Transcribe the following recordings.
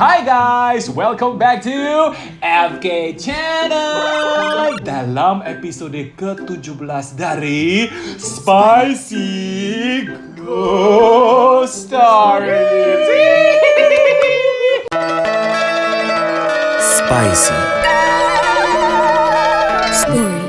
Hai guys, welcome back to FK Channel. Dalam episode ke-17 dari Spicy Ghost Stories. Spicy Stories.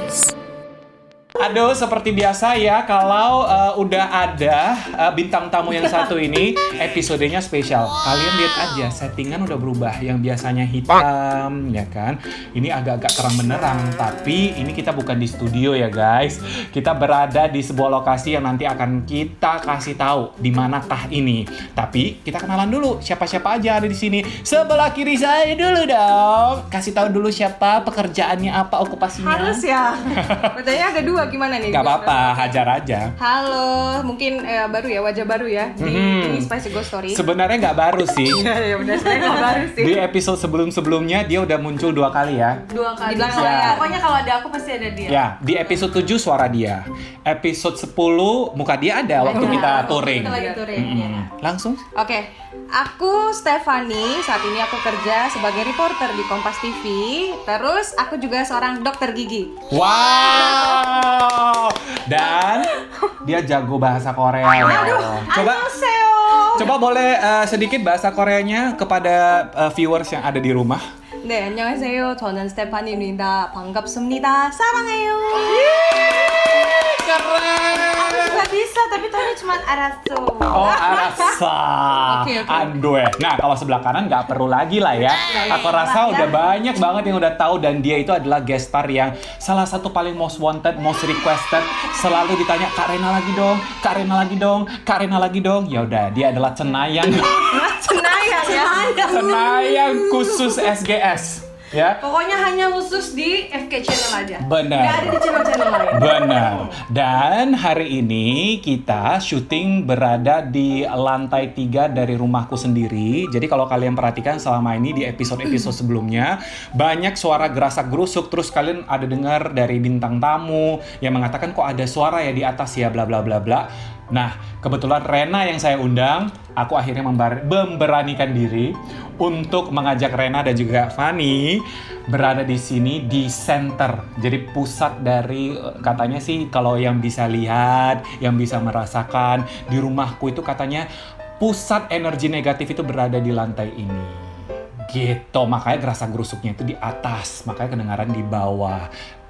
Aduh, seperti biasa ya, kalau udah ada bintang tamu yang satu ini, episodenya spesial. Kalian lihat aja, settingan udah berubah. Yang biasanya hitam, ya kan? Ini agak-agak terang benerang, tapi ini kita bukan di studio ya guys. Kita berada di sebuah lokasi yang nanti akan kita kasih tahu di manakah ini. Tapi kita kenalan dulu, siapa-siapa aja ada di sini. Sebelah kiri saya dulu dong. Kasih tahu dulu siapa, pekerjaannya apa, okupasinya. Harus ya. Bertanya ada dua, gimana nih? Gak apa-apa, hajar aja. Halo, mungkin baru ya, wajah baru ya di ini Spicy Ghost Story. Sebenarnya nggak baru sih. Ya udah, sebenarnya nggak baru sih. Di episode sebelum-sebelumnya dia udah muncul 2 kali ya. 2 kali. Di belakang Ya. layar. Pokoknya kalau ada aku pasti ada dia. Ya, di episode 7 suara dia. Episode 10 muka dia ada waktu kita touring. Kita lagi touring. Ya. Langsung. Oke, aku Stephanie. Saat ini aku kerja sebagai reporter di Kompas TV. Terus aku juga seorang dokter gigi. Wow. Dan dia jago bahasa Korea. Coba coba boleh sedikit bahasa Koreanya kepada viewers yang ada di rumah. 네, 안녕하세요. 저는 스테파니입니다. 반갑습니다. 사랑해요. Keren. Gak bisa, tapi Tony cuma araso. Oh, arasa. Oke. Andue. Nah, kalau sebelah kanan nggak perlu lagi lah ya. Aku rasa udah banyak banget yang udah tahu dan dia itu adalah guest star yang salah satu paling most wanted, most requested. Selalu ditanya, Kak Rena lagi dong, Kak Rena lagi dong, Kak Rena lagi dong. Ya udah, dia adalah cenayang. Cenayang ya. Cenayang khusus SGS. Ya. Pokoknya hanya khusus di FK Channel aja. Benar. Gak ada di channel-channel lain. Benar. Dan hari ini kita syuting berada di lantai 3 dari rumahku sendiri. Jadi kalau kalian perhatikan selama ini di episode-episode sebelumnya banyak suara gerasak-gerusuk, terus kalian ada dengar dari bintang tamu yang mengatakan kok ada suara ya di atas ya bla bla bla bla. Nah, kebetulan Rena yang saya undang, aku akhirnya memberanikan diri untuk mengajak Rena dan juga Fanny berada di sini di center. Jadi pusat dari, katanya sih kalau yang bisa lihat, yang bisa merasakan di rumahku itu katanya pusat energi negatif itu berada di lantai ini. Gitu, makanya gerasa-gerusuknya itu di atas, makanya kedengaran di bawah.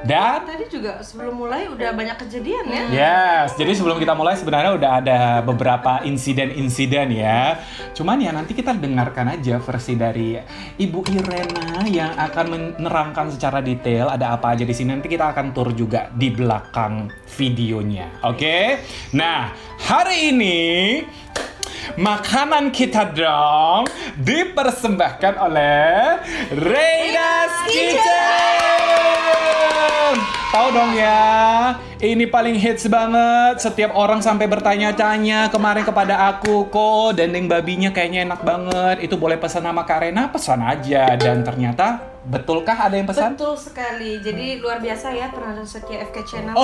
Dan Tadi juga sebelum mulai udah banyak kejadian ya. yes, jadi sebelum kita mulai sebenarnya udah ada beberapa insiden-insiden ya. Cuman ya nanti kita dengarkan aja versi dari Ibu Irena yang akan menerangkan secara detail ada apa aja di sini. Nanti kita akan tur juga di belakang videonya. Oke? Nah, hari ini makanan kita dong dipersembahkan oleh Reina's Kitchen. Tahu dong ya, ini paling hits banget. Setiap orang sampai bertanya-tanya kemarin kepada aku, kok dendeng babinya kayaknya enak banget. Itu boleh pesan sama Kak Rena, pesan aja. Dan ternyata, betulkah ada yang pesan? Betul sekali. Jadi luar biasa ya penasaran setia FK Channel.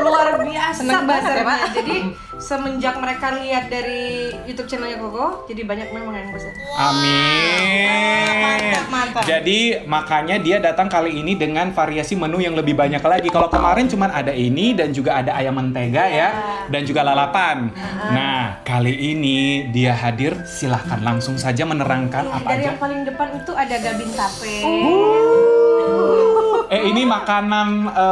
Luar biasa Seneng banget ya, bazarnya. Pak. Jadi semenjak mereka lihat dari YouTube channelnya Koko, jadi banyak memang yang pesan. Amin. Mantap. Jadi makanya dia datang kali ini dengan variasi menu yang lebih banyak lagi. Kalau kemarin cuma ada ini dan juga ada ayam mentega ya, dan juga lalapan. Nah, kali ini dia hadir, silahkan langsung saja menerangkan apa Dari aja. yang paling depan itu ada gabin tape. Ini makanan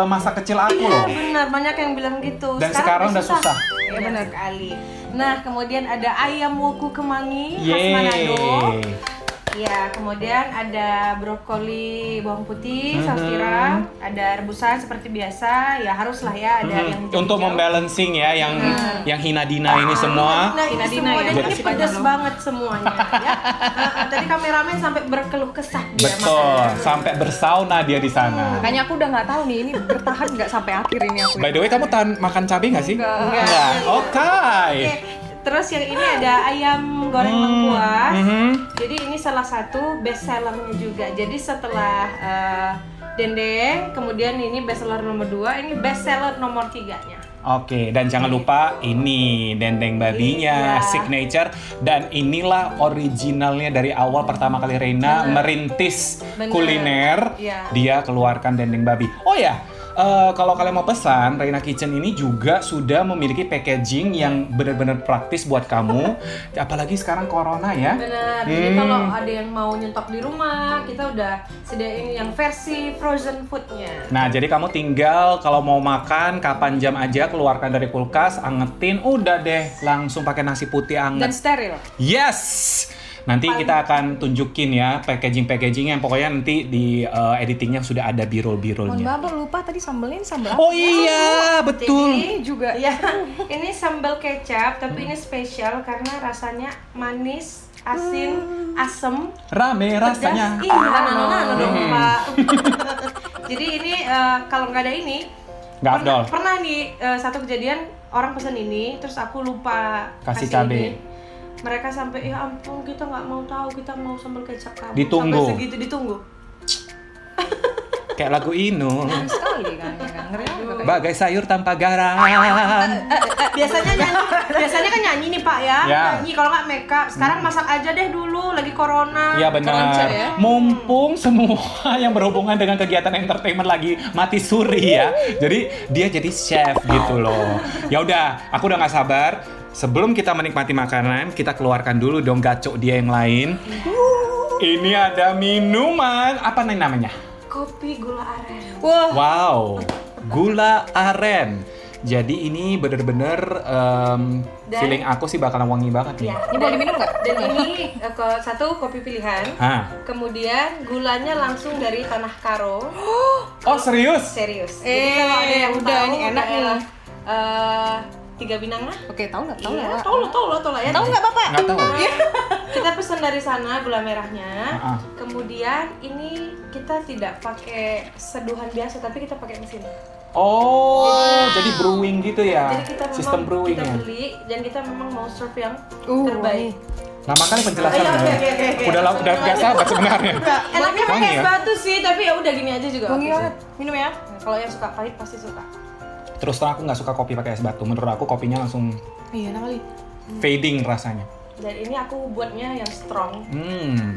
masa kecil aku loh. Benar, banyak yang bilang gitu. Dan sekarang udah susah. Ya benar sekali. Nah, kemudian ada ayam woku kemangi khas Yeay. Manado. Ya, kemudian ada brokoli bawang putih, saus tiram, ada rebusan seperti biasa. Ya haruslah ya ada yang Untuk hijau. membalancing ya yang hina-dina ini semua. Nah, ini Tina-tina semua ya, dan ini makasih pedas banyak loh. banget semuanya ya. Tadi kameramen sampai berkeluh kesah dia Betul, makan. sampai bersauna dia di sana. Makanya aku udah nggak tahu nih ini bertahan nggak sampai akhir ini aku. By the way, kamu tahan makan cabai nggak sih? Enggak. Oke. Oke, terus yang ini ada ayam goreng lengkuas. Mhm. Jadi ini salah satu best sellernya juga. Jadi setelah dendeng, kemudian ini best seller nomor 2, ini best seller nomor 3-nya. Oke, dan jangan lupa ini dendeng babinya, Iya. signature. Dan inilah originalnya dari awal pertama kali Reina merintis Bener. kuliner. Iya. Dia keluarkan dendeng babi. Oh ya, kalau kalian mau pesan, Reina Kitchen ini juga sudah memiliki packaging yang benar-benar praktis buat kamu. Apalagi sekarang corona ya. Benar. Jadi kalau ada yang mau nyetok di rumah, kita udah sediain yang versi frozen foodnya. Nah, jadi kamu tinggal kalau mau makan kapan jam aja keluarkan dari kulkas, angetin, udah deh langsung pakai nasi putih Dan anget. steril. Yes. Nanti kita akan tunjukin ya packaging yang pokoknya nanti di editingnya sudah ada Mohon birol-birolnya. maaf, lupa tadi sambelin sambel apa? Oh iya, betul. Ini juga. Ya, ini sambal kecap, tapi ini spesial karena rasanya manis, asin, asem, Rame rasanya. pedas. Ih, nano dong, Pak. Jadi ini kalau nggak ada ini, Nggak afdol. pernah nih satu kejadian orang pesan ini, terus aku lupa Kasih cabe. ini. Mereka sampai, ya ampun kita nggak mau tahu, kita mau sambal kecap kamu. Ditunggu. Sampai segitu ditunggu. Kayak lagu Inul. Sekali kan, ya kan? Ngeri banget. Bagai sayur tanpa garam. Biasanya kan nyanyi nih Pak ya, Ya. nyanyi kalau nggak make up. Sekarang masak aja deh dulu, lagi corona. Iya benar. Keroncer ya. Mumpung semua yang berhubungan dengan kegiatan entertainment lagi mati suri ya. Jadi dia jadi chef gitu loh. Ya udah, aku udah nggak sabar. Sebelum kita menikmati makanan, kita keluarkan dulu dong gacok dia yang lain. Ini ada minuman, apa nih namanya? Kopi gula aren. Wah, Wow, gula aren. Jadi ini bener-bener feeling aku sih bakalan wangi banget nih. Ya, ini boleh diminum nggak? Dan ini satu kopi pilihan. Hah. Kemudian gulanya langsung dari tanah karo. Oh serius? Serius. Jadi kalau ada yang udah, tahu, ini enak nih. daerah, 3 Binang lah. Oke, tahu nggak? Tahu Iya, nggak? tahu lah ya. Tahu nggak Bapak? Nggak tahu. Kita pesan dari sana gula merahnya. Ah. Kemudian ini kita tidak pakai seduhan biasa, tapi kita pakai mesin. Oh, jadi brewing gitu ya? Jadi kita memang Sistem brewing kita ya? beli dan kita memang mau serve yang Wangi. terbaik. Lama kali penjelasannya. Oke. Udah gak sabar sebenarnya. Enaknya Wangi pakai ya? es batu sih, tapi ya udah gini aja juga. Wangi oke sih. banget. Minum ya. Nah, kalau yang suka pahit pasti suka. Terus terang aku nggak suka kopi pakai es batu. Menurut aku kopinya langsung Iya, enak kali. fading rasanya. Dan ini aku buatnya yang strong.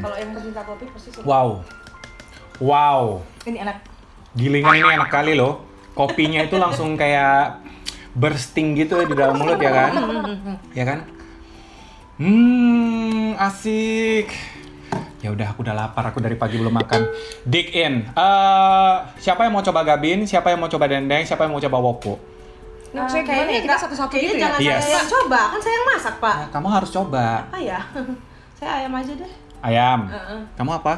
Kalau yang pecinta kopi pasti suka. Wow. Ini enak. Gilingan ini enak kali loh. Kopinya itu langsung kayak bursting gitu di dalam mulut ya kan? Ya kan? Asik. Ya udah, aku udah lapar. Aku dari pagi belum makan. Dig in. Siapa yang mau coba gabin? Siapa yang mau coba dendeng? Siapa yang mau coba woku? Nah, saya gimana ya? Kita satu-satu kayaknya gitu ya? jangan Yes. saya yang coba, kan saya yang masak Pak. Nah, kamu harus coba. Apa ya? Saya ayam aja deh. Ayam. Heeh. Kamu apa?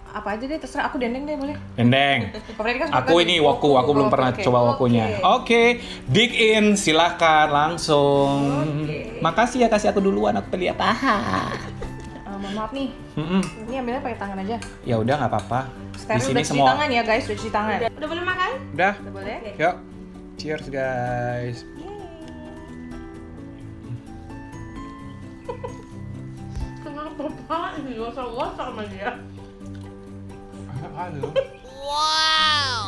Apa aja deh, terserah. Aku dendeng deh, boleh. Dendeng. Pak Freddy kan suka Aku ini woku, aku belum pernah oke. coba wokunya. Oke, dig in, silahkan langsung. Makasih ya, kasih aku duluan, aku beli apa? Mohon maaf nih. Mm-mm. Ini ambilnya pakai tangan aja. Ya udah nggak apa-apa. Di Steril sini udah cuci semua. tangan ya guys, udah cuci tangan. Udah boleh makan? Udah, Udah boleh? yuk. Cheers guys. Kenapa Pak? Ini gosok-gosok sama dia. Halo. Wow.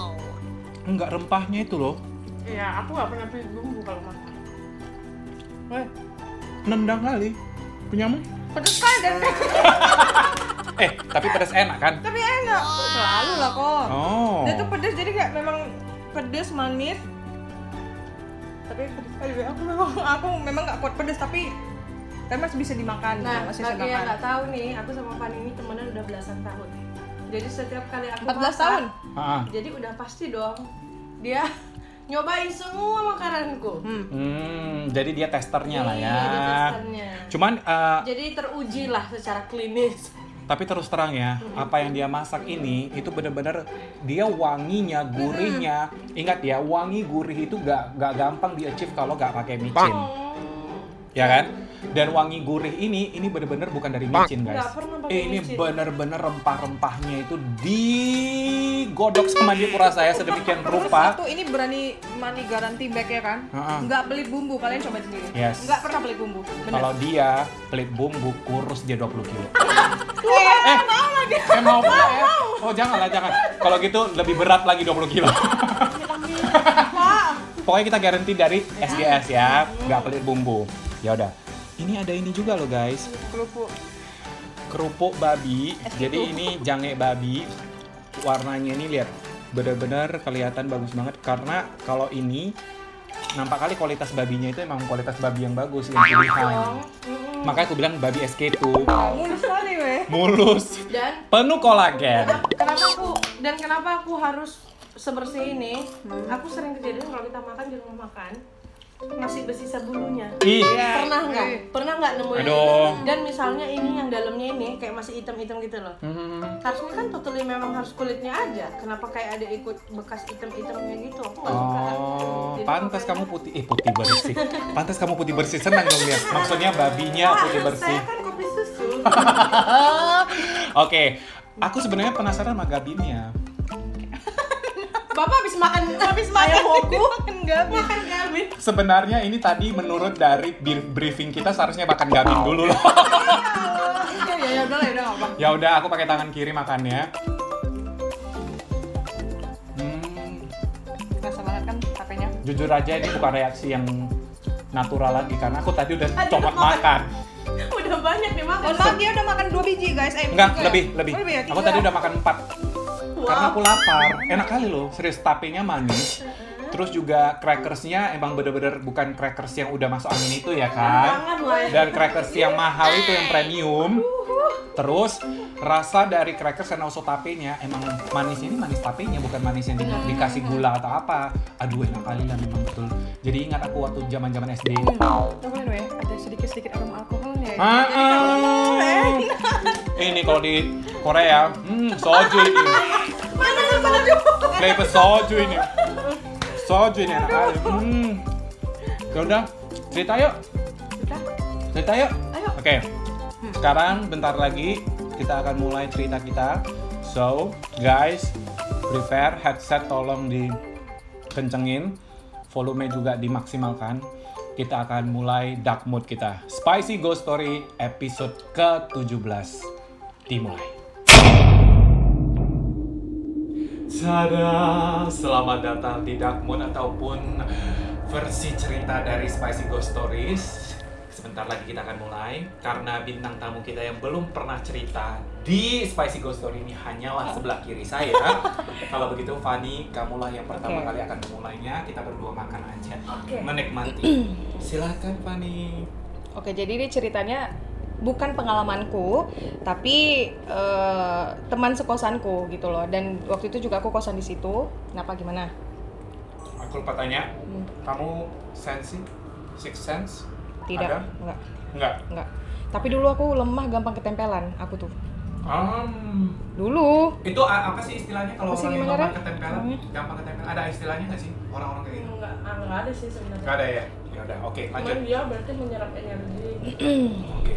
Enggak, rempahnya itu loh. Iya, aku nggak pernah pilih bumbu kalau makan. Nendang kali. Punyamu? Pedes kan dendeng. Tapi pedas enak kan? Tapi enak. Selalu lah kok. Oh. Dia tuh pedes, jadi kayak memang pedes, manis. Tapi pedes kali ya. Aku memang nggak kuat pedes, tapi masih bisa dimakan. Nah, masih bisa bagi yang dimakan. nggak tahu nih, aku sama Fanny ini temenan udah belasan tahun. Jadi setiap kali aku 14 masak, tahun? Ah. jadi udah pasti dong dia nyobain semua makananku. Jadi dia testernya lah ya. Iya, dia testernya. Cuman Jadi teruji lah secara klinis. tapi terus terang ya, apa yang dia masak ini itu bener-bener dia wanginya, gurihnya. Ingat ya, wangi gurih itu gak gampang di-achieve kalau gak pakai micin. Ya kan? Dan wangi gurih ini bener-bener bukan dari micin guys. Nggak pernah pakai Ini micin. bener-bener rempah-rempahnya itu digodok sama dia kurasa saya sedemikian Terus rupa. satu, ini berani money guarantee back ya kan? Ha-ha. Nggak pelit bumbu, kalian coba sendiri. Yes. Nggak pernah pelit bumbu. Bener. Kalau dia pelit bumbu, kurus dia 20 kilo. Mau lagi. Mau pula ya? Oh jangan. Kalau gitu lebih berat lagi 20 kilo. pokoknya kita garansi dari SGS ya, nggak pelit bumbu. Ya udah. Ini ada ini juga loh guys, kerupuk babi. Jadi ini jange babi. Warnanya ini lihat, bener-bener kelihatan bagus banget karena kalau ini nampak kali kualitas babinya itu emang kualitas babi yang bagus, yang pilihan. Makanya aku bilang babi SK2. Mulus sekali weh. Mulus, Dan penuh kolagen. kenapa aku harus sebersih ini? Aku sering kejadian kalau kita makan di rumah makan masih bersisa bulunya. Ih, Pernah nggak nemuin? Aduh. Dan misalnya ini yang dalamnya ini kayak masih hitam-hitam gitu loh. Harusnya kan totally memang harus kulitnya aja. Kenapa kayak ada ikut bekas hitam-hitamnya gitu? Aku nggak suka. Oh, Jadi pantas makanya- kamu putih bersih. Pantas kamu putih bersih, senang dong lihat. Maksudnya babinya putih bersih. Saya kan kopi susu. Oke, aku sebenarnya penasaran sama gabinnya. Bapak habis makan ayam woku. Makan gabi. Sebenarnya ini tadi menurut dari briefing kita seharusnya makan gabin dulu loh. Ya udah lah, udah apa. Ya udah, aku pakai tangan kiri makannya. Rasa banget kan tapenya. Jujur aja ini bukan reaksi yang natural lagi karena aku tadi udah coba makan. Udah banyak nih makan. Mohon maaf, dia udah makan 2 biji guys. Enggak, tiga ya? lebih. Oh, lebih ya? Aku Tiga. tadi udah makan 4. Karena aku lapar. Enak kali loh, serius tapenya manis. Terus juga crackersnya emang bener-bener bukan crackers yang udah masuk angin itu ya kan. Banget loh. Dan crackers yang mahal itu yang premium. Terus rasa dari crackers dan also tapenya emang manis, ini manis tapenya, bukan manis yang dikasih gula atau apa. Aduh enak kali lah memang betul. Jadi ingat aku waktu zaman SD. Cobain weh, ada sedikit aroma alkoholnya ya. Ini kalau di Korea, soju ini. Flavor soju ini. Soju ini enak kali. Ya udah, cerita yuk. Cerita yuk. Ayo. Oke. Sekarang bentar lagi kita akan mulai cerita kita. So, guys, prepare headset tolong dikencengin, volume juga dimaksimalkan. Kita akan mulai dark mood kita. Spicy Ghost Story episode ke-17 dimulai. Tada, selamat datang di Dark Mood ataupun versi cerita dari Spicy Ghost Stories. Sebentar lagi kita akan mulai karena bintang tamu kita yang belum pernah cerita di Spicy Ghost Story ini hanyalah sebelah kiri saya. Kalau begitu Fanny, kamulah yang pertama kali akan memulainya. Kita berdua makan aja, menikmati. Silakan Fanny. Oke, jadi ini ceritanya bukan pengalamanku, tapi teman sekosanku gitu loh. Dan waktu itu juga aku kosan di situ. Kenapa gimana? Aku lupa tanya, kamu sensi? Sixth sense? Tidak, Ada? Enggak. Tapi dulu aku lemah, gampang ketempelan. Aku tuh. Dulu. Itu apa sih istilahnya kalau Apa sih, orang yang gimana, gampang Ren? ketempelan? Namanya? Gampang ketempelan. Ada istilahnya nggak sih orang-orang kayak gitu? Enggak ada sih sebenarnya. Nggak ada ya? Ya udah, oke, lanjut. Cuman dia berarti menyerap energi. Oke.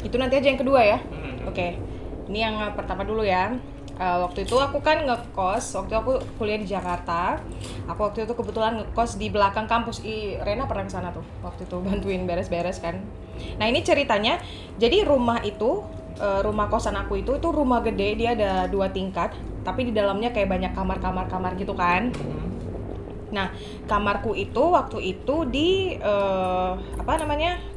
Itu nanti aja yang kedua ya. Hmm. Oke. Ini yang pertama dulu ya. Waktu itu aku kan ngekos, waktu aku kuliah di Jakarta. Aku waktu itu kebetulan ngekos di belakang kampus. Rena pernah kesana tuh, waktu itu bantuin beres-beres kan. Nah ini ceritanya, jadi rumah itu, rumah kosan aku itu rumah gede, dia ada 2 tingkat. Tapi di dalamnya kayak banyak kamar-kamar gitu kan. Nah kamarku itu waktu itu di,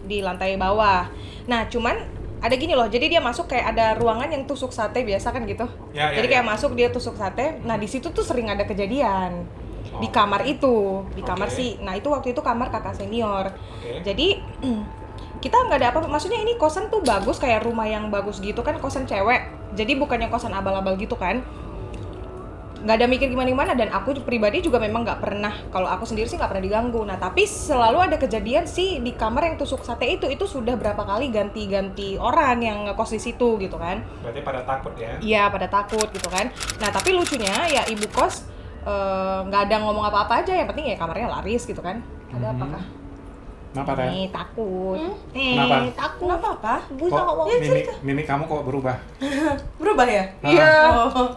di lantai bawah. Nah cuman ada gini loh, jadi dia masuk kayak ada ruangan yang tusuk sate biasa kan gitu. Ya, Jadi kayak masuk dia tusuk sate. Nah di situ tuh sering ada kejadian di kamar itu, di kamar Oke. sih. Nah itu waktu itu kamar kakak senior. Oke. Jadi kita nggak ada apa, maksudnya ini kosan tuh bagus, kayak rumah yang bagus gitu kan, kosan cewek. Jadi bukannya kosan abal-abal gitu kan. Nggak ada mikir gimana-gimana, dan aku pribadi juga memang nggak pernah, kalau aku sendiri sih nggak pernah diganggu. Nah tapi selalu ada kejadian sih di kamar yang tusuk sate itu sudah berapa kali ganti-ganti orang yang ngekos di situ gitu kan. Berarti pada takut ya? Iya pada takut gitu kan. Nah tapi lucunya ya ibu kos nggak ada ngomong apa-apa aja, yang penting ya kamarnya laris gitu kan. Ada apakah? Kenapa Ren? Nih takut. Kenapa? Takut. Kenapa apa? Kok mimik kamu kok berubah? Berubah ya? Iya. Oh.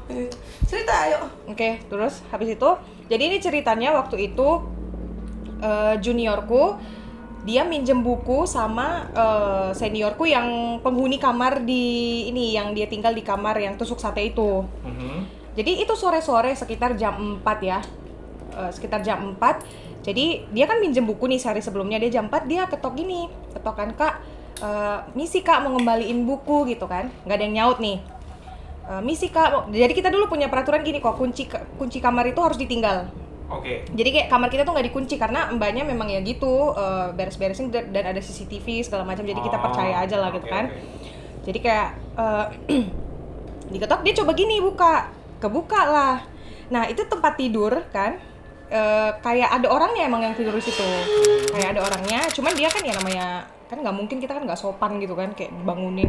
Cerita ayo. Oke, terus habis itu, jadi ini ceritanya waktu itu juniorku dia minjem buku sama seniorku yang penghuni kamar di ini, yang dia tinggal di kamar yang tusuk sate itu. Jadi itu sore-sore sekitar jam 4 ya. sekitar jam 4. Jadi dia kan minjem buku nih sehari sebelumnya, dia jam 4 dia ketok gini, ketokan Kak, misi Kak mau ngembaliin buku gitu kan, nggak ada yang nyaut nih. Misi Kak, jadi kita dulu punya peraturan gini kok, kunci kamar itu harus ditinggal. Oke. Jadi kayak kamar kita tuh nggak dikunci karena mbaknya memang ya gitu, beres-beresin dan ada CCTV segala macam, jadi kita percaya aja lah gitu kan. Jadi kayak diketok, dia coba gini kebuka lah. Nah itu tempat tidur kan. Kayak ada orangnya emang yang tidur di situ, kayak ada orangnya, cuman dia kan ya namanya kan nggak mungkin, kita kan nggak sopan gitu kan kayak bangunin.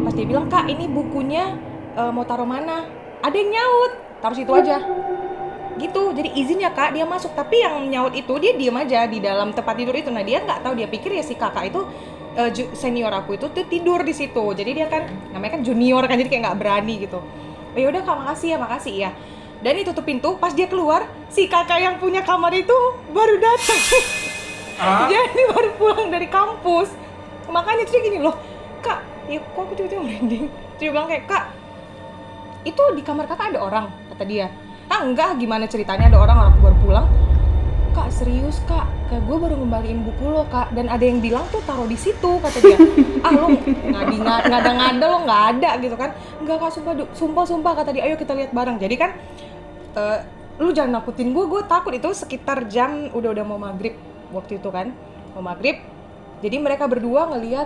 Pas dia bilang Kak ini bukunya mau taruh mana, ada yang nyaut taruh situ aja gitu, jadi izin ya Kak dia masuk, tapi yang nyaut itu dia diem aja di dalam tempat tidur itu. Nah dia nggak tahu, dia pikir ya si kakak itu senior aku itu tuh tidur di situ, jadi dia kan namanya kan junior kan, jadi kayak nggak berani gitu. Ya udah Kak makasih ya. Dan ditutup pintu, pas dia keluar, si kakak yang punya kamar itu baru datang. Jadi baru pulang dari kampus. Makanya dia gini loh, Kak, ya kok aku tiba-tiba merinding. Dia bilang kayak, Kak, itu di kamar kakak ada orang, kata dia. Enggak, gimana ceritanya ada orang aku baru pulang. Kak, serius Kak, kayak gue baru ngembaliin buku lo Kak, dan ada yang bilang tuh taruh di situ, kata dia. Lo ngada-ngada lo nggak ada gitu kan. Enggak Kak, sumpah kata dia, ayo kita lihat bareng. Jadi kan lu jangan nakutin gue takut. Itu sekitar jam udah mau maghrib waktu itu kan, mau maghrib. Jadi mereka berdua ngelihat.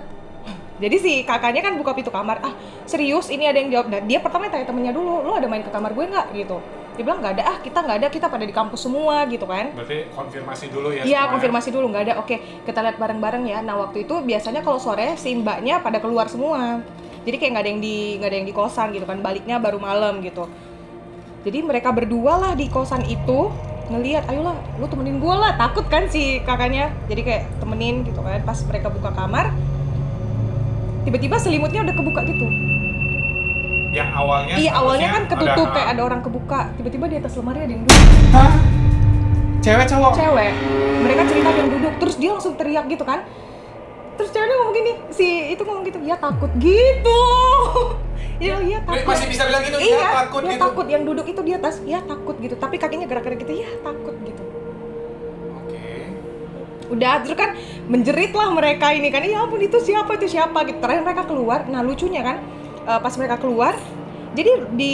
Jadi si kakaknya kan buka pintu kamar, serius ini ada yang jawab. Nah dia pertama tanya temennya dulu, lu ada main ke kamar gue nggak gitu. Dia bilang nggak ada, kita nggak ada, kita pada di kampus semua gitu kan. Berarti konfirmasi dulu ya. Iya konfirmasi dulu, nggak ada, oke kita lihat bareng-bareng ya. Nah waktu itu biasanya kalau sore si mbaknya pada keluar semua, jadi kayak nggak ada yang di kosan gitu kan, baliknya baru malam gitu. Jadi mereka berdua lah di kosan itu ngelihat, ayolah lu temenin gue lah, takut kan si kakaknya. Jadi kayak temenin gitu kan. Pas mereka buka kamar, tiba-tiba selimutnya udah kebuka gitu. Yang awalnya? Iya awalnya kan ketutup kayak ada orang kebuka. Tiba-tiba di atas lemari ada yang duduk. Hah? Cewek cowok? Cewek. Mereka cerita ada yang duduk, terus dia langsung teriak gitu kan. Terus ceweknya ngomong gini, si itu ngomong gitu, ya takut gitu. Iya takut. Masih bisa bilang gitu, iya, takut ya, gitu. Takut, yang duduk itu di atas, ya takut gitu. Tapi kakinya gerak-gerak gitu, ya takut gitu. Oke. Udah, terus kan menjerit lah mereka ini kan, ya ampun itu siapa gitu. Terakhir mereka keluar, nah lucunya kan, pas mereka keluar, jadi di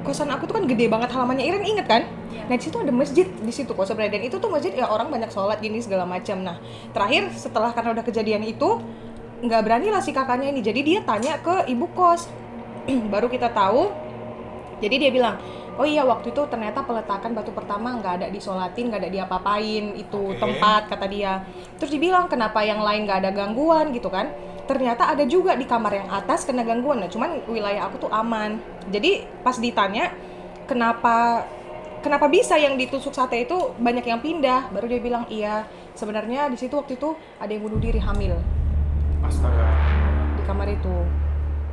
kosan aku tuh kan gede banget halamannya, Iren inget kan? Nah di situ ada masjid di situ kok sebenarnya, dan itu tuh masjid ya orang banyak sholat gini segala macam. Nah terakhir setelah karena udah kejadian itu nggak berani lah si kakaknya ini, jadi dia tanya ke ibu kos. Baru kita tahu, jadi dia bilang, oh iya waktu itu ternyata peletakan batu pertama nggak ada disolatin, nggak ada diapa-apain itu tempat, kata dia. Terus dibilang kenapa yang lain nggak ada gangguan gitu kan. Ternyata ada juga di kamar yang atas kena gangguan. Nah cuman wilayah aku tuh aman. Jadi pas ditanya kenapa bisa yang ditusuk sate itu banyak yang pindah, baru dia bilang iya sebenarnya di situ waktu itu ada yang bunuh diri hamil. Astaga. Di kamar itu.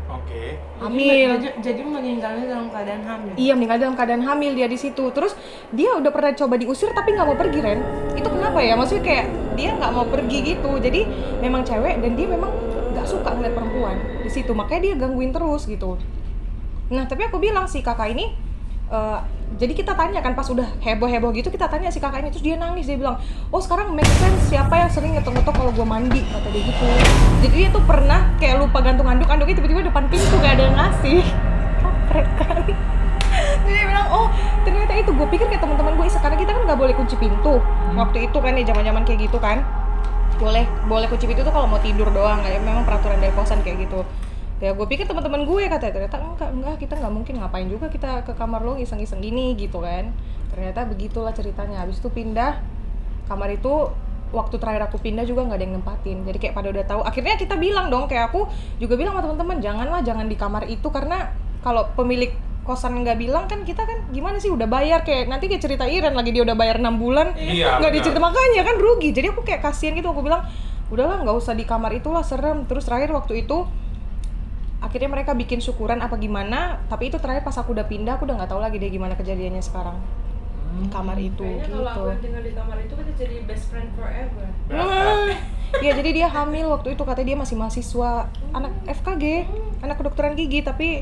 Oke. Hamil. Jadi meninggalnya dalam keadaan hamil. Iya, meninggal dalam keadaan hamil dia di situ. Terus dia udah pernah coba diusir tapi nggak mau pergi, Ren. Itu kenapa ya? Maksudnya kayak dia nggak mau pergi gitu. Jadi memang cewek dan dia memang nggak suka ngeliat perempuan di situ. Makanya dia gangguin terus gitu. Nah, tapi aku bilang si kakak ini jadi kita tanya kan pas udah heboh-heboh gitu, kita tanya si kakaknya, terus dia nangis, dia bilang, oh sekarang make sense siapa yang sering ngetok-ngetok kalau gue mandi, kata dia gitu. Jadi dia tuh pernah kayak lupa gantung anduknya tiba-tiba depan pintu gak ada yang ngasih. Kampret kan. Jadi dia bilang, oh ternyata itu, gue pikir kayak teman-teman gue karena kita kan nggak boleh kunci pintu waktu itu kan ya, zaman-zaman kayak gitu kan, boleh kunci pintu tuh kalau mau tidur doang, kayak memang peraturan dari kosan kayak gitu. Ya gue pikir teman-teman gue katanya, ternyata enggak, kita nggak mungkin, ngapain juga kita ke kamar lo iseng-iseng gini gitu kan. Ternyata begitulah ceritanya. Habis itu pindah kamar itu, waktu terakhir aku pindah juga nggak ada yang nempatin, jadi kayak pada udah tahu. Akhirnya kita bilang dong, kayak aku juga bilang sama teman-teman, jangan di kamar itu, karena kalau pemilik kosan nggak bilang kan kita kan gimana sih, udah bayar, kayak nanti kayak cerita Iren lagi, dia udah bayar 6 bulan nggak dicerita, makanya kan rugi. Jadi aku kayak kasihan gitu, aku bilang udahlah nggak usah di kamar itulah, serem. Terus terakhir waktu itu akhirnya mereka bikin syukuran apa gimana, tapi itu terakhir pas aku udah pindah, aku udah nggak tahu lagi deh gimana kejadiannya sekarang. Kamar itu kayaknya gitu. Kalau aku yang tinggal di kamar itu kita jadi best friend forever. Iya, jadi dia hamil waktu itu, katanya dia masih mahasiswa anak FKG, anak kedokteran gigi, tapi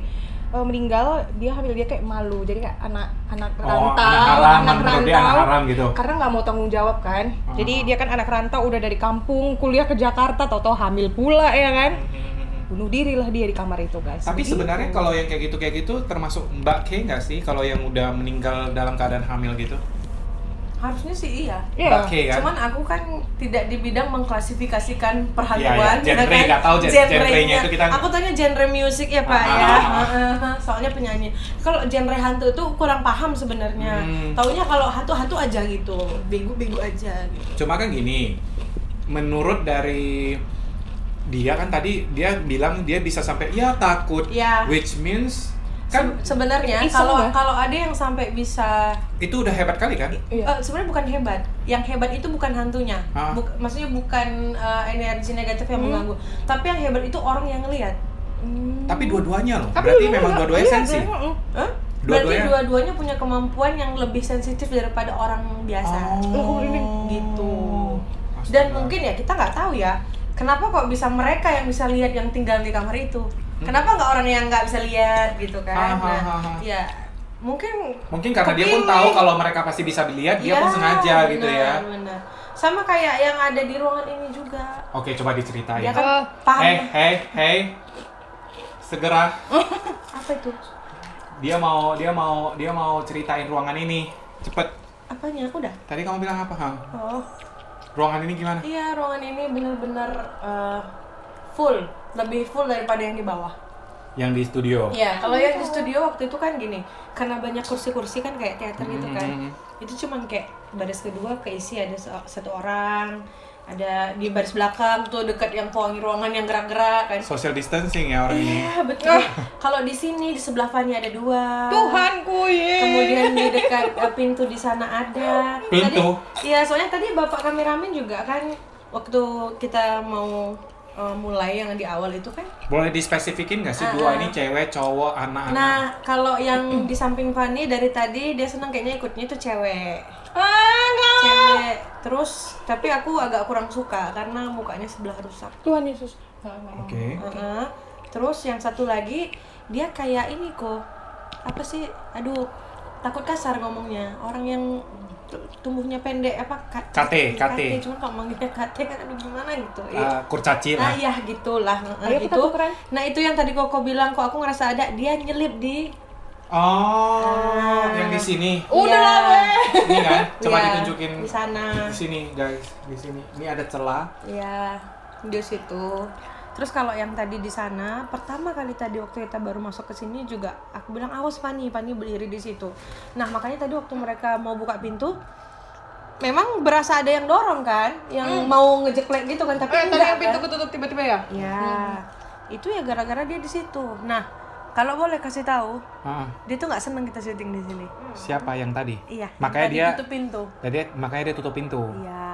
meninggal, dia hamil, dia kayak malu. Jadi kayak anak Oh, rantau, anak menurut dia anak haram gitu. karena nggak mau tanggung jawab kan. Jadi dia kan anak rantau, udah dari kampung kuliah ke Jakarta, tahu-tahu hamil pula ya kan. Bunuh diri lah dia di kamar itu, guys. Tapi Begitu. sebenarnya kalau yang kayak gitu termasuk Mbak K nggak sih kalau yang udah meninggal dalam keadaan hamil gitu? Harusnya sih iya. Iya. Mbak K kan? Cuman aku kan tidak di bidang mengklasifikasikan Iya, perhaluan. iya. Genre, kan? nggak tahu genrenya itu kita. Aku tanya genre musik ya Pak ya. Soalnya penyanyi. Kalau genre hantu itu kurang paham sebenarnya. Taunya kalau hantu-hantu aja gitu, bego-bego aja gitu. Cuma kan gini, menurut dari dia kan tadi dia bilang dia bisa sampai ya takut, Ya. which means kan Sebenarnya Iseng kalau ya? kalau ada yang sampai bisa itu udah hebat kali kan? Iya. sebenarnya bukan hebat. Yang hebat itu bukan hantunya. Ah. Maksudnya bukan energi negatif yang mengganggu. Tapi yang hebat itu orang yang ngelihat. Tapi dua-duanya loh. Tapi Berarti dulu memang nggak dua-duanya lihat sensi. ya, heeh. Hah? Berarti Dua-duanya? dua-duanya punya kemampuan yang lebih sensitif daripada orang biasa. Gitu. Dan Astaga. mungkin ya kita nggak tahu ya, kenapa kok bisa mereka yang bisa lihat yang tinggal di kamar itu? Kenapa nggak orang yang nggak bisa lihat gitu kan? Nah, ya mungkin Mungkin karena dia pun tahu kalau mereka pasti bisa lihat, dia pun sengaja gitu ya. Benar. Sama kayak yang ada di ruangan ini juga. Oke, coba diceritain. Dia kan paham. Hey. Segera. Apa itu? Dia mau ceritain ruangan ini. Cepet. Apanya? Udah. Tadi kamu bilang apa, Hang? Oh. Ruangan ini gimana? Iya, ruangan ini benar-benar full, lebih full daripada yang di bawah. Yang di studio. Iya, kalau yang di studio waktu itu kan gini, karena banyak kursi-kursi kan kayak teater gitu kan. Itu cuman kayak baris kedua keisi ada satu orang, ada di baris belakang tuh dekat yang pewangi ruangan yang gerak-gerak kan. Social distancing ya orang ini. Iya, betul. Kalau di sini di sebelah Fanny ada 2. Tuhanku ye. Kemudian di dekat pintu di sana ada. Pintu? Iya, soalnya tadi Bapak kameramen juga kan waktu kita mau mulai yang di awal itu kan. Boleh dispesifikin nggak sih dua ini cewek, cowok, anak-anak? Nah, kalau yang di samping Fanny dari tadi dia senang kayaknya ikutnya itu cewek. Enggak. Cewek. Terus tapi aku agak kurang suka karena mukanya sebelah rusak. Tuhan Yesus. Oke. Terus yang satu lagi dia kayak ini kok. Apa sih? Aduh, takut kasar ngomongnya. Orang yang tumbuhnya pendek apa KT. cuman kalau manggilnya KT kan aduh gimana gitu. Kurcaci Nah, lah. ya gitulah. Ayo kita Gitu. tukeran. Nah, itu yang tadi Koko bilang kok aku ngerasa ada dia nyelip di Oh, yang di sini. Udah Iya. lah, weh. Ini kan, coba Iya, ditunjukin di sana. Di sini, guys. Di sini. Ini ada celah. Ya, di situ. Terus kalau yang tadi di sana, pertama kali tadi waktu kita baru masuk ke sini juga aku bilang awas Fanny berdiri di situ. Nah, makanya tadi waktu mereka mau buka pintu memang berasa ada yang dorong kan, yang mau ngejeklek gitu kan, tapi Tadi enggak yang pintu kan. ketutup tiba-tiba ya? Ya. Itu ya gara-gara dia di situ. Nah, kalau boleh kasih tahu, Ah, dia tuh nggak seneng kita syuting di sini. siapa yang tadi? Iya. Makanya tadi dia tutup pintu. makanya dia tutup pintu. Iya.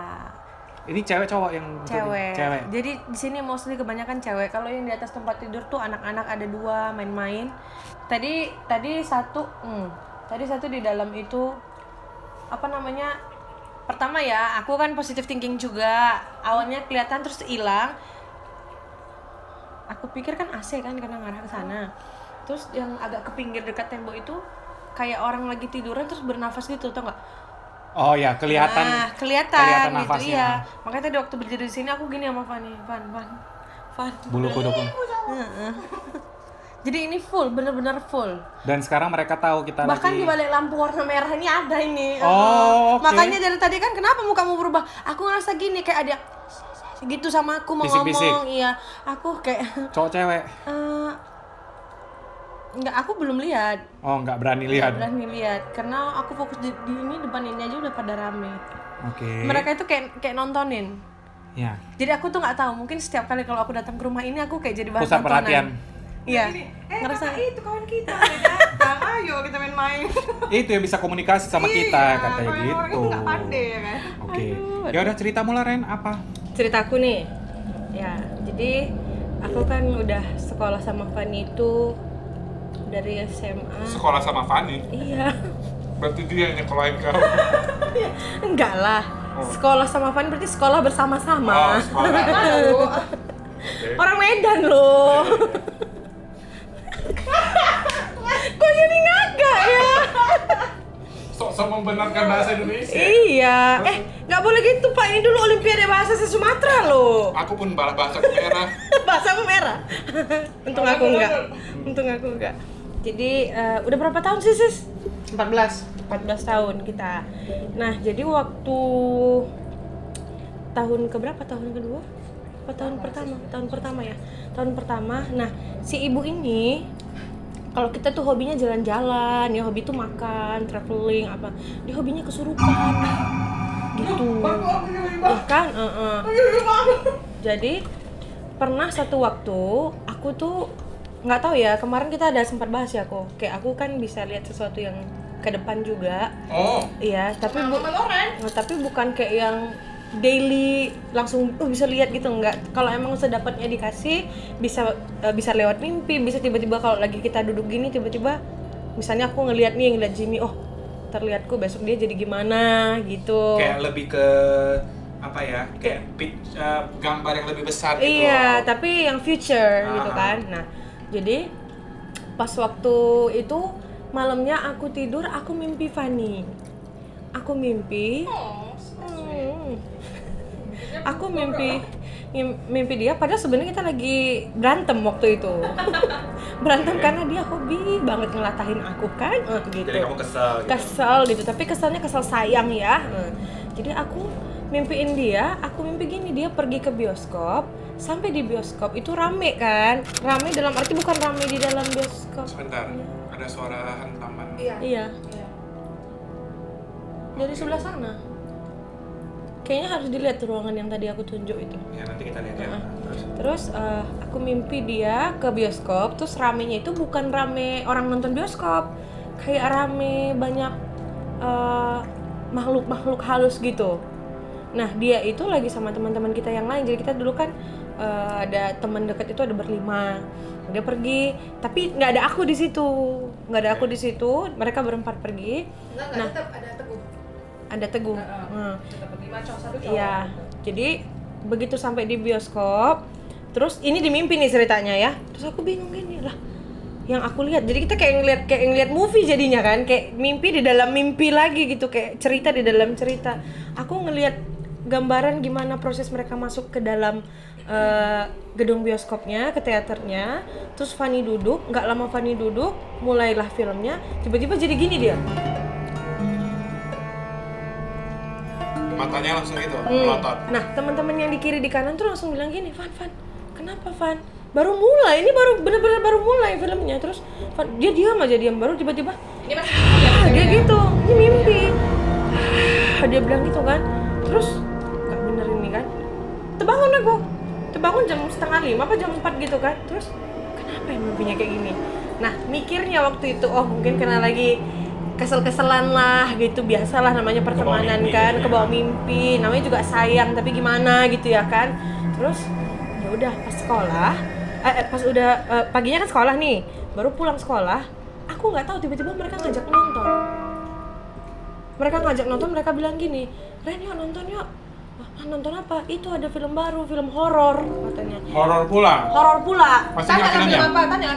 Ini cewek cowok yang Cewek. cewek. Jadi di sini mostly kebanyakan cewek. Kalau yang di atas tempat tidur tuh anak-anak ada 2 main-main. Tadi satu di dalam itu apa namanya? Pertama ya, aku kan positive thinking juga. Awalnya kelihatan terus hilang. Aku pikir kan AC kan karena ngarah ke sana. Terus yang agak ke pinggir dekat tembok itu kayak orang lagi tiduran terus bernafas gitu, tau nggak? Oh ya, kelihatan. Nah, kelihatan kelihatan gitu nafasnya. iya. Makanya tadi waktu berdiri di sini aku gini sama Fanny, Van. Bulu kuduk. Jadi ini full, bener-bener full. Dan sekarang mereka tahu kita Bahkan lagi. di balik lampu warna merah ini ada ini. Oh, oke. Makanya dari tadi kan kenapa mukamu berubah? Aku ngerasa gini kayak ada gitu sama aku mau Bisik-bisik. ngomong. Iya, aku kayak Cowok cewek. enggak, aku belum lihat. Oh, nggak berani lihat. Berani lihat karena aku fokus di ini depan ini aja udah pada rame. Oke. Mereka itu kayak nontonin. Ya. Jadi aku tuh nggak tahu, mungkin setiap kali kalau aku datang ke rumah ini aku kayak jadi bahan Pusat tontonan. perhatian. Iya. Ngerasa itu kawan kita datang, ayo kita main-main. Itu yang bisa komunikasi sama kita, katanya Kalau gitu. orang itu nggak pandai ya kan. Oke. Ya udah cerita mulai Ren, apa? Ceritaku nih. Ya, jadi aku kan udah sekolah sama Fanny itu dari SMA. Sekolah sama Fanny. Iya. Berarti dia yang nyekolahin kamu. Enggak lah. Sekolah sama Fanny berarti sekolah bersama-sama. Aduh. Orang Medan loh. sok membenarkan bahasa Indonesia. Iya. Nggak boleh gitu Pak. Ini dulu Olimpiade Bahasa se-Sumatera loh. Aku pun bahasa merah. Bahasa merah. Untung aku enggak. Untung aku enggak. Jadi udah berapa tahun sih sis? 14 tahun kita. Nah jadi waktu tahun keberapa? Tahun kedua? Apa tahun pertama? Tahun pertama ya. Tahun pertama. Nah si ibu ini kalau kita tuh hobinya jalan-jalan, ya hobi tuh makan, traveling apa. Dia hobinya kesurupan. Gitu. Ya kan? Jadi pernah satu waktu aku tuh nggak tahu ya, kemarin kita ada sempat bahas ya kok. Kayak aku kan bisa lihat sesuatu yang ke depan juga. Oh. Iya, tapi bukan kayak yang daily langsung bisa lihat gitu, enggak. Kalau emang sedapatnya dikasih bisa lewat mimpi, bisa tiba-tiba kalau lagi kita duduk gini tiba-tiba misalnya aku ngelihat Jimmy, oh terlihatku besok dia jadi gimana gitu. Kayak lebih ke apa ya? Kayak gambar yang lebih besar gitu. Iya, tapi yang future gitu Ah. kan. Nah, jadi pas waktu itu malamnya aku tidur, aku mimpi Fanny. Aku mimpi. Aku mimpi dia, padahal sebenarnya kita lagi berantem waktu itu. Berantem karena dia hobi banget ngelatahin aku kan, gitu. Jadi kamu kesel gitu. Kesel gitu, tapi keselnya kesel sayang ya. Jadi aku mimpiin dia, aku mimpi gini, dia pergi ke bioskop. Sampai di bioskop itu rame kan, rame dalam arti bukan rame di dalam bioskop. Sebentar, ada suara hantaman. Iya. Dari sebelah sana. Kayaknya harus dilihat tuh ruangan yang tadi aku tunjuk itu. Ya nanti kita lihat ya. Terus aku mimpi dia ke bioskop, terus ramenya itu bukan rame orang nonton bioskop, kayak rame banyak makhluk-makhluk halus gitu. Nah dia itu lagi sama teman-teman kita yang lain, jadi kita dulu kan ada teman dekat itu ada berlima. Dia pergi, tapi nggak ada aku di situ, mereka berempat pergi. tetap ada Teguh. Ada Teguh. Tetap 5 cowok 1 cowok. Iya, jadi begitu sampai di bioskop, terus ini di mimpi nih ceritanya ya. Terus aku bingung gini lah, yang aku lihat. Jadi kita kayak ngeliat movie jadinya kan, kayak mimpi di dalam mimpi lagi gitu, kayak cerita di dalam cerita. Aku ngelihat gambaran gimana proses mereka masuk ke dalam gedung bioskopnya, ke teaternya. Terus Fanny duduk, nggak lama Fanny duduk, mulailah filmnya. Tiba-tiba jadi gini dia. Matanya langsung itu melotot. Nah, teman-teman yang di kiri di kanan tuh langsung bilang gini, Van, kenapa Van? Baru mulai, ini baru benar-benar baru mulai filmnya. Terus Van, dia diam, baru tiba-tiba Ini masih ya, dia gitu, ini mimpi. Dia bilang gitu kan. Terus nggak bener ini kan. Terbangun jam 4:30 apa jam 4 gitu kan. Terus kenapa ya mimpinya kayak gini? Nah, mikirnya waktu itu, oh mungkin karena lagi kesel-keselan lah gitu, biasalah namanya pertemanan kan, kebawa mimpi, namanya juga sayang tapi gimana gitu ya kan. Terus ya udah pas sekolah, pas udah paginya kan sekolah nih, baru pulang sekolah, aku nggak tahu tiba-tiba mereka ngajak nonton, mereka bilang gini, Ren yuk nonton yuk. Nonton apa? Itu ada film baru, film horor katanya. Horor pula. Tanya Maksudnya lah filmnya?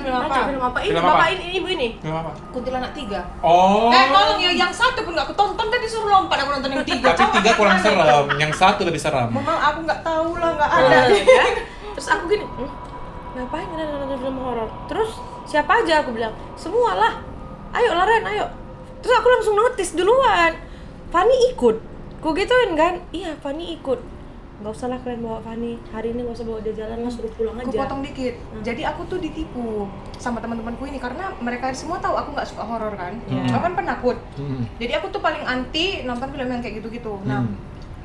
film apa? Film apa? Ini Film bapak apa? ini ibu ini. Film apa? Kuntilanak 3. Oh. Tolong ya, yang satu pun nggak aku tonton, tadi suruh lompat aku nonton yang 3. Tapi 3 kurang serem, yang 1 lebih serem. Memang aku nggak tahu lah, nggak ada. Ya. Terus aku gini, ngapain nonton film horor? Terus siapa aja aku bilang, semua lah. Ayo Ren, ayo. Terus aku langsung notice duluan. Fanny ikut. Ku gituin kan? Iya, Fanny ikut. Nggak usah lah kalian bawa Fanny. Hari ini nggak usah bawa dia jalan, lah suruh pulang Aku aja. potong dikit. Jadi aku tuh ditipu sama teman-temanku ini karena mereka semua tahu aku nggak suka horor kan. Aku kan penakut. Jadi aku tuh paling anti nonton film yang kayak gitu-gitu. Nah,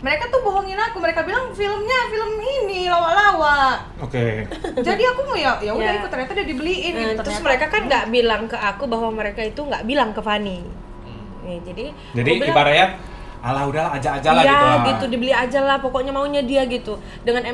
mereka tuh bohongin aku. Mereka bilang filmnya film ini lawak-lawak. Oke. Jadi aku ya udah Ya. ikut, ternyata dia dibeliin gitu. Terus Ternyata mereka kan nggak bilang ke aku bahwa mereka itu nggak bilang ke Fanny. Nih, jadi aku bilang, ibaratnya alah udahlah aja lah iya, gitu lah. gitu dibeli aja lah, pokoknya maunya dia gitu. Dengan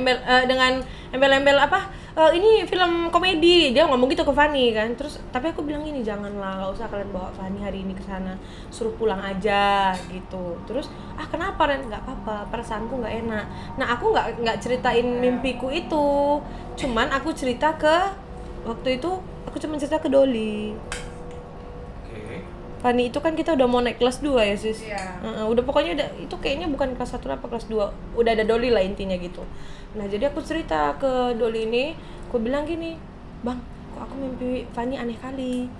embel-embel apa? Ini film komedi. Dia ngomong gitu ke Fanny kan. Terus tapi aku bilang gini, janganlah, nggak usah kalian bawa Fanny hari ini ke sana. Suruh pulang aja gitu. Terus kenapa Ren? Nggak apa-apa, perasaanku nggak enak. Nah, aku nggak ceritain mimpiku itu. Cuman aku cerita ke waktu itu aku cuma cerita ke Dolly. Oke. Fani itu kan kita udah mau naik kelas 2 ya sis. Iya. Udah pokoknya udah itu kayaknya bukan kelas 1 apa kelas 2. Udah ada Doli lah intinya gitu. Nah jadi aku cerita ke Doli ini, aku bilang gini, bang, kok aku mimpi Fani aneh kali.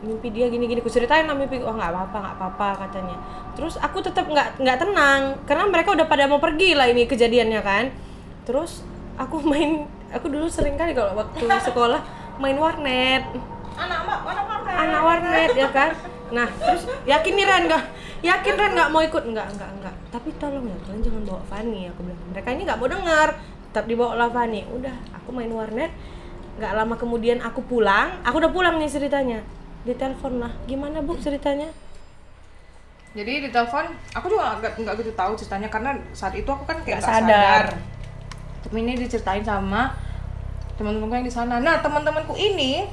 Mimpi dia gini-gini, aku ceritain lah mimpi, nggak apa-apa katanya. Terus aku tetap nggak tenang, karena mereka udah pada mau pergi lah ini kejadiannya kan. Terus aku dulu sering kali kalau waktu sekolah main warnet. Anak warnet ya kan. Nah terus yakin Ren nggak mau ikut, enggak. Tapi tolong ya kalian jangan bawa Fani, aku bilang. Mereka ini nggak mau dengar, tetap dibawa lah Fani. Udah, aku main warnet. Nggak lama kemudian aku udah pulang nih ceritanya. Ditelepon lah, gimana bu ceritanya? Jadi di telepon, aku juga nggak gitu tahu ceritanya karena saat itu aku kan kayak Nggak nggak sadar. Tapi ini diceritain sama teman-temanku yang di sana. Nah teman-temanku ini,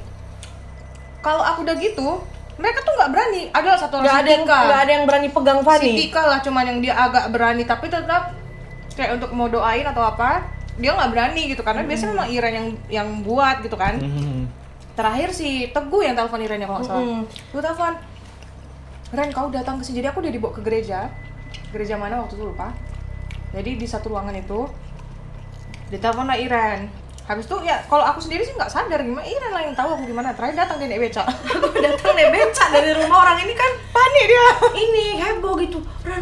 kalau aku udah gitu, mereka tuh nggak berani. Ada satu orang Nggak ada yang berani pegang Fani. Si Tika lah cuman yang dia agak berani, tapi tetap kayak untuk mau doain atau apa, dia nggak berani gitu karena biasanya memang Iren yang buat gitu kan. Terakhir si Teguh yang telepon Iren ya kalau nggak salah. Gue telepon, Ren kau datang ke sini. Jadi aku udah dibawa ke gereja mana waktu itu lupa. Jadi di satu ruangan itu ditelepon lah Iren. Habis itu ya kalau aku sendiri sih nggak sadar gimana, Iren lah yang tahu aku gimana. Terakhir datang dia naik beca. Aku datang naik beca dari rumah orang ini kan Panik dia. ini heboh gitu. Ren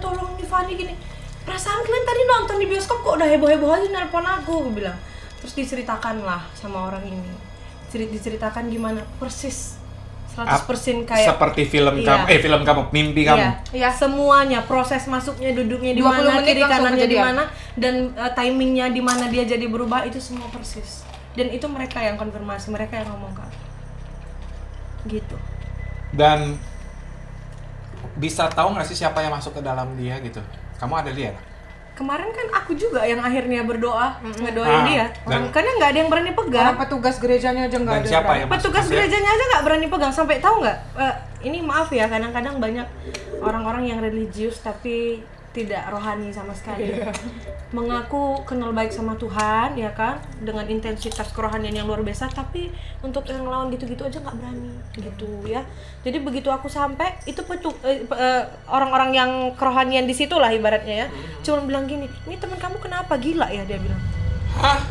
tolong nih Fani gini. Perasaan kalian tadi nonton di bioskop kok udah heboh aja nelpon aku bilang. Terus diceritakan lah sama orang ini. Diceritakan gimana persis 100% kayak seperti film iya. film kamu, mimpi kamu. Iya. Semuanya, proses masuknya, duduknya di 20 mana, menit kiri langsung kanannya di kejadian. mana, dan timingnya di mana dia jadi berubah, itu semua persis. Dan itu mereka yang konfirmasi, mereka yang ngomong ke aku. Gitu. Dan bisa tahu nggak sih siapa yang masuk ke dalam dia gitu? Kamu ada lihat? Kemarin kan aku juga yang akhirnya berdoa, ngedoain dia. Karena nggak ada yang berani pegang. Karena petugas gerejanya aja nggak Dan ada. siapa berani. yang masuk? Petugas gerejanya aja nggak berani pegang. Sampai tahu nggak? Ini maaf ya, kadang-kadang banyak orang-orang yang religius tapi tidak rohani sama sekali. Mengaku kenal baik sama Tuhan, ya kan, dengan intensitas kerohanian yang luar biasa, tapi untuk yang lawan gitu-gitu aja nggak berani, gitu ya. Jadi begitu aku sampai, itu orang-orang yang kerohanian di situ lah ibaratnya ya, cuma bilang gini, ini teman kamu kenapa gila ya, dia bilang. Hah?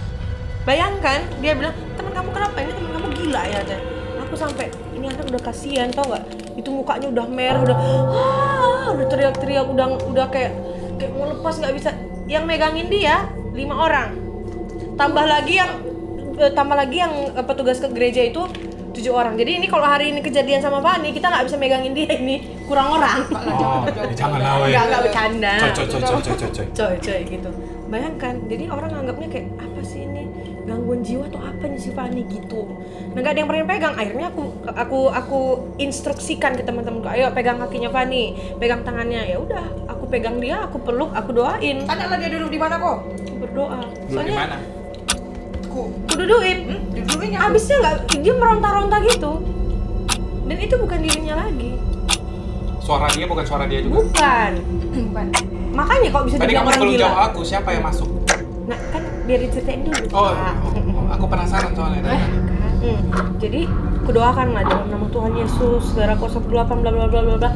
Bayangkan, dia bilang, teman kamu kenapa, ini teman kamu gila ya, dia. Aku sampai, ini anak udah kasihan, tau nggak? Itu mukanya udah merah, udah teriak-teriak, udah kayak mau lepas nggak bisa. Yang megangin dia 5 orang, tambah lagi yang petugas ke gereja itu 7 orang. Jadi ini kalau hari ini kejadian sama Fani, kita nggak bisa megangin dia, ini kurang orang. Oh, jangan lawan. Nggak bercanda. Coy. Gitu. Bayangkan, jadi orang anggapnya kayak apa sih ini, gangguan jiwa atau apa nih si Fani gitu. Nah nggak ada yang pernah pegang. Akhirnya aku instruksikan ke teman-temanku, ayo pegang kakinya Fani, pegang tangannya. Ya udah, aku pegang dia, aku peluk, aku doain. Tanya lah dia duduk di mana kok? Aku berdoa. Dulu di mana? Aku Duduin. dudukinnya. Abisnya nggak, dia meronta-ronta gitu. Dan itu bukan dirinya lagi. Suara dia bukan suara dia juga. Bukan. Makanya kok bisa Tadi dibilang kamu orang belum gila. jawab aku, siapa yang masuk? Nah kan biar diceritain dulu. Oh, Pak. aku penasaran soalnya dari tadi. Jadi kudoakan lah dalam nama Tuhan Yesus, darah kuasa perlupaan bla bla bla bla bla.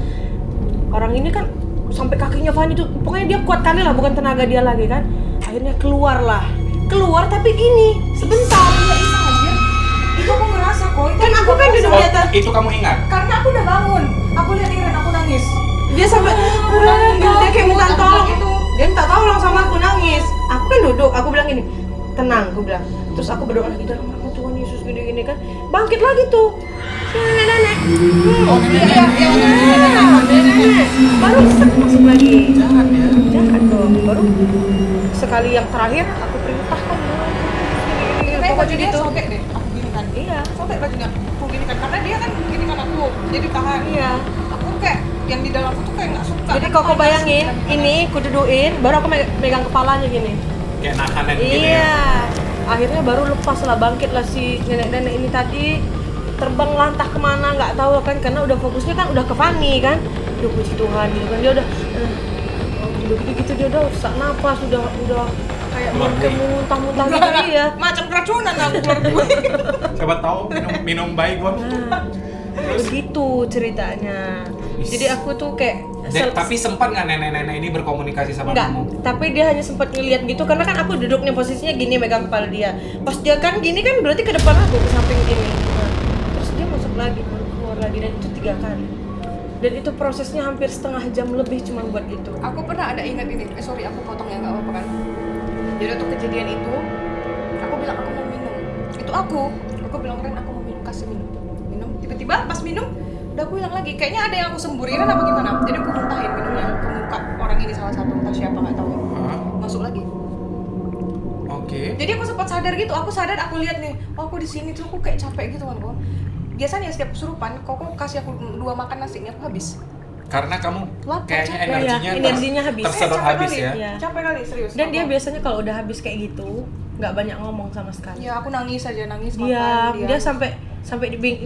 Orang ini kan sampai kakinya Fani tuh, pokoknya dia kuat kali lah, bukan tenaga dia lagi kan. Akhirnya keluar tapi gini sebentar. Itu aku ngerasa kok. Kan aku kan duduk di atas. Itu kamu ingat? Karena aku udah bangun. Aku lihat Iren, aku nangis. Dia sampai dia kayak minta tolong itu. Dia minta tolong sama aku, nangis. Aku kan duduk, aku bilang gini, tenang, aku bilang. Terus aku berdoa lagi dalam nama Tuhan Yesus gini-gini kan. Bangkit lagi tuh. Nenek. Oh, iya. Nenek. Baru masuk lagi. Jangan ya. Jangan dong. Baru sekali yang terakhir aku perintahkan gini. Kayak baju dia gitu. sobek deh. Aku gini kan. Iya. Sobek bajunya. Aku gini kan. Karena dia kan gini kan aku. Jadi tahan. Iya. Aku kayak yang di dalamku tuh kayak nggak suka. Jadi kok bayangin, ini ku duduin, baru aku megang kepalanya gini. Kayak nahanan gitu ya. Iya. Akhirnya baru lepas lah, bangkit lah si nenek-nenek ini tadi, terbang lantah kemana nggak tahu kan, karena udah fokusnya kan udah ke Fani kan. Duh puji Tuhan gitu kan, dia udah gitu dia udah sesak napas, udah kayak mau muntah-muntah gitu ya. Macam keracunan aku keluar duit. Coba tahu minum baik gua. Begitu ceritanya. Jadi aku tuh kayak Tapi sempat nggak nenek-nenek ini berkomunikasi sama enggak, kamu? tapi dia hanya sempat ngeliat gitu karena kan aku duduk nih posisinya gini megang kepala dia. Pas dia kan gini kan berarti ke depan aku ke samping gini. Nah, terus dia masuk lagi baru keluar lagi dan itu 3 kali. Dan itu prosesnya hampir setengah jam lebih cuma buat itu. Aku pernah ada ingat ini, sorry aku potong ya nggak apa-apa kan. Jadi waktu kejadian itu, aku bilang aku mau minum. Itu aku bilang Ren aku mau minum, kasih minum. Tiba-tiba pas minum, udah aku hilang lagi. Kayaknya ada yang aku semburiran apa gimana. Jadi aku muntahin minumnya ke muka orang ini salah satu entah siapa nggak tahu. Masuk lagi. Oke. Jadi aku sempat sadar gitu, aku sadar aku lihat nih, oh aku di sini tuh aku kayak capek gitu kan kok. Biasanya setiap kesurupan, kok kasih aku 2 makan nasi ini aku habis. Karena kamu Lapar, kayaknya capek. Energinya habis. tersedot habis kali. ya. Iya. Capek kali serius. Dan dia Apa? biasanya kalau udah habis kayak gitu nggak banyak ngomong sama sekali. Ya aku nangis aja, nangis Iya, makan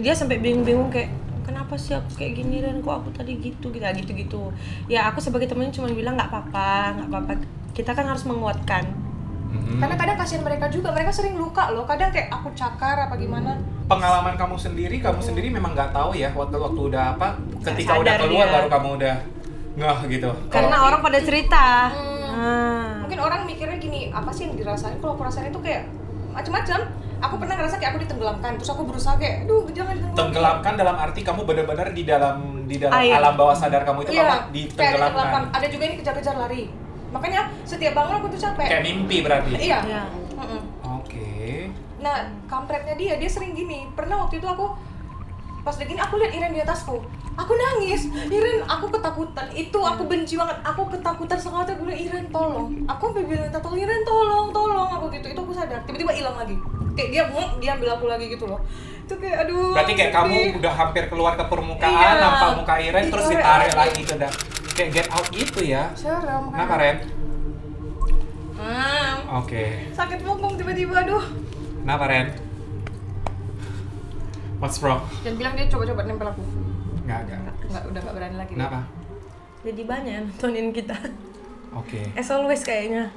dia sampai bingung-bingung kayak kenapa sih aku kayak gini Ren, kok aku tadi gitu gitu. Ya aku sebagai temennya cuma bilang nggak apa-apa. Kita kan harus menguatkan. Karena kadang kasihan mereka juga, mereka sering luka loh. Kadang kayak aku cakar apa gimana. Pengalaman kamu sendiri memang nggak tahu ya waktu udah apa, ketika udah sadar keluar dia. baru kamu udah ngeh gitu. Karena Kalau- orang pada cerita. Mungkin orang mikirnya gini, apa sih yang dirasain? Kalau aku rasain itu kayak macam-macam. Aku pernah ngerasa kayak aku ditenggelamkan, terus aku berusaha kayak, aduh jangan ditenggelamkan. tenggelamkan dalam arti kamu benar-benar di dalam Air. alam bawah sadar kamu itu Iya, kamu kayak ditenggelamkan. Ada juga ini kejar-kejar lari. Makanya setiap bangun aku tuh capek. Kayak mimpi berarti. Iya. Ya. Mm-mm. Oke. Nah, kampretnya dia sering gini. Pernah waktu itu aku pas udah gini aku lihat Iren di atasku. Aku nangis. Iren, aku ketakutan. Itu aku benci banget. Aku ketakutan sangat. Aku bilang Iren tolong. Aku sampai bilang minta tolong Iren tolong aku gitu. Itu aku sadar. Tiba-tiba hilang lagi. Kayak dia ambil aku lagi gitu loh. Itu kayak aduh. Berarti kayak kamu sedih. udah hampir keluar ke permukaan, Iya. nampak muka Iren terus Ditarik ditarik lagi gitu dah. Kayak get out itu ya. Serem. Kenapa Ren? Oke. Sakit punggung tiba-tiba aduh. Kenapa Ren? What's wrong? Dan bilang dia coba-coba nempel aku. Enggak. Udah nggak berani lagi. Kenapa? Jadi banyak yang nontonin kita. Oke. As always kayaknya.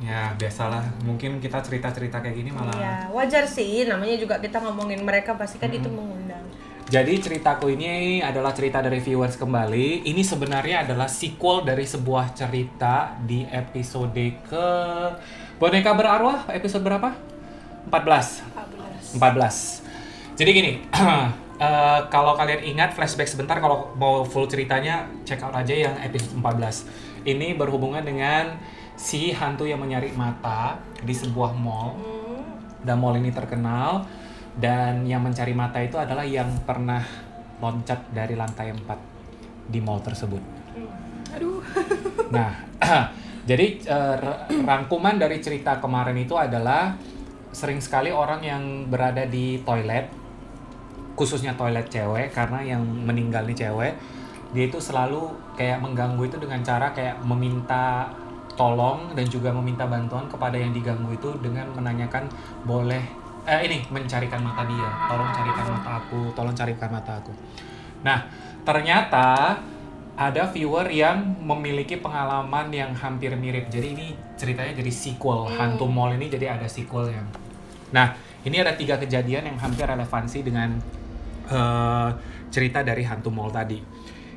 Ya, biasalah. Mungkin kita cerita-cerita kayak gini malah. Iya, wajar sih. Namanya juga kita ngomongin mereka pasti kan itu mengundang. Jadi ceritaku ini adalah cerita dari viewers kembali. Ini sebenarnya adalah sequel dari sebuah cerita di episode ke Boneka Berarwah, episode berapa? 14. Jadi gini, kalau kalian ingat flashback sebentar, kalau mau full ceritanya check out aja yang episode 14. Ini berhubungan dengan si hantu yang menyari mata di sebuah mall. Dan mall ini terkenal. Dan yang mencari mata itu adalah yang pernah loncat dari lantai 4 di mall tersebut. Aduh. Nah, jadi rangkuman dari cerita kemarin itu adalah sering sekali orang yang berada di toilet, khususnya toilet cewek, karena yang meninggal nih cewek, dia itu selalu kayak mengganggu itu dengan cara kayak meminta tolong dan juga meminta bantuan kepada yang diganggu itu dengan menanyakan boleh mencarikan mata dia, tolong carikan mata aku. Nah, ternyata ada viewer yang memiliki pengalaman yang hampir mirip. Jadi ini ceritanya jadi sequel. Hantu Mall ini jadi ada sequelnya. Nah, ini ada 3 kejadian yang hampir relevansi dengan cerita dari Hantu Mall tadi.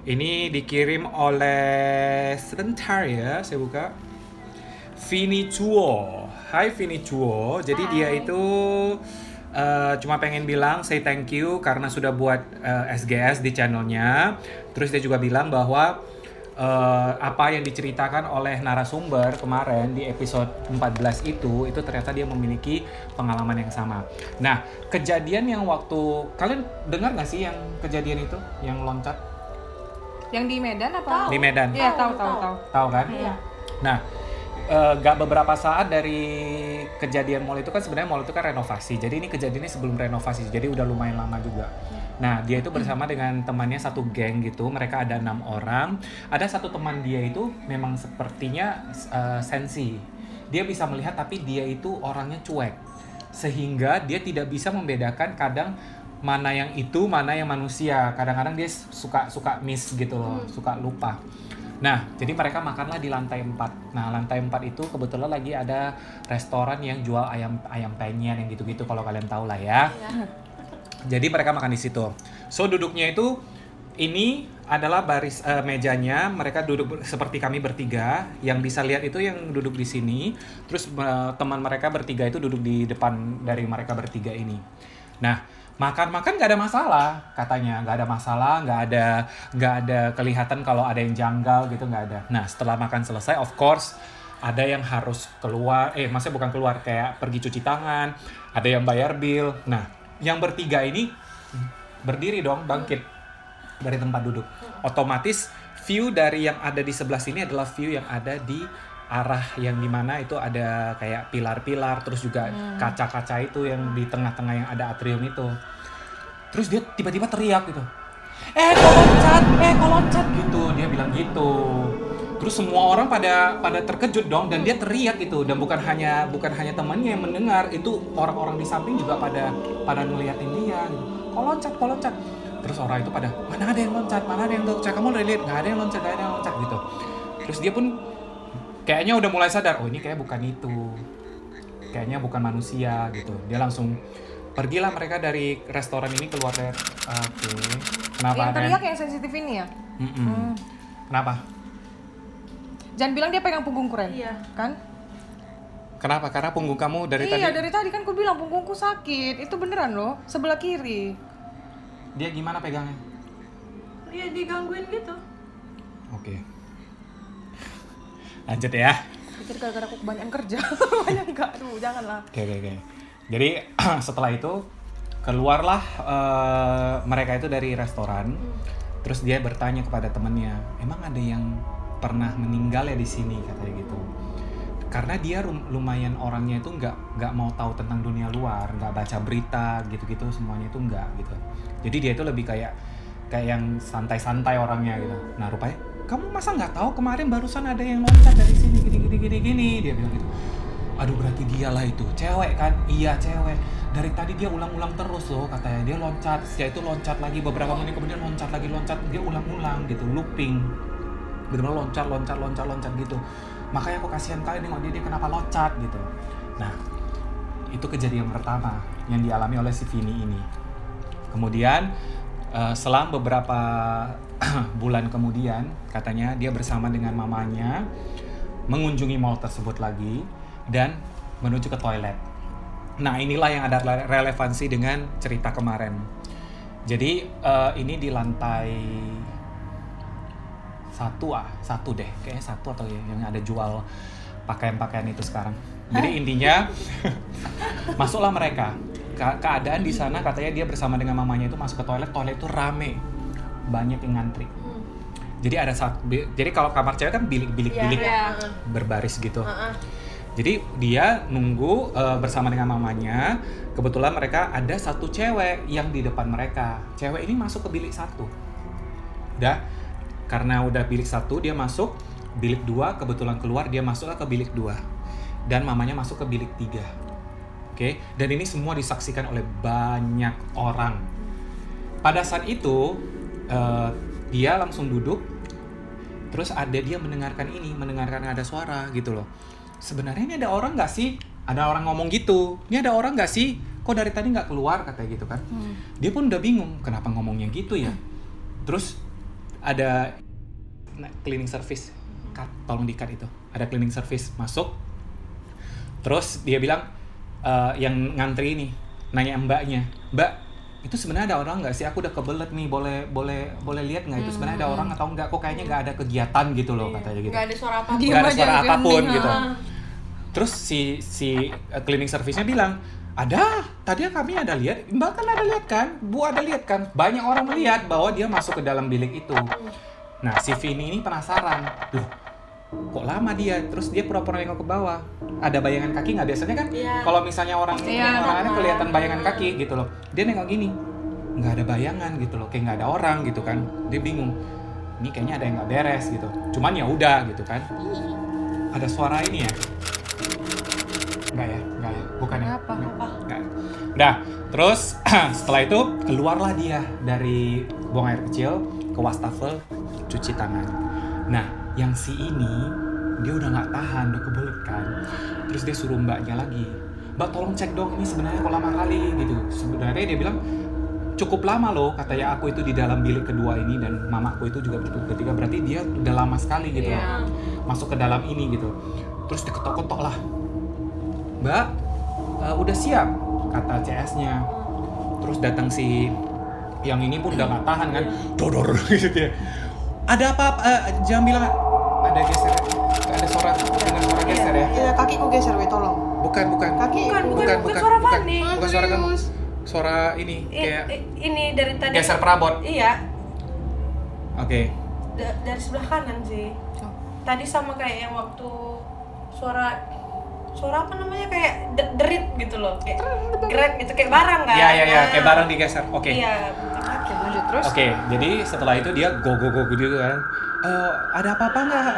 Ini dikirim oleh sebentar ya, saya buka. Vini Chuo. Hai Vini Chuo. Jadi dia itu cuma pengen bilang say thank you karena sudah buat SGS di channelnya. Terus dia juga bilang bahwa apa yang diceritakan oleh narasumber kemarin di episode 14 itu ternyata dia memiliki pengalaman yang sama. Nah, kejadian yang waktu kalian dengar nggak sih yang kejadian itu yang loncat Yang di Medan apa? di Medan? Iya, tahu. Tahu kan? Iya. Nah, gak beberapa saat dari kejadian mall itu kan sebenarnya mall itu kan renovasi. Jadi ini kejadiannya sebelum renovasi. Jadi udah lumayan lama juga. Nah, dia itu bersama dengan temannya satu geng gitu. Mereka ada 6 orang. Ada satu teman dia itu memang sepertinya sensi. Dia bisa melihat tapi dia itu orangnya cuek. Sehingga dia tidak bisa membedakan kadang mana yang itu, mana yang manusia. Kadang-kadang dia suka miss gitu loh, suka lupa. Nah, jadi mereka makanlah di lantai 4. Nah, lantai 4 itu kebetulan lagi ada restoran yang jual ayam penyet yang gitu-gitu kalau kalian tahu lah ya. Jadi mereka makan di situ. So duduknya itu ini adalah baris mejanya, mereka duduk seperti kami bertiga. Yang bisa lihat itu yang duduk di sini. Terus teman mereka bertiga itu duduk di depan dari mereka bertiga ini. Nah, makan-makan nggak ada masalah katanya, nggak ada masalah, nggak ada kelihatan kalau ada yang janggal gitu, nggak ada. Nah, setelah makan selesai, of course ada yang harus keluar, maksudnya bukan keluar, kayak pergi cuci tangan, ada yang bayar bill. Nah, yang bertiga ini berdiri dong, bangkit dari tempat duduk. Otomatis view dari yang ada di sebelah sini adalah view yang ada di arah yang dimana itu ada kayak pilar-pilar, terus juga kaca-kaca itu yang di tengah-tengah yang ada atrium itu. Terus dia tiba-tiba teriak gitu, kok loncat gitu, dia bilang gitu. Terus semua orang pada terkejut dong, dan dia teriak gitu, dan bukan hanya temannya yang mendengar, itu orang-orang di samping juga pada ngeliatin dia gitu. Kok loncat. Terus orang itu pada, mana ada yang loncat, kamu udah lihat, nggak ada yang loncat gitu. Terus dia pun kayaknya udah mulai sadar, oh ini kayak bukan itu, kayaknya bukan manusia gitu. Dia langsung pergilah mereka dari restoran ini, keluar dari Kenapa? Yang teriak yang sensitif ini ya? Kenapa? Jangan bilang dia pegang punggungku, Ren. Iya. Kan? Kenapa? Karena punggung kamu dari tadi. Iya, dari tadi kan aku bilang punggungku sakit. Itu beneran loh, sebelah kiri. Dia gimana pegangnya? Iya, digangguin gitu. Oke. Lanjut ya. Pikir gara-gara aku kebanyakan kerja. Banyak enggak? Aduh, janganlah. Oke. Jadi setelah itu keluarlah mereka itu dari restoran. Terus dia bertanya kepada temannya, emang ada yang pernah meninggal ya di sini, katanya gitu. Karena dia lumayan orangnya itu nggak mau tahu tentang dunia luar, nggak baca berita gitu-gitu, semuanya itu nggak gitu. Jadi dia itu lebih kayak yang santai-santai orangnya gitu. Nah rupanya, kamu masa nggak tahu kemarin barusan ada yang loncat dari sini gini, dia bilang gitu. Aduh, berarti dialah itu, cewek kan? Iya cewek. Dari tadi dia ulang-ulang terus loh, katanya dia loncat, dia itu loncat lagi, beberapa menit kemudian loncat, dia ulang-ulang gitu, looping. Bener-bener loncat gitu. Makanya aku kasihan kali nengok dia kenapa loncat gitu. Nah, itu kejadian pertama yang dialami oleh si Vini ini. Kemudian selang beberapa bulan kemudian, katanya dia bersama dengan mamanya mengunjungi mall tersebut lagi dan menuju ke toilet. Nah, inilah yang ada relevansi dengan cerita kemarin. Jadi ini di lantai satu deh, kayaknya satu atau yang ada jual pakaian-pakaian itu sekarang. Jadi intinya masuklah mereka. Keadaan di sana katanya dia bersama dengan mamanya itu masuk ke toilet itu rame, banyak yang ngantri. Jadi jadi kalau kamar cewek kan bilik berbaris gitu. Jadi dia nunggu bersama dengan mamanya. Kebetulan mereka ada satu cewek yang di depan mereka. Cewek ini masuk ke bilik 1. Karena udah bilik 1 dia masuk, bilik 2 kebetulan keluar, dia masuklah ke bilik 2. Dan mamanya masuk ke bilik 3. Oke, dan ini semua disaksikan oleh banyak orang. Pada saat itu dia langsung duduk, terus dia mendengarkan ada suara gitu loh. Sebenarnya ini ada orang nggak sih? Ada orang ngomong gitu. Ini ada orang nggak sih? Kok dari tadi nggak keluar, katanya gitu kan? Dia pun udah bingung, kenapa ngomongnya gitu ya? Terus ada cleaning service, tolong di-cut itu. Ada cleaning service masuk. Terus dia bilang yang ngantri ini nanya mbaknya, "Mbak, itu sebenarnya ada orang nggak sih? Aku udah kebelet nih, boleh lihat nggak itu sebenarnya ada orang atau enggak? Kok kayaknya nggak ada kegiatan gitu loh," katanya gitu. Nggak ada suara apapun. Nggak ada suara apapun gitu. Terus si cleaning service-nya bilang, ada, tadi kami ada lihat, Mbak kan ada lihat kan, Bu ada lihat kan, banyak orang melihat bahwa dia masuk ke dalam bilik itu. Nah si Vini ini penasaran, loh kok lama dia, terus dia pura-pura nengok ke bawah, ada bayangan kaki nggak? Biasanya kan kalau misalnya orang ada kelihatan bayangan kaki gitu loh, dia nengok gini, nggak ada bayangan gitu loh, kayak nggak ada orang gitu kan, dia bingung, ini kayaknya ada yang nggak beres gitu, cuman ya udah gitu kan, ada suara ini ya. Enggak ya, bukan ya. Enggak. Udah, terus setelah itu keluarlah dia dari buang air kecil ke wastafel cuci tangan. Nah, yang si ini dia udah nggak tahan, udah kebelet kan. Terus dia suruh mbaknya lagi, "Mbak tolong cek dong, ini sebenarnya kok lama kali gitu." Sebenarnya dia bilang, cukup lama loh katanya aku itu di dalam bilik kedua ini dan mamaku itu juga betul ketiga, berarti dia udah lama sekali gitu loh masuk ke dalam ini gitu. Terus diketok-ketok lah, Mbak, udah siap kata CS-nya. Terus datang si yang ini pun udah nggak tahan kan, dodor gitu ya. Ada apa? Jangan bilang ada geser, ada suara geser ya. Iya, kakiku geser, weh, tolong. Bukan. Kaki, bukan suara Fanny. Bukan suara kamu. Suara ini kayak ini dari tadi. geser perabot. Iya. Oke. Dari sebelah kanan sih. Tadi sama kayak yang waktu suara apa namanya, kayak derit gitu loh, kayak grab gitu, kayak barang kan. Iya, kayak barang digeser. Oke. Iya, oke, lanjut terus. Oke, jadi setelah itu dia go gitu kan. Ada apa-apa nggak?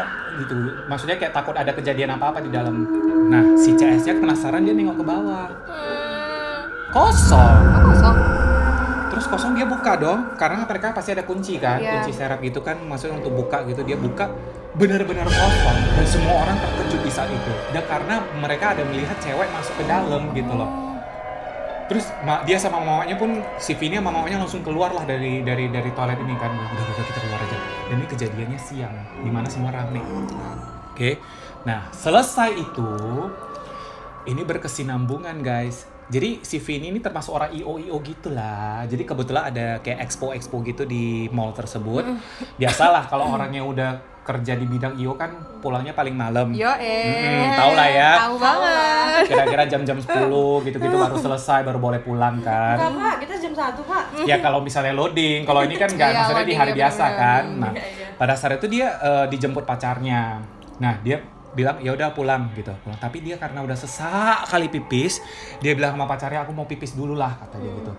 Gitu. Maksudnya kayak takut ada kejadian apa-apa di dalam. Nah, si CS-nya penasaran, dia nengok ke bawah. Kosong. Terus kosong, dia buka dong, karena mereka pasti ada kunci kan, kunci serep gitu kan, maksudnya untuk buka gitu. Dia buka, benar-benar kosong, dan semua orang terkejut di saat itu. Dan karena mereka ada melihat cewek masuk ke dalam gitu loh. Terus dia sama mamanya pun, si Vini sama mamanya langsung keluar lah dari toilet ini kan. Udah kita keluar aja. Dan ini kejadiannya siang, dimana semua rame. Oke. Nah, selesai itu, ini berkesinambungan guys. Jadi si Vini ini termasuk orang IO gitu lah. Jadi kebetulan ada kayak expo gitu di mall tersebut. Biasalah kalau orang yang udah kerja di bidang IO kan pulangnya paling malam. Tahu lah ya. Tahu banget. Kira-kira jam-jam 10 gitu-gitu baru selesai, baru boleh pulang kan. Enggak, Pak, kita jam 1, Pak. Ya kalau misalnya loading, kalau ini kan enggak, maksudnya di hari biasa kan. Nah, pada saat itu dia dijemput pacarnya. Nah, dia bilang ya udah pulang gitu. Tapi dia karena udah sesak kali pipis, dia bilang sama pacarnya, aku mau pipis dulu lah, kata dia gitu.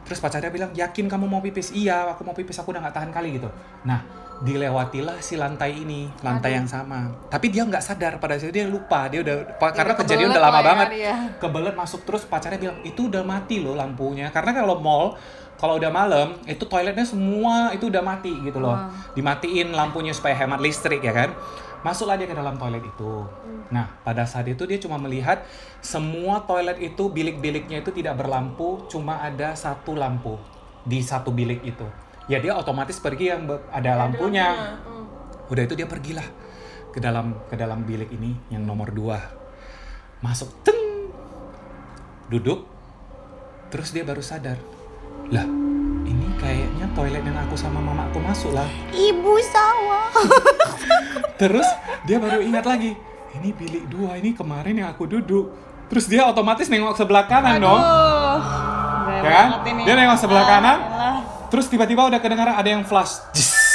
Terus pacarnya bilang, yakin kamu mau pipis? Iya, aku mau pipis, aku udah gak tahan kali gitu. Nah, dilewatilah si lantai ini, lantai yang sama. Tapi dia nggak sadar, pada saat itu dia lupa, dia udah karena kejadian udah lama banget. Kebelet masuk, terus pacarnya bilang, itu udah mati loh lampunya. Karena kalau mall, kalau udah malam, itu toiletnya semua itu udah mati gitu loh. Dimatiin lampunya supaya hemat listrik ya kan. Masuklah dia ke dalam toilet itu. Nah, pada saat itu dia cuma melihat semua toilet itu, bilik-biliknya itu tidak berlampu, cuma ada satu lampu di satu bilik itu. Ya dia otomatis pergi yang ada lampunya. Udah itu dia pergilah ke dalam bilik ini yang nomor 2. Masuk, teng, duduk, terus dia baru sadar. Lah, ini kayaknya toilet yang aku sama mamaku masuk lah. Ibu sawah. Terus dia baru ingat lagi, ini bilik 2, ini kemarin yang aku duduk. Terus dia otomatis nengok sebelah kanan dong. Ya kan? Dia nengok sebelah kanan. Terus tiba-tiba udah kedengaran ada yang flash,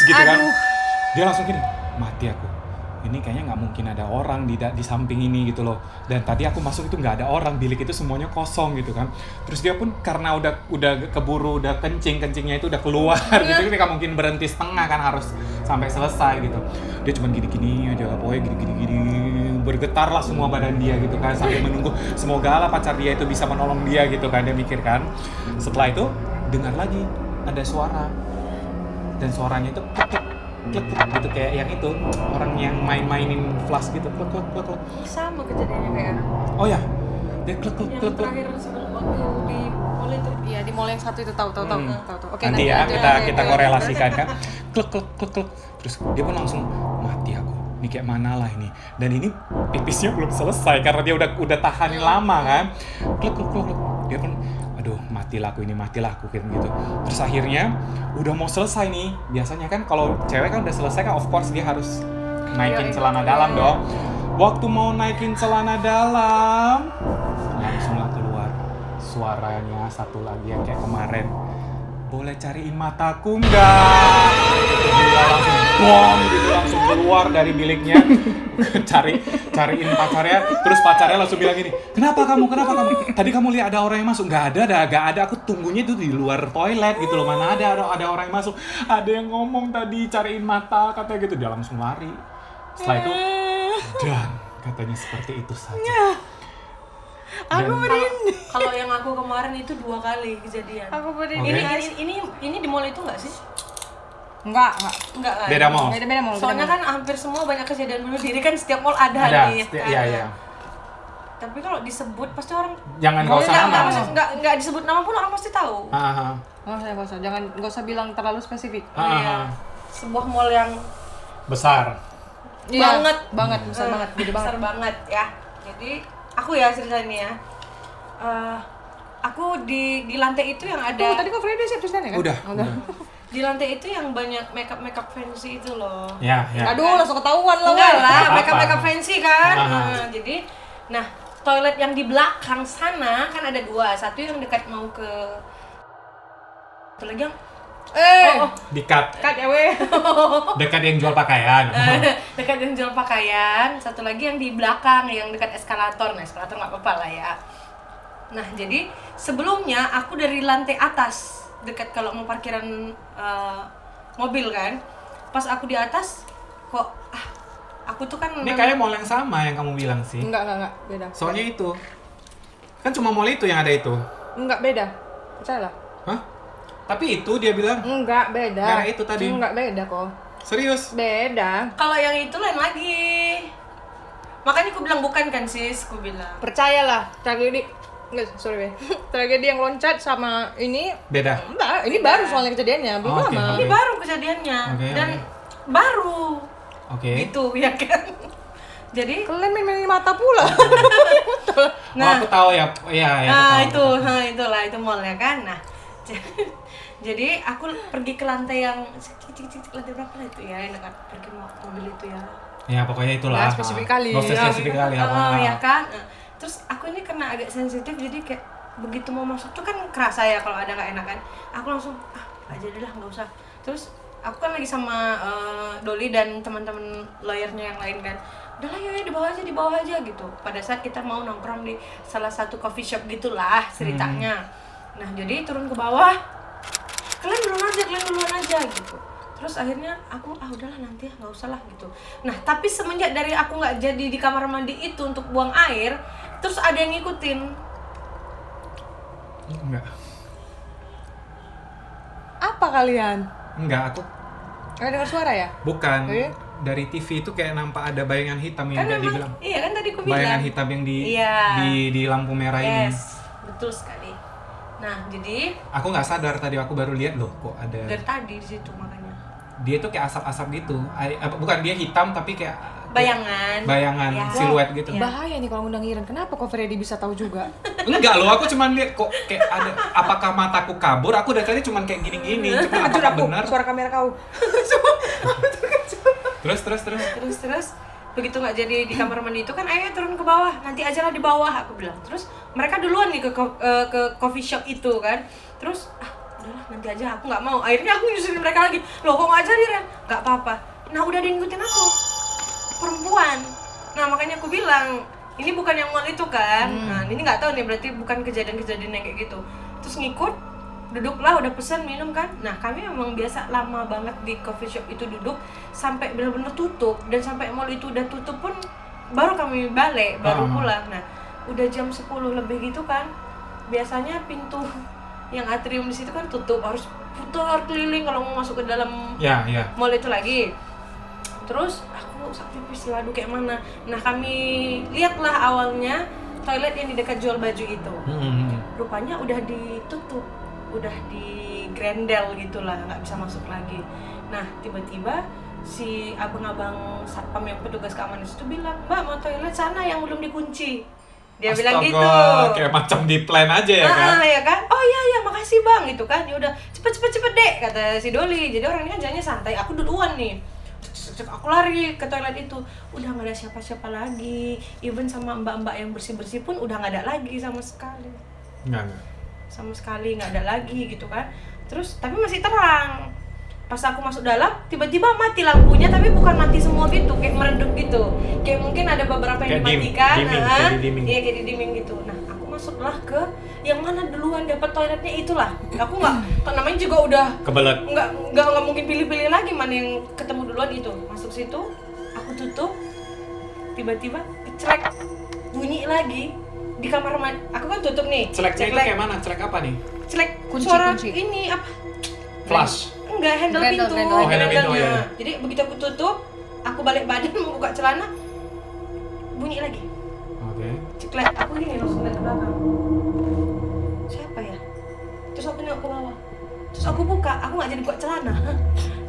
gitu kan. Dia langsung gini, mati aku. Ini kayaknya nggak mungkin ada orang di samping ini gitu loh. Dan tadi aku masuk itu nggak ada orang, bilik itu semuanya kosong gitu kan. Terus dia pun karena udah keburu, udah kencingnya itu udah keluar gitu, nggak mungkin berhenti setengah kan, harus sampai selesai gitu. Dia cuma gini-gini aja, pokoknya gini-gini, bergetar lah semua badan dia gitu kan, sambil menunggu semoga lah pacar dia itu bisa menolong dia gitu kan, dia mikir kan. Setelah itu dengar lagi ada suara, dan suaranya itu klek gitu kayak yang itu orang yang mainin flash gitu, klek. Sama kejadiannya kayak. Oh ya, dia klek. Yang terakhir sebelum waktu di mall itu. Iya, di mall yang satu itu tahu. Oke, nanti ya kita korelasikan kan. Klek. Terus dia pun langsung, mati aku. Ini kayak mana lah ini. Dan ini pipisnya belum selesai karena dia udah tahanin lama kan. Klek. Dia pun, aduh, matilah aku gitu. Terus akhirnya udah mau selesai nih. Biasanya kan kalau cewek kan udah selesai kan, of course dia harus naikin celana dalam dong. Waktu mau naikin celana dalam, langsunglah keluar suaranya satu lagi yang kayak kemarin. Boleh cariin mataku enggak? Dia langsung bom gitu, langsung keluar dari biliknya. Cariin pacarnya, terus pacarnya langsung bilang gini, kenapa kamu? Tadi kamu lihat ada orang yang masuk? Gak ada, aku tunggunya itu di luar toilet gitu loh, mana ada orang yang masuk. Ada yang ngomong tadi cariin mata, katanya gitu. Dia langsung lari. Setelah itu, dan katanya seperti itu saja. Aku merinding. Kalau yang aku kemarin itu 2 kali kejadian. Aku merinding. Ini di mall itu enggak sih? Enggak kan? Beda mall. Beda mall. Soalnya kan hampir semua banyak kejadian bunuh diri kan, setiap mall ada nih. Iya. Tapi kalau disebut pasti orang Jangan, nggak usah nama. Enggak disebut nama pun orang pasti tahu. Nggak usah. Nggak usah bilang terlalu spesifik. Ah, Sebuah mall yang besar. Iya, banget, besar banget, gede banget. besar banget ya. Jadi aku ya ceritanya ya. Aku di lantai itu yang ada. Tuh, tadi kok Freddy siap tulisannya kan? Udah. Di lantai itu yang banyak makeup fancy itu loh. Ya. Aduh, langsung ketahuan lo. Enggak lah, Nggak apa-apa. makeup fancy kan. Ah. Nah, toilet yang di belakang sana kan ada dua. Satu yang dekat mau ke satu lagi yang Dekat Kat ya weh. dekat yang jual pakaian. dekat yang jual pakaian. Satu lagi yang di belakang yang dekat eskalator. Nah, eskalator nggak apa-apa lah ya. Nah, jadi sebelumnya aku dari lantai atas dekat kalau mau parkiran mobil kan. Pas aku di atas kok aku tuh kan Ini kayak mall yang sama yang kamu bilang sih. Enggak, beda. Soalnya itu kan cuma mall itu yang ada itu. Enggak beda. Percayalah. Hah? Tapi itu dia bilang Enggak beda. Merah itu tadi. Enggak beda kok. serius. Beda. kalau yang itu lain lagi. Makanya aku bilang bukan kan sis, aku bilang. Percayalah, tragedi tragedi yang loncat sama ini Beda. enggak, ini baru soalnya kejadiannya, belum Oh, oke, lama. oke. Ini baru kejadiannya Oke, dan oke. baru Oke. gitu ya kan. Jadi Kalian main-mainin mata pula. Oh, aku tahu ya. Iya, ya. aku tahu. itulah itu mall ya kan. Nah, jadi aku pergi ke lantai yang lantai berapa lah itu ya, yang dekat parkir mobil itu ya. Ya, pokoknya itulah. Nggak spesifik kali. Nggak usah Ya, spesifik kali apa. Ya kan. Nah, terus aku ini karena agak sensitif jadi kayak begitu mau masuk tuh kan kerasa ya kalau ada nggak enak kan. Aku langsung nggak jadi lah, nggak usah. Terus aku kan lagi sama Doli dan teman-teman lawyernya yang lain kan. Udah lah ya di bawah aja gitu. Pada saat kita mau nongkrong di salah satu coffee shop gitulah ceritanya. Nah, jadi turun ke bawah. Kalian duluan aja gitu. Terus akhirnya aku udahlah nanti ya, nggak usah lah gitu. Nah, tapi semenjak dari aku nggak jadi di kamar mandi itu untuk buang air, terus ada yang ngikutin. Enggak. Apa kalian? Enggak, aku Kalian dengar suara ya? bukan. Oh, iya? Dari TV itu kayak nampak ada bayangan hitam yang Kan tadi memang, bilang. iya kan tadi aku bilang. Bayangan hitam yang Iya. di lampu merah ini. Yes, betul sekali. Nah, jadi Aku nggak sadar tadi, aku baru lihat loh kok ada. dari tadi di situ makanya. Dia tuh kayak asap-asap gitu. Bukan dia hitam tapi kayak Bayangan. Ya. siluet gitu. Ya. Bahaya nih kalau ngundang Iren. Kenapa kok Freddy bisa tahu juga? Enggak loh, aku cuman lihat kok kayak ada. Apakah mataku kabur? Aku dari tadi cuman kayak gini-gini. Cuma Hancur apakah aku, benar? suara kamera kau. Terus. Begitu nggak jadi di kamar mandi itu kan ayo turun ke bawah, nanti aja lah di bawah aku bilang. Terus mereka duluan nih ke coffee shop itu kan. Terus udahlah nanti aja, aku nggak mau. Akhirnya aku nyusulin mereka lagi. Loh kok nggak jadi Ren? Nggak apa-apa. Nah udah ngikutin aku perempuan. Nah makanya aku bilang ini bukan yang mall itu kan. Nah ini nggak tahu nih berarti bukan kejadian-kejadian yang kayak gitu. Terus ngikut, duduklah udah pesen minum kan. Nah kami memang biasa lama banget di coffee shop itu duduk sampai benar-benar tutup, dan sampai mall itu udah tutup pun baru kami balik, baru pulang. Nah udah jam 10 lebih gitu kan, biasanya pintu yang atrium di situ kan tutup, harus putar keliling kalau mau masuk ke dalam Ya. mall itu lagi. Terus aku sak pipis ladu kayak mana. Nah kami lihatlah awalnya toilet yang di dekat jual baju itu. Rupanya udah ditutup, udah di grendel gitulah, nggak bisa masuk lagi. Nah tiba-tiba si abang-abang satpam yang petugas keamanan itu bilang, Mbak mau toilet sana yang belum dikunci. Dia bilang gitu. Kayak macam di plan aja ya kan? Ya kan? Oh iya makasih bang gitu kan. Ya udah cepet dek kata si Doli. Jadi orangnya ajaknya santai. Aku duluan nih. Aku lari ke toilet itu. Udah nggak ada siapa-siapa lagi. Even sama mbak-mbak yang bersih-bersih pun udah nggak ada lagi sama sekali. Enggak. Sama sekali nggak ada lagi gitu kan. Terus tapi masih terang. Pas aku masuk dalam, tiba-tiba mati lampunya, tapi bukan mati semua gitu, kayak meredup gitu. Kayak mungkin ada beberapa yang Kayak dimatikan, dimming. iya kayak di dimming gitu. Nah, aku masuklah ke yang mana duluan dapat toiletnya itulah. Aku nggak, kan namanya juga udah Kebelet. nggak mungkin pilih-pilih lagi mana yang ketemu duluan itu. Masuk situ, aku tutup, tiba-tiba celek bunyi lagi di kamar mandi. Aku kan tutup nih. Celeknya itu kayak mana? Celek apa nih? Celek Kunci. suara ini apa? Flash. Enggak, handle pintu. Handle. Oh, handle pintu, Handle-nya. ya. Jadi begitu aku tutup, aku balik badan mau buka celana, bunyi lagi. Oke. Ceklek, aku gini langsung lihat ke belakang. Siapa ya? Terus aku nengok ke bawah. Terus aku buka, aku nggak jadi buka celana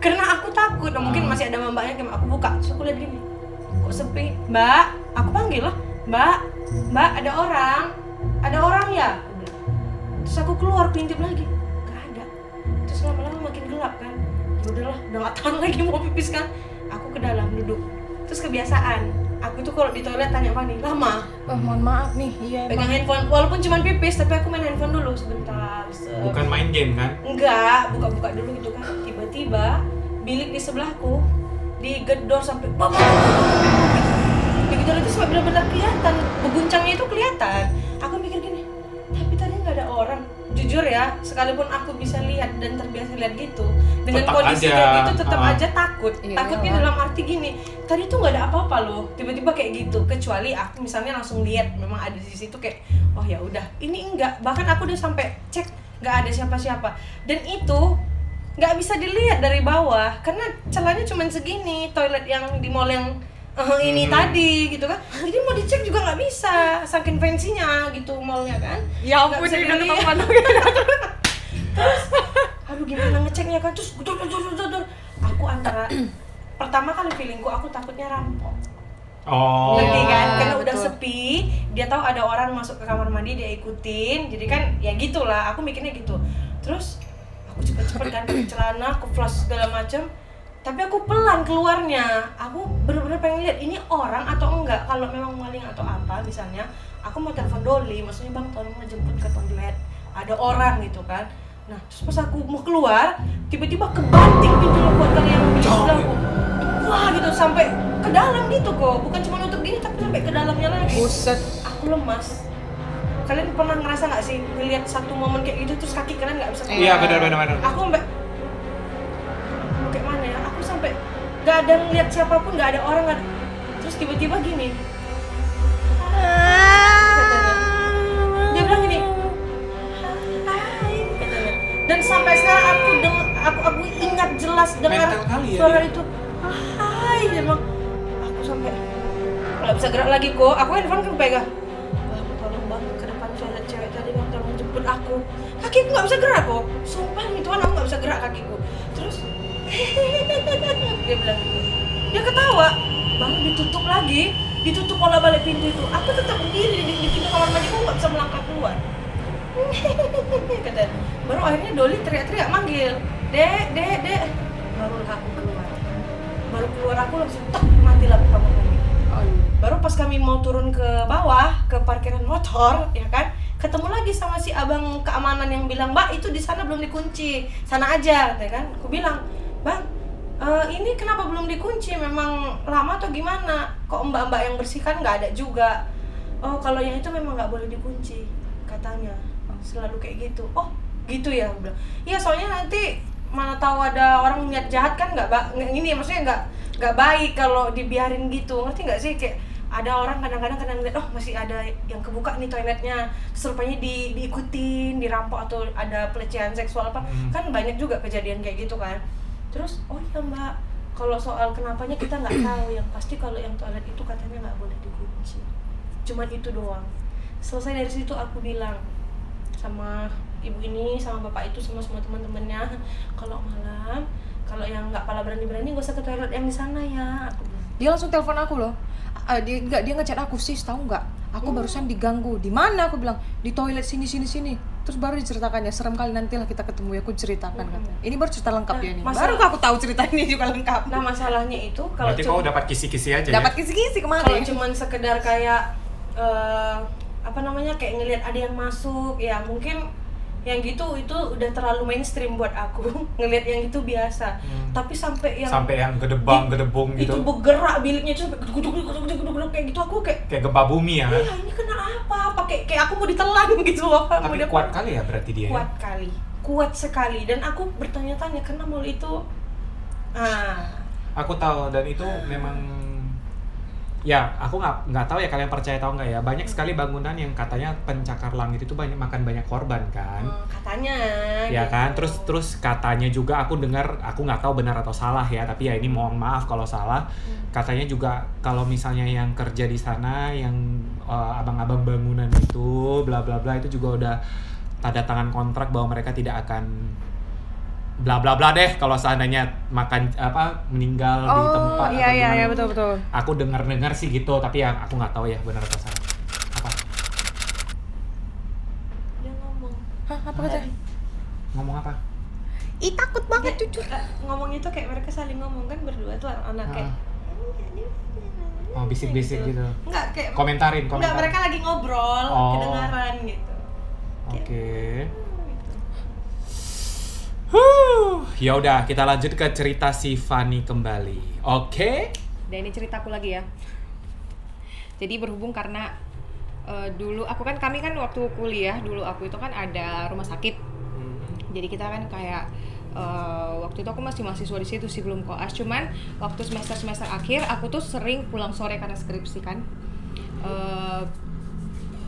karena aku takut. Nah, mungkin masih ada mbaknya, kayak aku buka, terus aku lihat gini, kok sepi. Mbak, aku panggil lah, mbak ada orang ya. Aku bilang. Terus aku keluar, aku intip lagi, nggak ada. Terus lama-lama makin gelap kan, ya udahlah, udah nggak tahan lagi mau pipis kan. Aku ke dalam duduk. Terus kebiasaan, aku tuh kalau di toilet tanya Fani, lama Mohon maaf nih, iya pegang handphone, walaupun cuma pipis tapi aku main handphone dulu sebentar. Bukan main game kan? Enggak, buka-buka dulu gitu kan. Tiba-tiba bilik di sebelahku digedor sampai digedor itu sampai benar-benar kelihatan, beguncangnya itu kelihatan. Aku mikir gini, tapi tadi nggak ada orang. Jujur ya, sekalipun aku bisa lihat dan terbiasa lihat gitu, dengan Tetap kondisi aja. kayak gitu tetap aja takut. Iya, Takutnya iya. dalam arti gini, tadi tuh nggak ada apa-apa loh, tiba-tiba kayak gitu. Kecuali aku misalnya langsung lihat memang ada di situ kayak, oh ya udah, ini enggak. Bahkan aku udah sampai cek nggak ada siapa-siapa, dan itu nggak bisa dilihat dari bawah karena celahnya cuma segini, toilet yang di mall yang ini tadi gitu kan. Jadi mau dicek juga nggak bisa, saking fancy-nya gitu mallnya kan. Ya Nggak ampun, bisa ini udah dilihat. ketahuan. Terus aduh gimana ngeceknya kan, terus dur. Aku antara pertama kali feelingku aku takutnya rampok. Oh. Ngerti kan? Iya, Karena udah betul. sepi, dia tahu ada orang masuk ke kamar mandi, dia ikutin. Jadi kan ya gitulah, aku mikirnya gitu. Terus aku cepet-cepet kan pakai celana, aku flush segala macam. Tapi aku pelan keluarnya. Aku bener-bener pengen lihat ini orang atau enggak. Kalau memang maling atau apa misalnya, aku mau telepon Doli, maksudnya bang tolong ngejemput ke toilet. Ada orang gitu kan. Nah, terus pas aku mau keluar, tiba-tiba kebanting pintu buat kali yang di sebelahku. Wah gitu, sampai ke dalam gitu kok. Bukan cuma nutup gini, tapi sampai ke dalamnya lagi. Buset. Aku lemas. Kalian pernah ngerasa nggak sih ngelihat satu momen kayak gitu terus kaki kalian nggak bisa keluar? Iya, benar. Aku sampai kayak mana ya? Aku sampai nggak ada ngeliat siapapun, nggak ada orang, nggak ada. Terus tiba-tiba gini. Katanya. Dia bilang gini. Hai, katanya. Dan sampai sekarang aku ingat jelas dengar Mental kali ya suara dia. itu. Hai, dia bilang. Aku sampai nggak bisa gerak lagi kok. Aku handphone kan pegang. Bang, tolong bang ke depan toilet cewek tadi bang, tolong jemput aku. Kakiku nggak bisa gerak kok. Sumpah nih Tuhan, aku nggak bisa gerak kakiku. Terus dia bilang gitu. Dia ketawa. Bang, ditutup lagi. Ditutup pola balik pintu itu. Aku tetap berdiri di pintu kamar mandi, aku nggak bisa melangkah keluar. Kata. Baru akhirnya Doli teriak-teriak manggil. Dek. Barulah aku keluar. Baru keluar aku langsung tek mati lampu kamar mandi. Baru pas kami mau turun ke bawah ke parkiran motor, ya kan, ketemu lagi sama si abang keamanan yang bilang, Mbak itu di sana belum dikunci, sana aja, ya kan. Aku bilang, Bang, ini kenapa belum dikunci? Memang lama atau gimana? Kok mbak-mbak yang bersihkan nggak ada juga? Oh kalau yang itu memang nggak boleh dikunci, katanya. Selalu kayak gitu. Oh gitu ya, aku bilang. Iya soalnya nanti mana tahu ada orang niat jahat kan, ini maksudnya nggak baik kalau dibiarin gitu, ngerti nggak sih? Kayak ada orang kadang-kadang ngeliat, oh masih ada yang kebuka nih toiletnya, terus rupanya diikutin, dirampok atau ada pelecehan seksual apa, kan banyak juga kejadian kayak gitu kan. Terus oh iya mbak, kalau soal kenapanya kita nggak tahu, yang pasti kalau yang toilet itu katanya nggak boleh dikunci, cuman itu doang. Selesai dari situ aku bilang sama ibu ini, sama bapak itu, sama semua teman-temannya, kalau malam, kalau yang nggak pala berani-berani gak usah ke toilet yang di sana ya, aku bilang. Dia langsung telepon aku loh. Dia ngechat aku, sis tahu nggak? Aku barusan diganggu. Di mana? Aku bilang di toilet sini. Terus baru diceritakannya, serem kali, nantilah kita ketemu ya, aku ceritakan katanya. Ini baru cerita lengkap Nah, dia nih. masalah- Baru aku tahu cerita ini juga lengkap. Nah masalahnya itu kalau Berarti kau dapat kisi-kisi aja Dapat ya? kisi-kisi kalau kemarin. cuman sekedar kayak apa namanya, kayak ngelihat ada yang masuk ya, mungkin yang gitu itu udah terlalu mainstream buat aku. Ngelihat yang itu biasa. Tapi sampai yang gedebung itu gitu. bergerak biliknya itu sampai geduk kayak gitu, aku kayak Kayak gempa bumi ya. iya ini kenapa? Kayak aku mau ditelan gitu loh. Tapi kuat kali ya berarti dia. Kuat sekali, dan aku bertanya-tanya karena mall itu Aku tahu, dan itu memang ya, aku nggak tahu ya kalian percaya tahu nggak ya, banyak sekali bangunan yang katanya pencakar langit itu makan banyak korban kan. katanya Ya gitu. kan, terus katanya juga aku dengar, aku nggak tahu benar atau salah ya, tapi ya ini mohon maaf kalau salah. Katanya juga kalau misalnya yang kerja di sana, yang abang-abang bangunan itu bla bla bla, itu juga udah tanda tangan kontrak bahwa mereka tidak akan bla bla bla deh kalau seandainya meninggal di tempat atau gimana. Iya betul. Aku dengar sih gitu, tapi yang aku nggak tahu ya benar atau salah. Apa? Dia ngomong. Hah, apa katanya? Ngomong apa? Ih, takut banget jujur. Ngomongnya tuh kayak mereka saling ngomong kan berdua tuh anak kayak Oh, bisik-bisik gitu. Enggak kayak Komentarin. Enggak, mereka lagi ngobrol, Oh. kedengaran gitu. Oke. Gitu. Ya udah, kita lanjut ke cerita si Fanny kembali. Oke? Dan ini ceritaku lagi ya. Jadi berhubung karena dulu kami kan waktu kuliah dulu aku itu kan ada rumah sakit. Jadi kita kan kayak waktu itu aku masih mahasiswa di situ sih, belum koas. Cuman waktu semester akhir aku tuh sering pulang sore karena skripsi kan.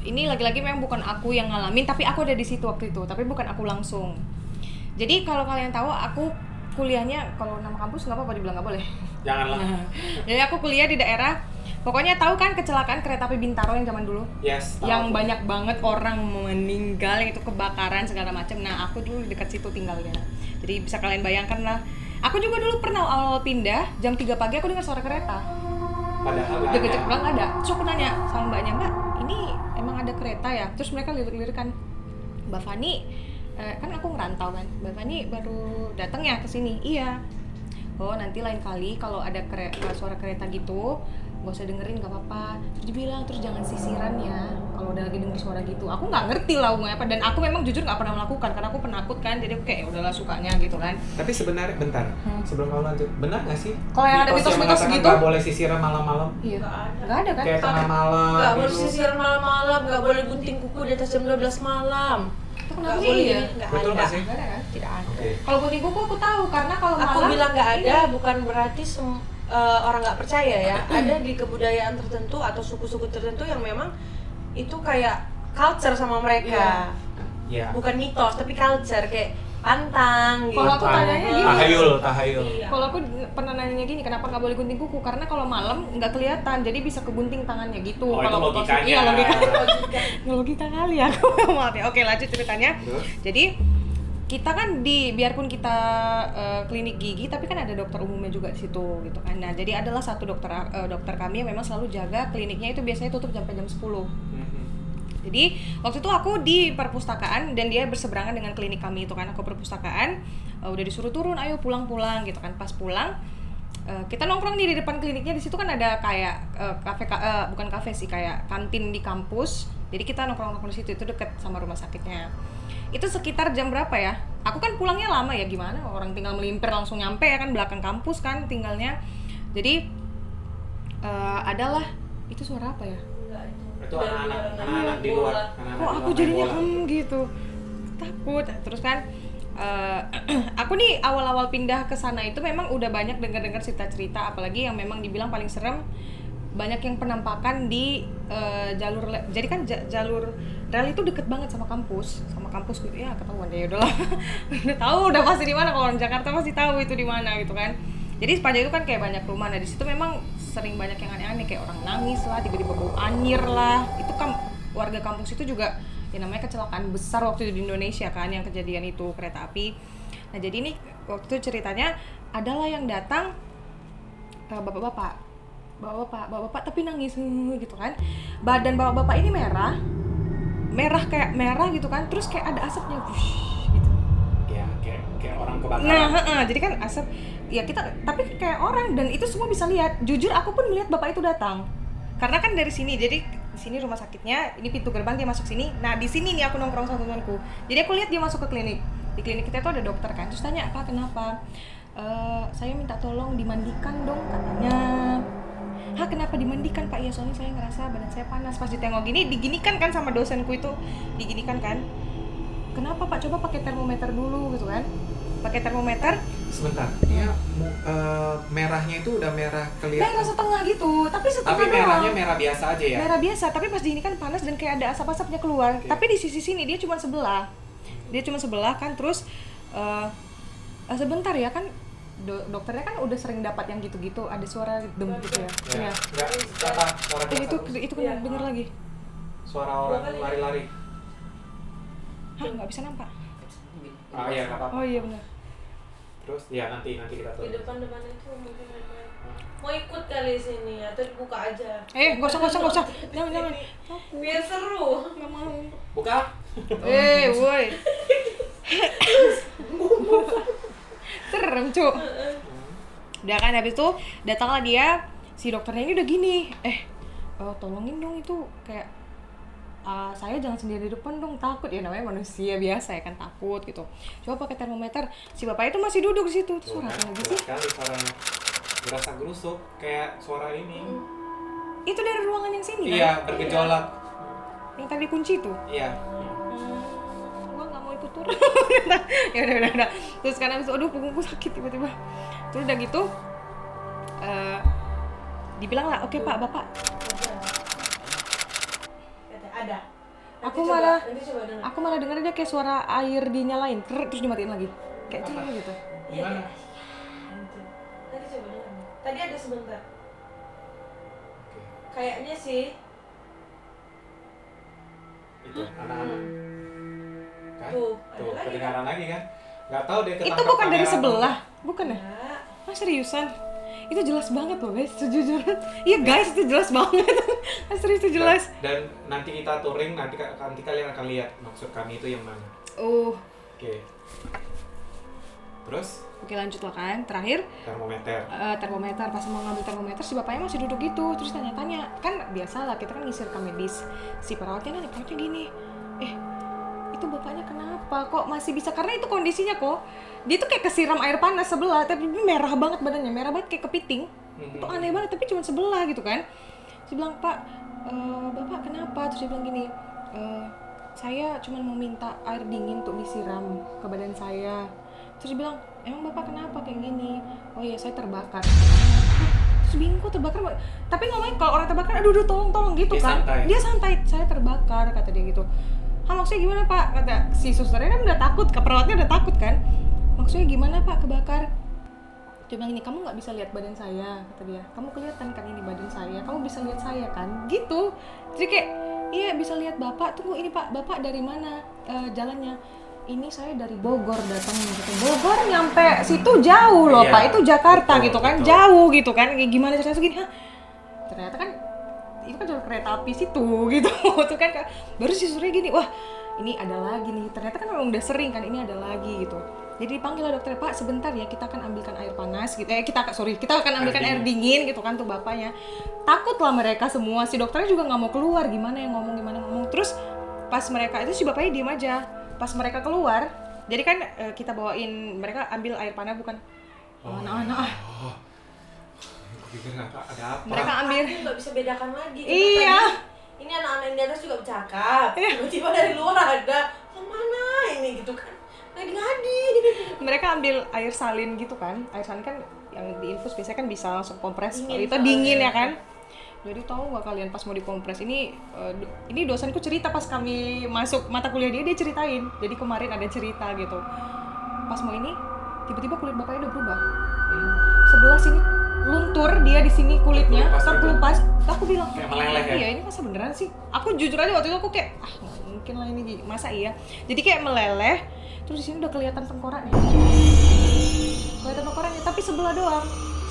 Ini lagi-lagi memang bukan aku yang ngalamin, tapi aku ada di situ waktu itu, tapi bukan aku langsung. Jadi kalau kalian tahu aku kuliahnya, kalau nama kampus nggak apa-apa dibilang nggak boleh. Janganlah. Jadi aku kuliah di daerah, pokoknya tahu kan kecelakaan kereta api Bintaro yang zaman dulu? Yes. Yang banyak banget orang meninggal, itu kebakaran segala macam. Nah, aku dulu dekat situ tinggalnya. Jadi bisa kalian bayangkan lah. Aku juga dulu pernah awal pindah jam 3 pagi aku dengar suara kereta. Padahal nggak Deket ada. pulang ada. Terus aku nanya sama mbaknya, "Mbak, ini emang ada kereta ya?" Terus mereka lirik-lirikan, "Mbak Fani, kan aku ngerantau kan. Mbak Fani baru datang ya ke sini." "Iya." "Oh, nanti lain kali kalau ada suara kereta gitu, gak usah dengerin, gak apa-apa." Terus dibilang, "Terus jangan sisiran ya kalau udah lagi denger suara gitu." Aku nggak ngerti lah mau apa, dan aku memang jujur nggak pernah melakukan karena aku penakut kan, jadi aku kayak ya udahlah sukanya gitu kan. Tapi sebenarnya bentar, sebelum kamu lanjut, benar nggak sih? Kalau yang ada mitos-mitos gitu? Nggak boleh sisiran malam-malam. Iya, nggak ada kan? Kayak tengah malam. Enggak boleh gitu. sisir malam-malam, enggak boleh gunting kuku di atas jam 12 malam. Itu Enggak kenapa boleh sih? gini, enggak Betul ada. nggak sih? Nggak ada kan? Tidak ada. Oke. Kalau gunting kuku aku tahu karena kalau Aku malam bilang nggak ada ini- bukan berarti orang nggak percaya ya. Ada di kebudayaan tertentu atau suku-suku tertentu yang memang itu kayak culture sama mereka. Iya. Bukan mitos tapi culture, kayak pantang gitu. Kalau aku tanyanya gini. Tahayul. Iya. Kalau aku pernah nanya gini, kenapa nggak boleh gunting kuku? Karena kalau malam nggak kelihatan, jadi bisa kegunting tangannya gitu. Oh, itu Kalau aku logikanya. iya logika. Logika kali ya. Maaf ya. Oke, lanjut ceritanya. Terus? Jadi kita kan biarpun kita klinik gigi, tapi kan ada dokter umumnya juga di situ gitu kan. Nah, jadi adalah satu dokter kami yang memang selalu jaga kliniknya, itu biasanya tutup sampai jam 10. Jadi waktu itu aku di perpustakaan dan dia berseberangan dengan klinik kami itu kan. Aku perpustakaan, udah disuruh turun, ayo pulang gitu kan. Pas pulang kita nongkrong nih di depan kliniknya. Di situ kan ada kayak bukan kafe sih, kayak kantin di kampus. Jadi kita nongkrong di situ, itu deket sama rumah sakitnya. Itu sekitar jam berapa ya? Aku kan pulangnya lama ya, gimana orang tinggal melimpir langsung nyampe ya kan, belakang kampus kan tinggalnya. Jadi adalah itu suara apa ya? Itu anak-anak di luar. Kok aku jadinya gitu, takut. Terus kan aku nih awal-awal pindah ke sana itu memang udah banyak dengar-dengar cerita-cerita, apalagi yang memang dibilang paling serem, banyak yang penampakan di jadi kan jalur rel itu deket banget sama kampus gitu ya, ketahuan deh, udahlah. Udah tahu udah pasti di mana, kalau orang Jakarta pasti tahu itu di mana gitu kan. Jadi sepanjang itu kan kayak banyak rumah. Nah di situ memang sering banyak yang aneh-aneh, kayak orang nangis lah, tiba-tiba bau anyir lah. Itu kan warga kampus itu juga ya, namanya kecelakaan besar waktu itu di Indonesia kan, yang kejadian itu kereta api. Nah jadi ini waktu itu ceritanya adalah yang datang bapak-bapak tapi nangis gitu kan. Badan bapak-bapak ini merah kayak merah gitu kan, terus kayak ada asapnya gitu. Ya, kayak orang kebakaran. Nah, jadi kan asap ya kita, tapi kayak orang, dan itu semua bisa lihat. Jujur aku pun melihat bapak itu datang. Karena kan dari sini, jadi di sini rumah sakitnya, ini pintu gerbang, dia masuk sini. Nah, di sini nih aku nongkrong sama temanku. Jadi aku lihat dia masuk ke klinik. Di klinik kita tuh ada dokter kan. Terus tanya, "Pak, kenapa?" "Saya minta tolong dimandikan dong," katanya. "Hah, kenapa dimandikan, Pak?" "Ya, soalnya saya ngerasa badan saya panas." Pas ditengok gini, diginikan kan sama dosenku itu. Diginikan kan. "Kenapa, Pak? Coba pakai termometer dulu," gitu kan. Pakai termometer. Sebentar, dia merahnya itu udah merah kelihatan. Merah setengah gitu, tapi setengah Tapi merahnya doang. merah biasa aja ya. Merah biasa, tapi pas diginikan panas dan kayak ada asap-asapnya keluar. Oke. Tapi di sisi sini dia cuma sebelah. Dia cuma sebelah kan, terus sebentar ya kan, dokternya kan udah sering dapat yang gitu-gitu, ada suara dem gitu ya. Ya. Iya. Enggak, apa? Suara Itu kan denger lagi. Suara orang lari-lari. Hah, nggak bisa nampak. Ah iya, enggak apa-apa. Oh iya benar. Terus ya nanti kita Di tuh. depan itu mungkin ada. Mau ikut kali sini atau dibuka aja? Nggak usah. Jangan. Biar seru. Nggak mau. Buka. Woi. Serem, Cuk. Udah kan habis itu datanglah dia, si dokternya ini udah gini. Tolongin dong itu kayak saya jangan sendiri di depan dong, takut ya, namanya manusia biasa ya kan, takut gitu. Coba pakai termometer. Si bapak itu masih duduk di situ. Suara apa lagi sih? Sekali suaranya. Berasa gerusuk kayak suara ini. Itu dari ruangan yang sini kan? Iya, bergejolak. Yang tadi kunci tuh. Iya. Gua nggak mau ikut turun. Ya udah. Terus kan habis itu, aduh punggungku sakit tiba-tiba. Terus udah gitu dibilang lah, oke Pak, Bapak. Ada. Aku malah dengar dia kayak suara air dinyalain, terus dimatiin lagi. Kayak cing gitu. Gimana? Tadi coba dengar. Tadi ada sebentar. Kayaknya sih. Itu anak-anak. Kan? Tuh, ada lagi. Kedengaran lagi kan? Nggak tahu dia ketangkap Itu bukan dari kamera sebelah, bukan ya? Ya. Ah, seriusan? Itu jelas banget loh guys, sejujurnya. Iya guys, itu jelas banget. Ah, serius itu jelas. Dan nanti kita touring, nanti kalian akan lihat maksud kami itu yang mana. Oke. Terus Oke lanjut lah kan, terakhir termometer. pas mau ngambil termometer si bapaknya masih duduk gitu, terus tanya-tanya, kan biasa lah kita kan ngisi rekam medis, si perawatnya gini, itu bapaknya kenapa kok masih bisa, karena itu kondisinya kok dia tuh kayak kesiram air panas sebelah, tapi merah banget badannya, merah banget kayak kepiting, itu aneh banget, tapi cuma sebelah gitu kan. Dia bilang, Pak, bapak kenapa? Terus dia bilang gini, saya cuma mau minta air dingin untuk disiram ke badan saya. Terus dia bilang, emang bapak kenapa kayak gini? Oh iya, saya terbakar. Terus bingung, kok terbakar? Tapi ngomongnya kalau orang terbakar, aduh tolong gitu Dia kan. santai. Dia santai, saya terbakar, kata dia gitu. Maksudnya gimana Pak? Kata si susternya kan udah takut, perawatnya udah takut kan. Maksudnya gimana Pak kebakar? Dia bilang ini, kamu nggak bisa lihat badan saya, kata dia. Kamu kelihatan kan ini badan saya, kamu bisa lihat saya kan? Gitu. Jadi kayak, iya bisa lihat bapak, tunggu ini Pak, bapak dari mana jalannya? Ini saya dari Bogor datangnya gitu. Bogor nyampe situ jauh loh Iya, Pak, itu Jakarta betul, gitu kan, betul. jauh gitu kan. Kayak gimana ceritanya tuh gini, ternyata kan itu kan jalur kereta api situ gitu. Tuh kan baru si Surya gini, wah ini ada lagi nih, ternyata kan memang udah sering kan, ini ada lagi gitu. Jadi dipanggil lah dokter, Pak sebentar ya, kita akan ambilkan air panas gitu, kita akan ambilkan air dingin gitu kan tuh bapaknya. Takut lah mereka semua, si dokternya juga nggak mau keluar, gimana ngomong. Terus pas mereka itu si bapaknya diem aja, pas mereka keluar, jadi kan kita bawain, mereka ambil air panas bukan anak-anak. Pikir ada apa? Mereka ambil. Aku nggak bisa bedakan lagi. Iya. Tadi, ini anak-anak yang di atas juga bercakap. Tiba-tiba dari luar ada, yang mana ini gitu kan? Ngadi-ngadi. Mereka ambil air salin gitu kan, air salin kan yang diinfus biasanya kan bisa langsung kompres, Dingin itu soalnya. dingin ya kan. Jadi tahu nggak kalian pas mau dikompres ini dosenku cerita pas kami masuk mata kuliah dia ceritain, jadi kemarin ada cerita gitu, pas mau ini tiba-tiba kulit bapaknya udah berubah, sebelah sini luntur, dia di sini kulitnya terkelupas. Aku bilang Kayak meleleh ya? iya ini masa beneran sih, aku jujur aja waktu itu aku kayak nggak mungkin lah ini, masa iya, jadi kayak meleleh. Terus di sini udah kelihatan tengkoraknya, tapi sebelah doang.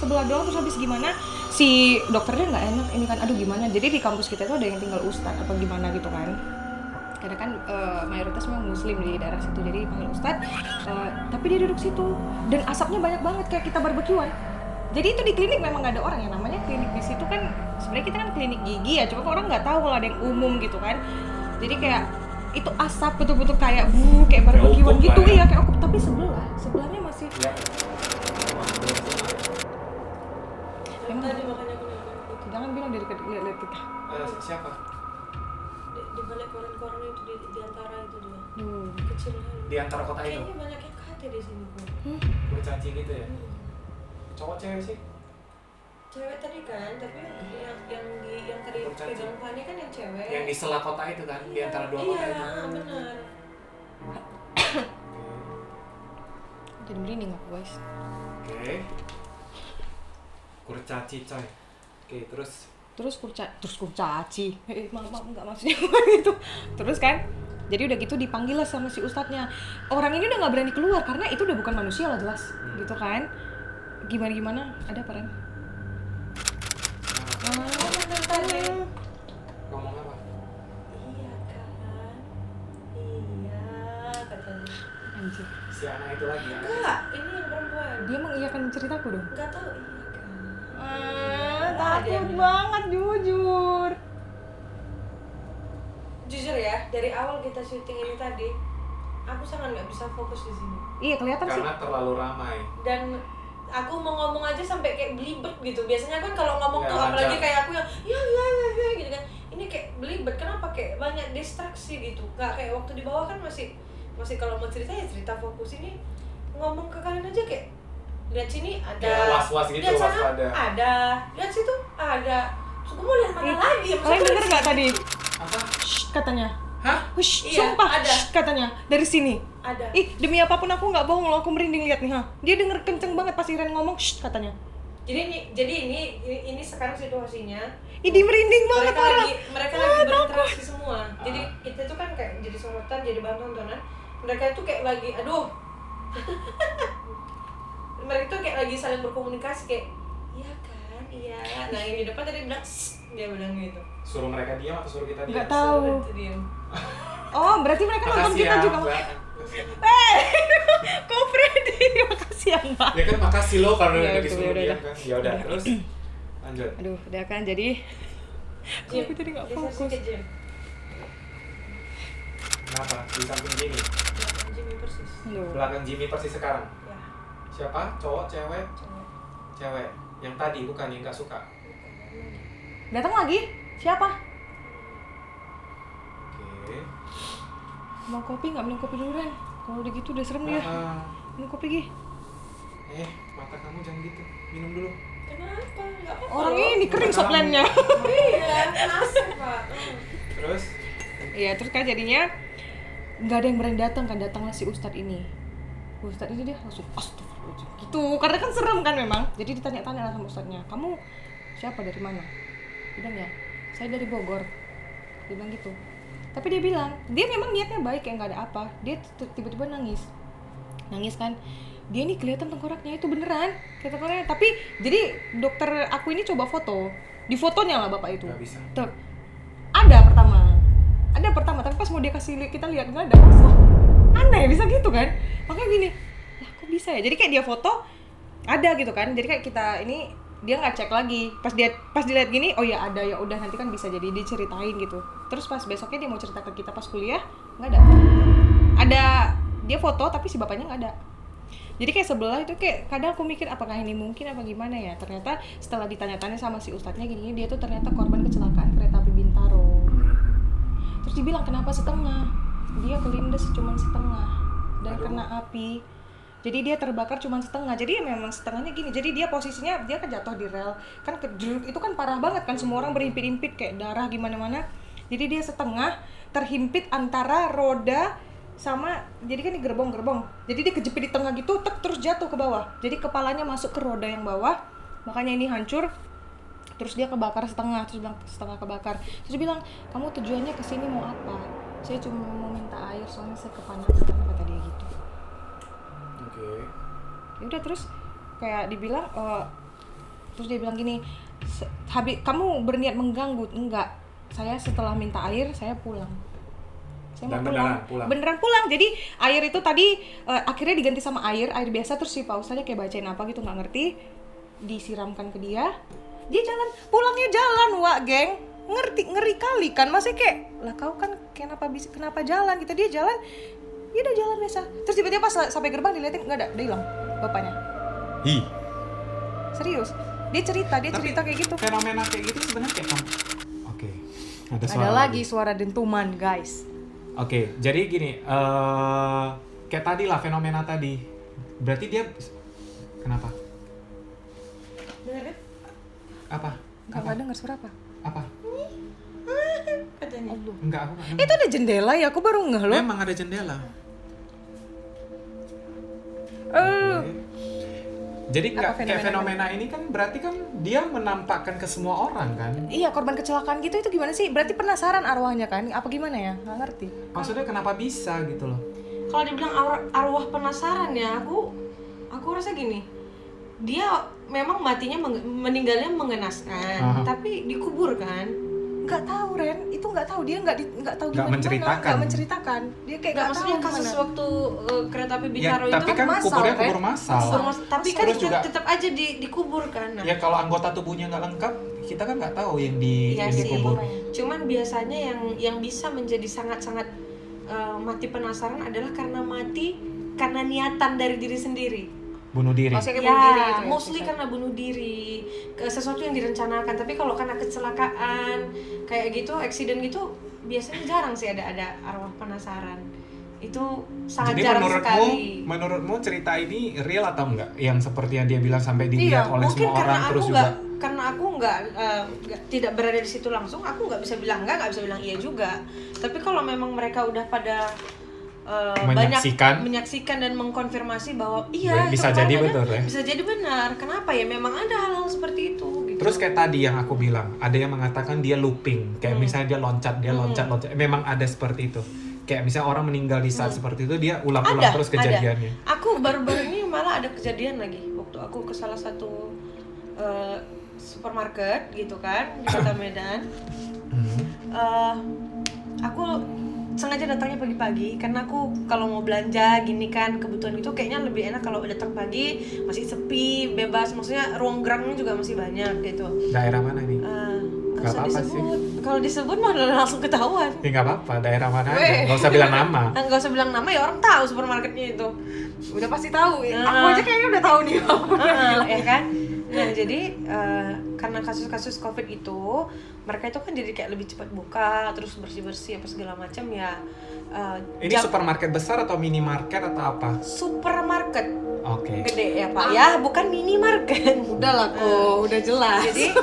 Terus habis gimana si dokternya nggak enak ini kan, aduh gimana, jadi di kampus kita itu ada yang tinggal ustadz apa gimana gitu kan, karena kan mayoritas memang muslim di daerah situ, jadi panggil ustadz, tapi dia duduk situ dan asapnya banyak banget kayak kita barbekyuan. Jadi itu di klinik memang nggak ada orang, yang namanya klinik di situ kan sebenarnya kita kan klinik gigi ya, cuma orang nggak tahu kalau ada yang umum gitu kan. Jadi kayak itu asap betul-betul kayak kayak barbekyuan gitu lah ya. iya kayak tapi sebelahnya masih Ya. memang Tadi makanya aku nanya. jangan bilang dari lihat kita. Siapa? Di balik koran-koran itu di antara itu dia. Kecil kan. Di antara kota itu? Kayaknya banyak yang kate di sini kok. Bercaci gitu ya? Cowok cewek sih? Cewek tadi kan, tapi yang tadi Bercaci. pegang Fani kan yang cewek. Yang di sela kota itu kan? Di antara dua kota itu? Iya, benar. Jadi merinding aku guys. Oke. Kurcaci coy. Oke, terus Terus kurcaci. Maaf enggak maksudnya gitu. Terus kan Jadi udah gitu dipanggil lah sama si ustadznya. Orang ini udah nggak berani keluar karena itu udah bukan manusia lah jelas, gitu kan? Gimana? Ada apa Ren? Ngomong apa? Iya kan, iya katanya. Anjir. Si anak itu lagi ya? Enggak, ini yang perempuan. Dia mengiyakan ceritaku dong. Enggak tahu iya kan. Takut banget jujur. Jujur ya, dari awal kita syuting ini tadi, aku sangat nggak bisa fokus di sini. Iya kelihatan sih. Karena terlalu ramai. Dan aku mau ngomong aja sampai kayak belibet gitu. Biasanya kan kalau ngomong Ya, tuh apalagi lancar. kayak aku yang ya gitu kan. Ini kayak belibet. Kenapa kayak banyak distraksi gitu? Nggak kayak waktu di bawah kan masih kalau mau cerita ya cerita fokus. Ini ngomong ke kalian aja kayak lihat sini ada. Kayak was-was gitu, lihat sana waspada. ada. Lihat situ ada. Terus gue mau lihat mana lagi? Kalian denger nggak tadi? Apa? Shh, katanya. Hah? Hush, Iya, sumpah ada. shh, katanya dari sini. Ada. Ih, demi apapun aku nggak bohong loh, aku merinding lihat nih, ha. Dia denger kenceng banget pas Iren ngomong, shh, katanya. Jadi ini sekarang situasinya. Ih, dia merinding banget mereka orang. lagi berinteraksi semua. Jadi kita tuh kan kayak jadi sorotan, jadi bahan tontonan. Mereka itu kayak lagi aduh. Mereka tuh kayak lagi saling berkomunikasi kayak iya kan, iya. Nah, yang di depan tadi bilang "Shh," dia bilang gitu. Suruh mereka diam atau suruh kita diam? Nggak tahu. Suruh itu diam. Oh, berarti mereka nonton Makasih kita ya, juga. Mbak. Kok Freddy? Makasih ya, Mbak. Ya kan makasih lo kalau Ya, udah betul, disuruh udah, diam udah. kan. Ya udah, terus lanjut. Aduh, udah kan jadi Jim, aku jadi nggak geser fokus. sedikit, Jim. Kenapa? Di samping Jimmy. Belakang Jimmy persis. Aduh. Belakang Jimmy persis sekarang. Ya, Siapa? Cowok, cewek? cowok. Cewek. Yang tadi bukan yang nggak suka. Datang lagi? Siapa? Oke. Mau kopi nggak? Minum kopi dulu, Ren. Kalau udah gitu udah serem dia. Minum kopi Gi. Mata kamu jangan gitu. Minum dulu. Kenapa? Enggak apa-apa. Orang loh. ini kering soplennya. Iya, asik, Pak. Terus? Iya, terus kan jadinya nggak ada yang berani datang kan, datanglah si Ustadz ini. Ustadz ini dia langsung astagfirullahaladzim gitu, karena kan serem kan memang. Jadi ditanya-tanya lah sama Ustadznya, kamu siapa, dari mana? Dia bilang ya, saya dari Bogor. Dia bilang gitu. Tapi dia bilang, dia memang niatnya baik, kayak nggak ada apa. Dia tiba-tiba nangis kan. Dia ini kelihatan tengkoraknya itu beneran, kayak tengkoraknya. Tapi jadi dokter aku ini coba foto, di fotonya lah bapak itu. Nggak bisa. Tuh, ada pertama, tapi pas mau dia kasih kita lihat nggak ada. Wah, aneh bisa gitu kan? Makanya gini, lah kok bisa ya? Jadi kayak dia foto ada gitu kan? Jadi kayak kita ini dia nggak cek lagi. Pas dilihat gini, oh ya ada, ya udah nanti kan bisa jadi diceritain gitu. Terus pas besoknya dia mau cerita ke kita pas kuliah nggak ada. Ada dia foto tapi si bapaknya nggak ada. Jadi kayak sebelah itu kayak kadang aku mikir apakah ini mungkin apa gimana ya. Ternyata setelah ditanya-tanya sama si ustadznya gini, dia tuh ternyata korban kecelakaan kereta api Bintaro. Terus dibilang kenapa setengah? Dia kelindes cuma setengah dan kena api. Jadi dia terbakar cuma setengah. Jadi ya memang setengahnya gini. Jadi dia posisinya dia kan jatuh di rel. Kan kejedruk itu kan parah banget kan, semua orang berhimpit-himpit kayak darah gimana-mana. Jadi dia setengah terhimpit antara roda sama, jadi kan di gerbong. Jadi dia kejepit di tengah gitu, terus jatuh ke bawah. Jadi kepalanya masuk ke roda yang bawah. Makanya ini hancur. Terus dia kebakar setengah, terus bilang setengah kebakar. Terus dia bilang, kamu tujuannya kesini mau apa? Saya cuma mau minta air, soalnya saya kepanasan, kata dia gitu. Oke. Ya udah, terus kayak dibilang, terus dia bilang gini, kamu berniat mengganggu? Enggak, saya setelah minta air, saya pulang. Saya mau pulang. Beneran pulang. Jadi air itu tadi akhirnya diganti sama air biasa. Terus si Pak Ustadznya kayak bacain apa gitu, nggak ngerti, disiramkan ke dia. Dia jalan, pulangnya jalan, wak geng, ngeri kali kan, masih kayak, lah kau kan kenapa jalan gitu, dia jalan, ya udah jalan biasa. Terus tiba-tiba pas sampai gerbang dilihatin nggak ada, dia hilang bapaknya. Ih. Serius, dia cerita kayak gitu. Fenomena kayak gitu sebenarnya kayak apa? Oke. Ada suara Ada lagi suara dentuman guys. Oke, jadi gini, kayak tadi lah fenomena tadi. Berarti dia kenapa? Dengar kan? Apa? Nggak dengar suara apa? Apa? Katanya. Allah. Enggak, aku nggak. Itu ada jendela ya, aku baru ngeh loh. Memang ada jendela. Jadi Apa nggak kayak fenomena ini kan berarti kan dia menampakkan ke semua orang kan? Iya, korban kecelakaan gitu itu gimana sih? Berarti penasaran arwahnya kan? Apa gimana ya? Nggak ngerti. Maksudnya kenapa bisa gitu loh? Kalau dibilang arwah penasaran ya, aku rasa gini, dia memang matinya meninggalnya mengenaskan, tapi dikubur kan? Nggak tahu Ren, itu nggak tahu, dia nggak tahu Nggak gimana, menceritakan. nggak menceritakan, dia kayak Nggak, nggak tahu maksudnya kasus gimana. waktu kereta api Ya, Bintaro itu tapi kan massal, kuburnya Ren. kubur massal. tapi kan Terus juga- tetap aja dikubur kan. Nah, Ya kalau anggota tubuhnya nggak lengkap, kita kan nggak tahu yang iya yang sih. dikubur. Cuman biasanya yang bisa menjadi sangat-sangat mati penasaran adalah karena niatan dari diri sendiri. Bunuh diri. Maksudnya kayak bunuh diri gitu ya, mostly misalnya. karena bunuh diri, sesuatu yang direncanakan. Tapi kalau karena kecelakaan kayak gitu, accident gitu, biasanya jarang sih ada arwah penasaran. Itu sangat Jadi jarang menurutmu sekali. cerita ini real atau enggak? Yang seperti yang dia bilang sampai dilihat oleh Mungkin semua karena orang aku terus nggak, juga. karena aku nggak tidak berada di situ langsung, aku nggak bisa bilang nggak bisa bilang iya juga. Tapi kalau memang mereka udah pada Menyaksikan. banyak menyaksikan dan mengkonfirmasi bahwa iya Bisa itu jadi kemarin betul, ya? bisa jadi benar. Kenapa ya? Memang ada hal-hal seperti itu. Gitu. Terus kayak tadi yang aku bilang, ada yang mengatakan dia looping, kayak misalnya dia loncat. Memang ada seperti itu. Kayak misalnya orang meninggal di saat seperti itu, dia ulang-ulang terus kejadiannya. Aku baru-baru ini malah ada kejadian lagi waktu aku ke salah satu supermarket gitu kan di Kota Medan. Aku sengaja datangnya pagi-pagi karena aku kalau mau belanja gini kan kebutuhan itu kayaknya lebih enak kalau datang pagi, masih sepi, bebas, maksudnya ruang geraknya juga masih banyak gitu. Daerah mana nih? Nggak Nggak usah apa-apa disebut. Kalau disebut malah langsung ketahuan. Ya nggak apa-apa, daerah mana aja. Nggak usah bilang nama. Nggak usah bilang nama ya, orang tahu supermarketnya itu. Udah pasti tahu. Aku aja kayaknya udah tahu nih. Ya kan? Nah jadi karena kasus-kasus COVID itu mereka itu kan jadi kayak lebih cepat buka, terus bersih-bersih apa segala macam ya. Ini supermarket besar atau minimarket atau apa? Supermarket Oke. gede ya Pak ya, bukan minimarket. Udah lah kok, udah jelas. Jadi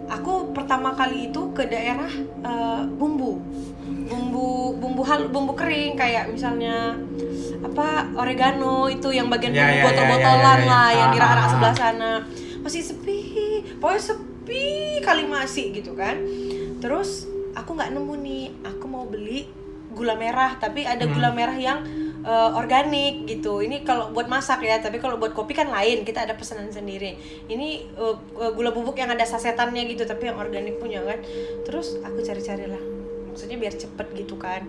aku pertama kali itu ke daerah bumbu kering kayak misalnya apa oregano itu yang bagian bumbu botol-botolan lah yang di rak-rak sebelah sana masih sepi, pokoknya sepi kali masih gitu kan. Terus aku nggak nemu nih, aku mau beli gula merah tapi ada gula merah yang organik gitu. Ini kalau buat masak ya, tapi kalau buat kopi kan lain, kita ada pesanan sendiri. Ini gula bubuk yang ada sasetannya gitu, tapi yang organik punya kan. Terus aku cari-cari lah, maksudnya biar cepet gitu kan.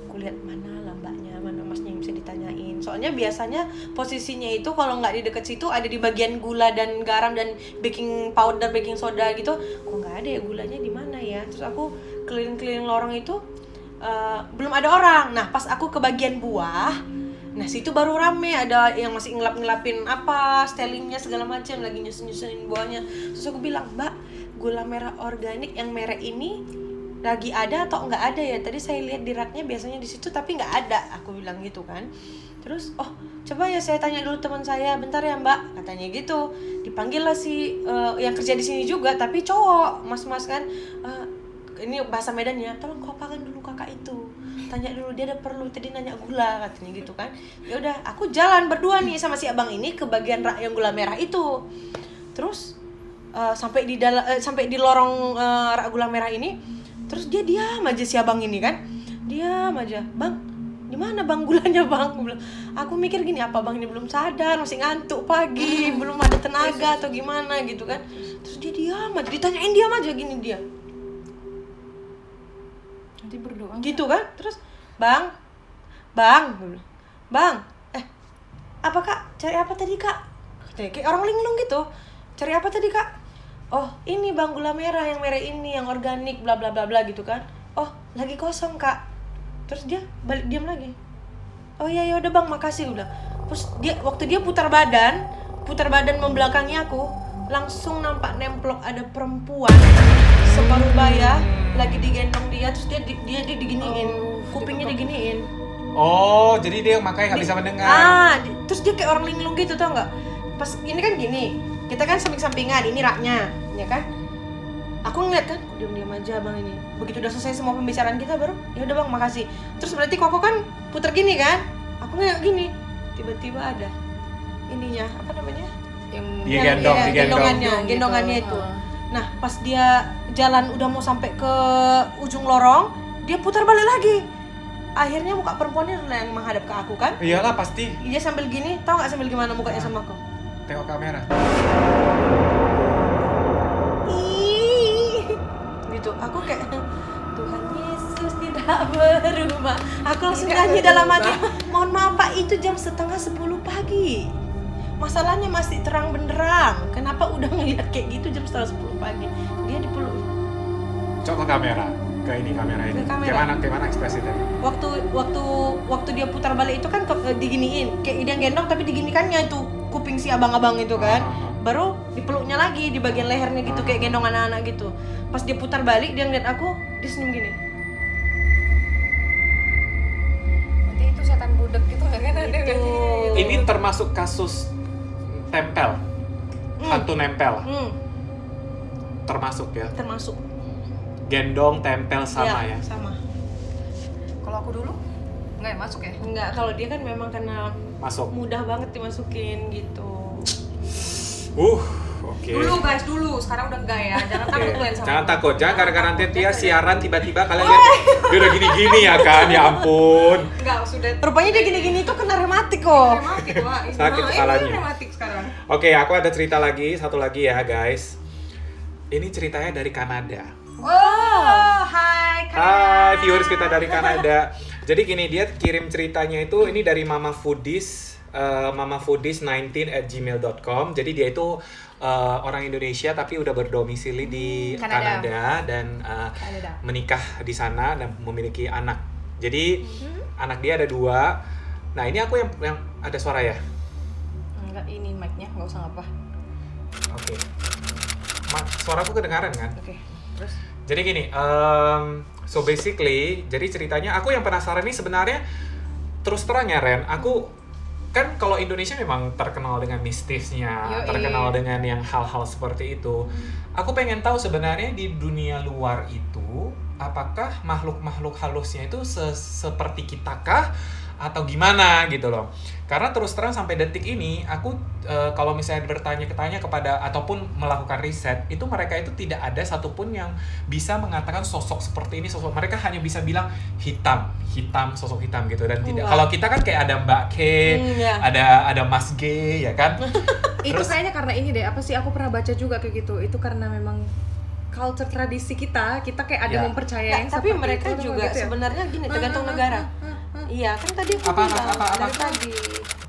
Aku lihat mana lambaknya, mana masnya yang bisa ditanyain. Soalnya biasanya posisinya itu kalau nggak di dekat situ ada di bagian gula dan garam dan baking powder, baking soda gitu. Kok nggak ada ya gulanya di mana ya? Terus aku keliling-keliling lorong itu belum ada orang. Nah pas aku ke bagian buah, nah situ baru rame, ada yang masih ngelap-ngelapin apa stylingnya segala macam, lagi nyusun-nyusunin buahnya. Terus aku bilang, Mbak, gula merah organik yang merah ini lagi ada atau nggak ada ya? Tadi saya lihat di raknya biasanya di situ tapi nggak ada. Aku bilang gitu kan. Terus oh coba ya saya tanya dulu teman saya, bentar ya Mbak, katanya gitu. Dipanggil lah si yang kerja di sini juga tapi cowok, mas-mas kan. Ini bahasa Medannya, tolong kau pakai dulu kakak itu, tanya dulu dia ada perlu, tadi nanya gula katanya gitu kan. Ya udah aku jalan berdua nih sama si abang ini ke bagian rak yang gula merah itu. Terus sampai di lorong rak gula merah ini, terus dia diam aja si abang ini kan, diam aja. Bang, di mana bang gulanya bang? Aku mikir gini, apa bang ini belum sadar, masih ngantuk pagi, belum ada tenaga atau gimana gitu kan. Terus dia diam aja, ditanyain diam aja gini dia. Nanti berdoa Gitu kan. Terus bang apa kak, cari apa tadi kak? Katanya kayak orang linglung gitu, cari apa tadi kak? Oh ini bang gula merah, yang merah ini yang organik bla bla bla bla gitu kan. Oh lagi kosong kak. Terus dia balik diam lagi. Oh iya ya udah bang makasih udah. Terus waktu dia putar badan membelakangi aku, langsung nampak nemplok ada perempuan separuh baya lagi digendong dia. Terus dia diginiin, kupingnya diginiin. Oh, jadi dia makanya nggak bisa mendengar. Terus dia kayak orang linglung gitu, tau nggak? Pas ini kan gini, kita kan samping-sampingan, ini raknya, ya kan? Aku ngeliat kan, diam-diam aja bang ini. Begitu udah selesai semua pembicaraan kita baru, ya udah bang makasih. Terus berarti Koko kan puter gini kan? Aku ngeliat gini, tiba-tiba ada ininya apa namanya? Dia gendong, gendongannya itu. Nah, pas dia jalan udah mau sampai ke ujung lorong, dia putar balik lagi. Akhirnya muka perempuannya yang menghadap ke aku kan? Iyalah pasti. Dia sambil gini, tahu nggak sambil gimana mukanya sama aku? Tengok kamera. Gitu, aku kayak Tuhan Yesus tidak berubah. Aku langsung nyanyi dalam hati, mohon maaf Pak, itu jam 9:30 pagi. Masalahnya masih terang benderang. Kenapa udah ngeliat kayak gitu jam 9:30 pagi? Dia dipeluk. Coba kamera, ke ini kamera ini. Ke kamera. Gimana ekspresi tadi? Waktu dia putar balik itu kan diginiin, kayak dia gendong tapi diginikannya itu kuping si abang-abang itu kan. Baru dipeluknya lagi di bagian lehernya gitu kayak gendong anak-anak gitu. Pas dia putar balik dia ngeliat aku, dia senyum gini. Nanti itu setan budek gitu kan ada Itu. Ini termasuk kasus tempel, hantu nempel, termasuk ya. Termasuk. Gendong, tempel sama ya. Sama. Kalau aku dulu nggak ya masuk ya? Enggak, kalau dia kan memang karena Masuk. mudah banget dimasukin gitu. Oke. Dulu guys, dulu. Sekarang udah enggak ya. Jangan takut kalian sama Jangan aku. takut, jangan gara-gara nanti dia siaran tiba-tiba kalian lihat dia udah gini-gini ya kan, ya ampun. Enggak, sudah Rupanya dia gini-gini tuh kena rematik kok. rematik Wak. Sakit kepalanya. Ini rematik sekarang. Oke, aku ada cerita lagi, satu lagi ya guys. Ini ceritanya dari Kanada. Oh, hai Hai viewers kita dari Kanada. Jadi gini, dia kirim ceritanya itu ini dari Mama Foodies, mamafoodies19@gmail.com. Jadi dia itu orang Indonesia tapi udah berdomisili di Kanada dan menikah di sana dan memiliki anak. Jadi anak dia ada 2. Nah ini aku yang ada suara ya. Enggak, ini mic-nya enggak usah ngapa. Oke. Suaraku kedengaran kan? Oke. Terus Jadi gini, so basically, jadi ceritanya aku yang penasaran nih sebenarnya terus terang ya Ren, aku kan kalau Indonesia memang terkenal dengan mistisnya, Yoi. terkenal dengan yang hal-hal seperti itu. Aku pengen tahu sebenarnya di dunia luar itu, apakah makhluk-makhluk halusnya itu seperti kita kah? Atau gimana gitu loh. Karena terus terang sampai detik ini aku kalau misalnya bertanya-tanya kepada ataupun melakukan riset, itu mereka itu tidak ada satupun yang bisa mengatakan sosok seperti ini, sosok mereka hanya bisa bilang hitam, sosok hitam gitu dan tidak. Kalau kita kan kayak ada Mbak K, ada Mas G ya kan. itu kayaknya karena ini deh, apa sih aku pernah baca juga kayak gitu. Itu karena memang culture tradisi kita kayak ada mempercayai yang tapi seperti mereka itu, juga gitu ya? sebenarnya gini tergantung negara. Iya, kan tadi aku Apa? dari tadi.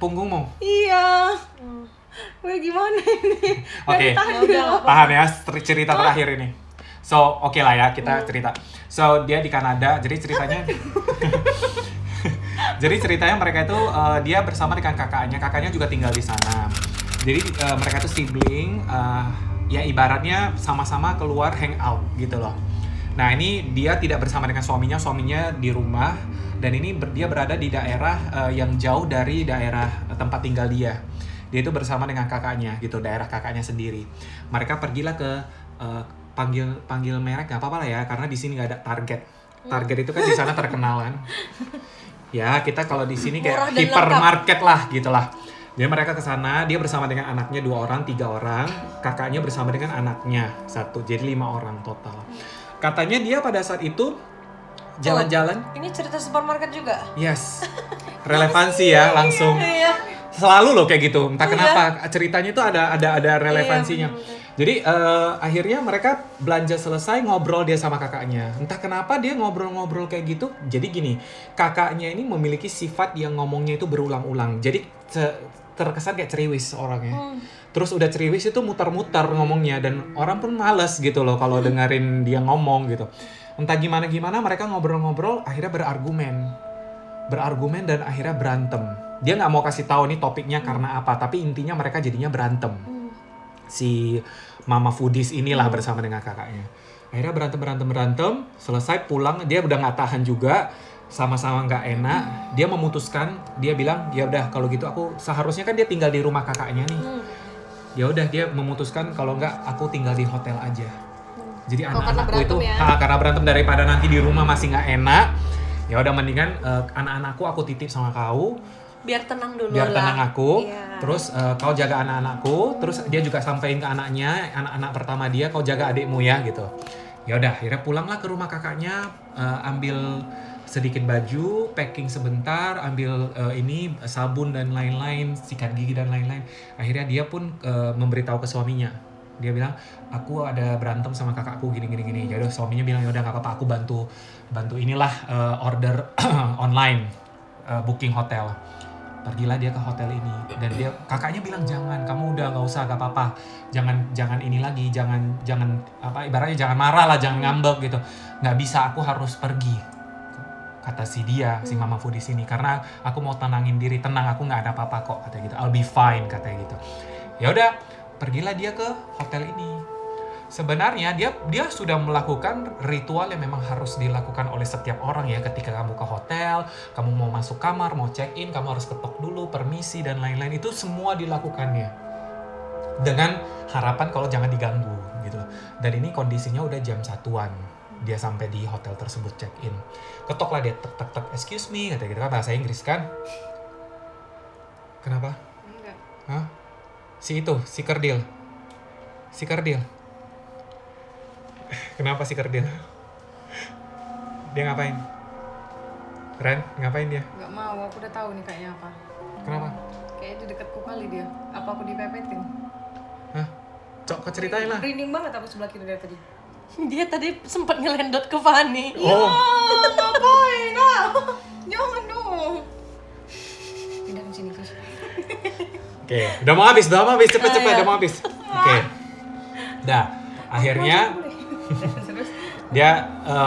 Punggungmu. Iya. Wah, gimana ini? Oke. Tahan ya cerita terakhir ini. So, oke lah ya kita cerita. So, dia di Kanada. Jadi ceritanya mereka itu dia bersama dengan kakaknya juga tinggal di sana. Jadi mereka itu sibling, ya ibaratnya sama-sama keluar hangout gitu loh. Nah ini dia tidak bersama dengan suaminya di rumah dan ini dia berada di daerah yang jauh dari daerah tempat tinggal dia. Dia itu bersama dengan kakaknya gitu, daerah kakaknya sendiri. Mereka pergilah ke panggil merek nggak apa-apa lah ya, karena di sini nggak ada Target. Target itu kan di sana terkenal kan. Ya kita kalau di sini kayak hipermarket lah gitulah. Jadi mereka ke sana, dia bersama dengan anaknya 2 orang, 3 orang, kakaknya bersama dengan anaknya 1, jadi 5 orang total. Katanya dia pada saat itu jalan-jalan. Ini cerita supermarket juga? Yes, relevansi ya langsung. Selalu loh kayak gitu, entah kenapa ceritanya itu ada relevansinya. Jadi akhirnya mereka belanja selesai, ngobrol dia sama kakaknya. Entah kenapa dia ngobrol-ngobrol kayak gitu. Jadi gini, kakaknya ini memiliki sifat yang ngomongnya itu berulang-ulang. Jadi terkesan kayak ceriwis orangnya. Terus udah ceriwis itu muter-muter ngomongnya dan orang pun males gitu loh kalau dengerin dia ngomong gitu. Entah gimana mereka ngobrol-ngobrol akhirnya berargumen dan akhirnya berantem. Dia nggak mau kasih tahu nih topiknya karena apa, tapi intinya mereka jadinya berantem. Si Mama Foodies inilah bersama dengan kakaknya. Akhirnya berantem, selesai pulang dia udah nggak tahan juga. Sama-sama nggak enak, dia memutuskan, dia bilang ya udah kalau gitu aku seharusnya kan dia tinggal di rumah kakaknya nih, ya udah dia memutuskan kalau nggak aku tinggal di hotel aja. Jadi anak-anakku itu karena berantem daripada nanti di rumah masih nggak enak, ya udah mendingan anak-anakku aku titip sama kau, Biar tenang dulu biar lah. tenang aku. Iya. Terus kau jaga anak-anakku. Terus dia juga sampein ke anaknya, anak-anak pertama dia, kau jaga adikmu ya gitu. Ya udah, akhirnya pulanglah ke rumah kakaknya, ambil sedikit baju, packing sebentar, ambil ini sabun dan lain-lain, sikat gigi dan lain-lain. Akhirnya dia pun memberitahu ke suaminya. Dia bilang, aku ada berantem sama kakakku gini. Jadi suaminya bilang, ya udah nggak apa-apa, aku bantu inilah order online, booking hotel. Pergilah dia ke hotel ini dan dia kakaknya bilang jangan, kamu udah nggak usah, nggak apa-apa, jangan ini lagi, jangan apa ibaratnya jangan marah lah, jangan ngambek gitu. Nggak bisa, aku harus pergi, kata si mama Fu di sini, karena aku mau tenangin diri. Tenang, aku nggak ada apa-apa kok, katanya gitu. I'll be fine, katanya gitu. Ya udah, pergilah dia ke hotel ini. Sebenarnya dia sudah melakukan ritual yang memang harus dilakukan oleh setiap orang ya. Ketika kamu ke hotel, kamu mau masuk kamar, mau check in, kamu harus ketok dulu, permisi dan lain-lain. Itu semua dilakukannya dengan harapan kalau jangan diganggu gitu. Dan ini kondisinya udah jam 1-an. Dia sampai di hotel tersebut check in. Ketoklah dia, tek, excuse me, kata gitu kan, bahasa Inggris kan. Kenapa? Enggak. Hah? Si Kerdil. Kenapa si Kerdil? Dia ngapain? Ren, ngapain dia? Nggak mau, aku udah tahu nih kayaknya apa. Kenapa? Kayaknya di dekatku kali dia. Apa aku dipepetin? Hah? Cok, kau ceritain lah. Rinding banget aku sebelah kiri dari tadi. Dia tadi sempat ngelendot ke Fanny. Oh, Ngapain? Jangan dong. Pindah ke sini, Chris. oke. Udah mau habis. Cepet, udah mau habis. Oke. Dah, akhirnya dia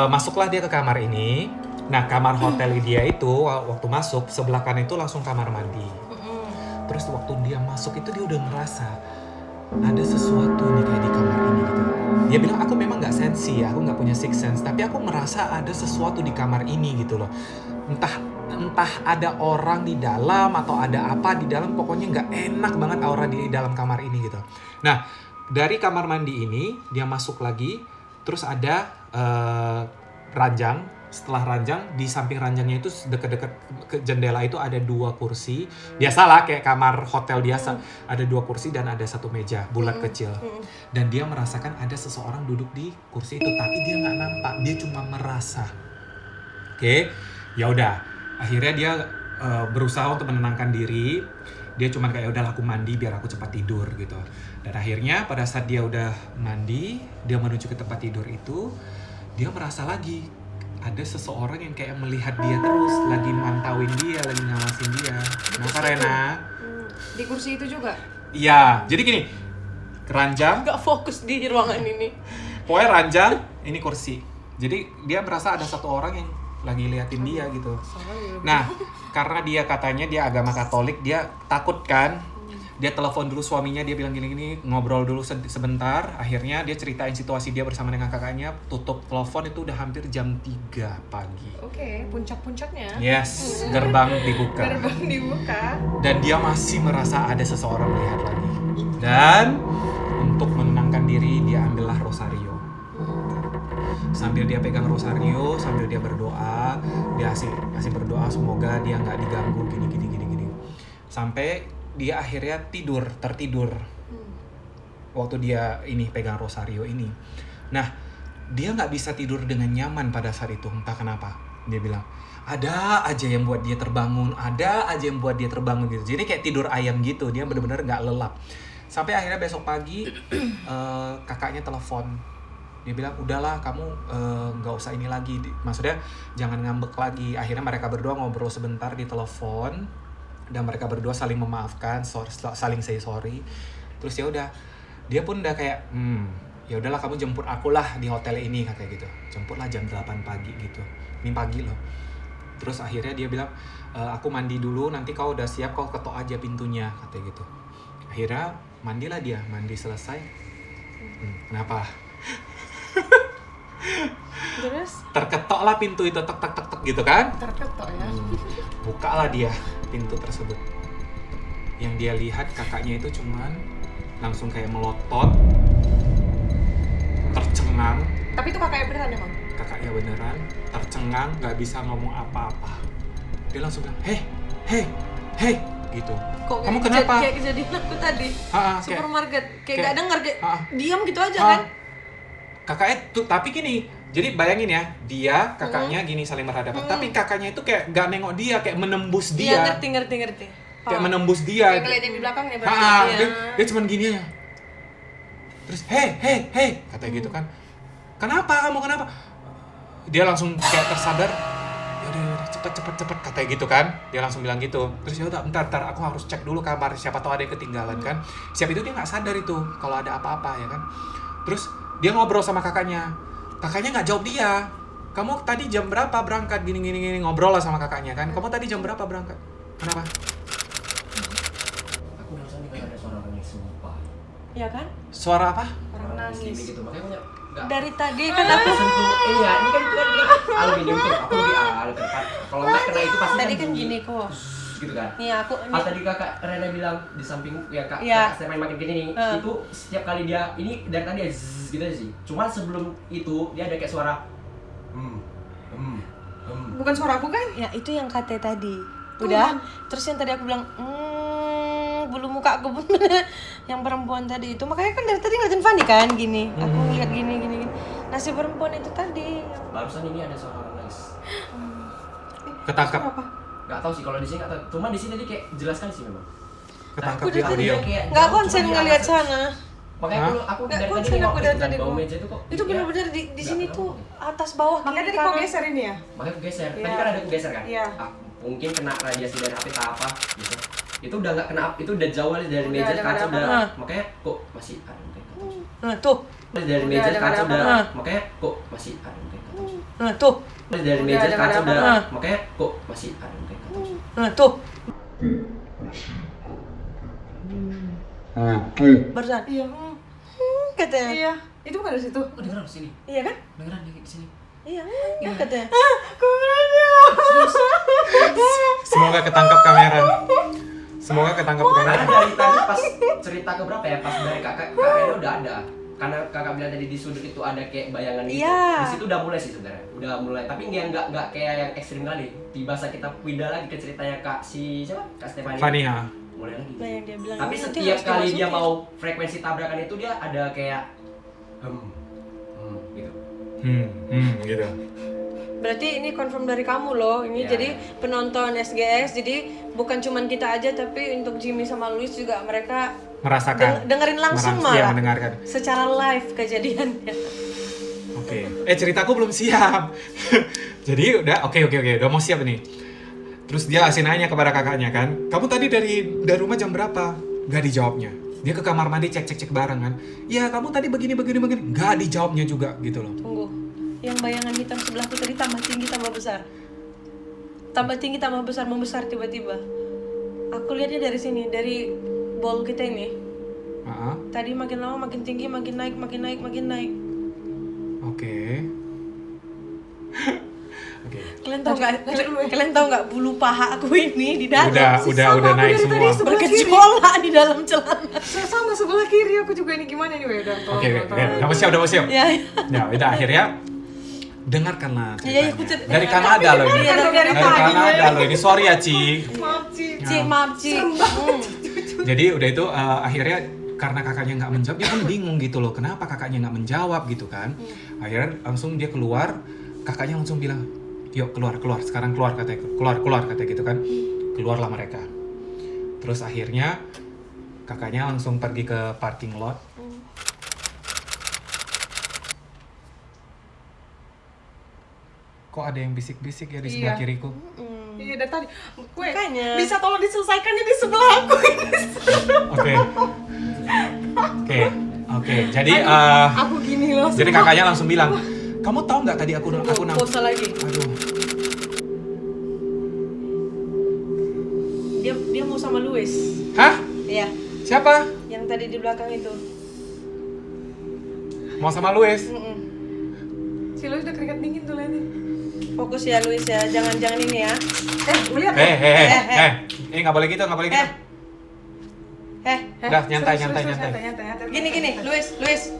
masuklah dia ke kamar ini. Nah, kamar hotel dia itu waktu masuk sebelah kanan itu langsung kamar mandi. Terus waktu dia masuk itu dia udah ngerasa ada sesuatu nih kayak di kamar ini gitu. Dia bilang, aku memang nggak sensi ya, aku nggak punya sixth sense, tapi aku merasa ada sesuatu di kamar ini gitu loh. Entah ada orang di dalam atau ada apa di dalam, pokoknya nggak enak banget aura di dalam kamar ini gitu. Nah, dari kamar mandi ini dia masuk lagi, terus ada ranjang. Setelah ranjang, di samping ranjangnya itu dekat-dekat ke jendela itu ada 2 kursi. Biasalah kayak kamar hotel biasa, ada 2 kursi dan ada 1 meja bulat kecil. Dan dia merasakan ada seseorang duduk di kursi itu, tapi dia nggak nampak, dia cuma merasa. Oke, ya udah. Akhirnya dia berusaha untuk menenangkan diri. Dia cuma kayak udah aku mandi biar aku cepat tidur gitu. Dan akhirnya pada saat dia udah mandi, dia menuju ke tempat tidur itu, dia merasa lagi ada seseorang yang kayak melihat dia terus, lagi mantauin dia, lagi ngawasin dia. Kenapa Rena? Di kursi itu juga? Iya, jadi gini, ranjang, Gak fokus di ruangan ini. pokoknya ranjang, ini kursi. Jadi dia merasa ada satu orang yang lagi liatin dia gitu. Nah, karena dia katanya dia agama Katolik, dia takut kan. Dia telepon dulu suaminya, dia bilang gini-gini, ngobrol dulu sebentar. Akhirnya dia ceritain situasi dia bersama dengan kakaknya, tutup telepon itu udah hampir jam 3 pagi. Oke, puncak-puncaknya. Yes, gerbang dibuka. Gerbang dibuka. Dan dia masih merasa ada seseorang melihat lagi. Dan untuk menenangkan diri, dia ambillah rosario. Sambil dia pegang rosario, sambil dia berdoa, dia asik berdoa semoga dia nggak diganggu gini. Sampai dia akhirnya tertidur waktu dia ini pegang rosario ini. Nah, dia nggak bisa tidur dengan nyaman pada saat itu, entah kenapa. Dia bilang ada aja yang buat dia terbangun gitu. Jadi kayak tidur ayam gitu, dia benar-benar nggak lelap. Sampai akhirnya besok pagi kakaknya telepon. Dia bilang udahlah kamu nggak usah ini lagi, maksudnya jangan ngambek lagi. Akhirnya mereka berdua ngobrol sebentar di telepon. Dan mereka berdua saling memaafkan, saling say sorry. Terus ya udah, dia pun udah kayak, ya udahlah kamu jemput aku lah di hotel ini, katanya gitu. Jemputlah jam 8 pagi gitu. Ini pagi loh. Terus akhirnya dia bilang, aku mandi dulu, nanti kau udah siap kau ketok aja pintunya, katanya gitu. Akhirnya mandilah dia, mandi selesai. Kenapa? Terus? Terketoklah pintu itu, tek gitu kan? Terketok ya. Bukalah dia pintu tersebut. Yang dia lihat kakaknya itu cuman langsung kayak melotot, tercengang. Tapi itu kakaknya beneran emang? Kakaknya beneran, tercengang, nggak bisa ngomong apa-apa. Dia langsung bilang, hei, hei gitu. Kok Kamu kenapa? Kayak kejadian aku tadi. Supermarket kayak gak denger kayak diam gitu aja kan. Kakaknya tuh, tapi gini, jadi bayangin ya, dia kakaknya gini saling berhadapan, tapi kakaknya itu kayak gak nengok dia, kayak menembus dia. Iya, ngerti. Kayak menembus dia. Kayak ngeliatin di belakangnya berarti. Dia cuman gini aja. Terus, hei, katanya gitu kan. Kenapa kamu, kenapa? Dia langsung kayak tersadar. Yaudah, cepet, katanya gitu kan. Dia langsung bilang gitu. Terus yaudah, bentar, aku harus cek dulu kamar, siapa tahu ada yang ketinggalan kan. Siap itu dia gak sadar itu, kalau ada apa-apa ya kan. Terus, dia ngobrol sama kakaknya nggak jawab dia. Kamu tadi jam berapa berangkat? Gini, ngobrol lah sama kakaknya kan. Kamu tadi jam berapa berangkat? Kenapa? Aku barusan dengar ada suara orang yang sumpah. Iya kan? Suara apa? Orang nangis. Gitu, makanya banyak. Dari tadi kan aku Sentuh, iya, ini kan itu kan aluminium tuh, aku lebih kan. Kalau nggak kena itu pasti tadi kan bunyi. gini kok. Gitu kan. Nih aku Pas tadi kakak Rena bilang di samping ya kak, Iya. Kakak makin gini nih, itu setiap kali dia ini dari tadi ya zzz, gitu aja sih. Cuma sebelum itu dia ada kayak suara Bukan suara aku kan? ya itu yang kata tadi. Udah. Terus yang tadi aku bilang bulu muka aku pun yang perempuan tadi itu, makanya kan dari tadi ngeliatin Fanny kan gini. Aku ngeliat gini. Nah si perempuan itu tadi. barusan ini ada suara orang nangis. Ketangkap. Gak tahu sih kalau di sini nggak tahu. Cuma di sini tadi kayak jelas sekali sih memang. Ketangkap Aku di dari tadi audio. kayak Nggak jauh, konsen cuma dia ngeliat alasan. sana. Makanya aku Nggak dari tadi konsen nengok aku dari itu tadi kan, bau kok. meja itu kok. Itu benar-benar di sini tuh atas bawah Makanya kiri tadi kok kanan. geser ini ya? Makanya aku geser. Tadi Iya. kan ada aku geser kan? Iya. Mungkin kena radiasi dari HP tak apa gitu. Itu udah nggak kena, itu udah jauh dari Udah meja ada kaca apa-apa. udah. Makanya kok masih ada mereka. Nah tuh. Dari Udah meja ada kaca apa-apa. udah. Makanya kok masih ada mereka. Nah tuh. Dari Udah meja ada kaca apa-apa. udah. Makanya kok masih ada mereka. Nah tuh. Barusan. Iya. Katanya. Iya. Itu bukan dari situ. Oh dengeran di sini. Iya kan? Dengeran di sini. Iya, katanya. Semoga ketangkap kamera. Semoga ketangkap Karena kamera. dari tadi pas cerita ke berapa ya? Pas dari kakak Rena udah ada. Karena kakak bilang tadi di sudut itu ada kayak bayangan gitu. Iya. Di situ udah mulai sih sebenarnya. Udah mulai. Tapi nggak kayak yang ekstrim kali. Tiba saat kita pindah lagi ke ceritanya Kak si siapa? Kak Stefani. Fanny ya. Mulai lagi. Nah yang dia bilang. Tapi ini nanti setiap harus kali dia dimasukin. mau frekuensi tabrakan itu dia ada kayak gitu. Gitu. Berarti ini confirm dari kamu loh. Ini Iya. jadi penonton SGS. Jadi bukan cuman kita aja, tapi untuk Jimmy sama Luis juga mereka Merasakan. dengerin langsung Iya, malah. mendengarkan. Secara live kejadiannya. Oke. Ceritaku belum siap. Jadi udah oke, udah mau siap nih. Terus dia langsung nanya kepada kakaknya kan, kamu tadi dari rumah jam berapa? Gak dijawabnya. Dia ke kamar mandi cek bareng kan. Ya kamu tadi begini. Gak dijawabnya juga gitu loh. Tunggu. Yang bayangan hitam sebelahku tadi tambah tinggi tambah besar. Tambah tinggi tambah besar, membesar tiba-tiba. Aku lihatnya dari sini, dari ball kita ini. Tadi makin lama makin tinggi, makin naik. Oke. Kalian tahu nggak bulu paha aku ini di dalam? Udah naik semua. Bergejolak di dalam celana. Sama sebelah kiri aku juga ini gimana nih udah. Oke. Udah mau siap. Ya. Ya, udah akhirnya dengarkanlah Iya, ceritanya. aku Dari Kanada loh ini. Iya, dari Kanada loh ini. Sorry ya, Ci. Maaf Ci. Maaf, Ci. Jadi udah itu akhirnya karena kakaknya nggak menjawab, dia pun bingung gitu loh. Kenapa kakaknya nggak menjawab gitu kan? Akhirnya langsung dia keluar, kakaknya langsung bilang, yuk keluar, sekarang keluar katanya, keluar katanya gitu kan. Keluarlah mereka. Terus akhirnya kakaknya langsung pergi ke parking lot. Kok ada yang bisik-bisik ya di sebelah kiriku? Iya dari tadi. Gue Makanya. bisa tolong diselesaikannya di sebelah aku ini. Oke. Jadi Aku gini loh. jadi kakaknya langsung bilang, kamu tahu nggak tadi aku Pulsa lagi. Aduh. Dia mau sama Luis. Hah? Iya. Siapa? Yang tadi di belakang itu. Mau sama Luis? Si Luis udah keringat dingin tuh liatin. Fokus ya Luis ya, jangan ini ya. Lihat. Nggak boleh gitu. Udah, nyantai. Gini, Luis. Luis.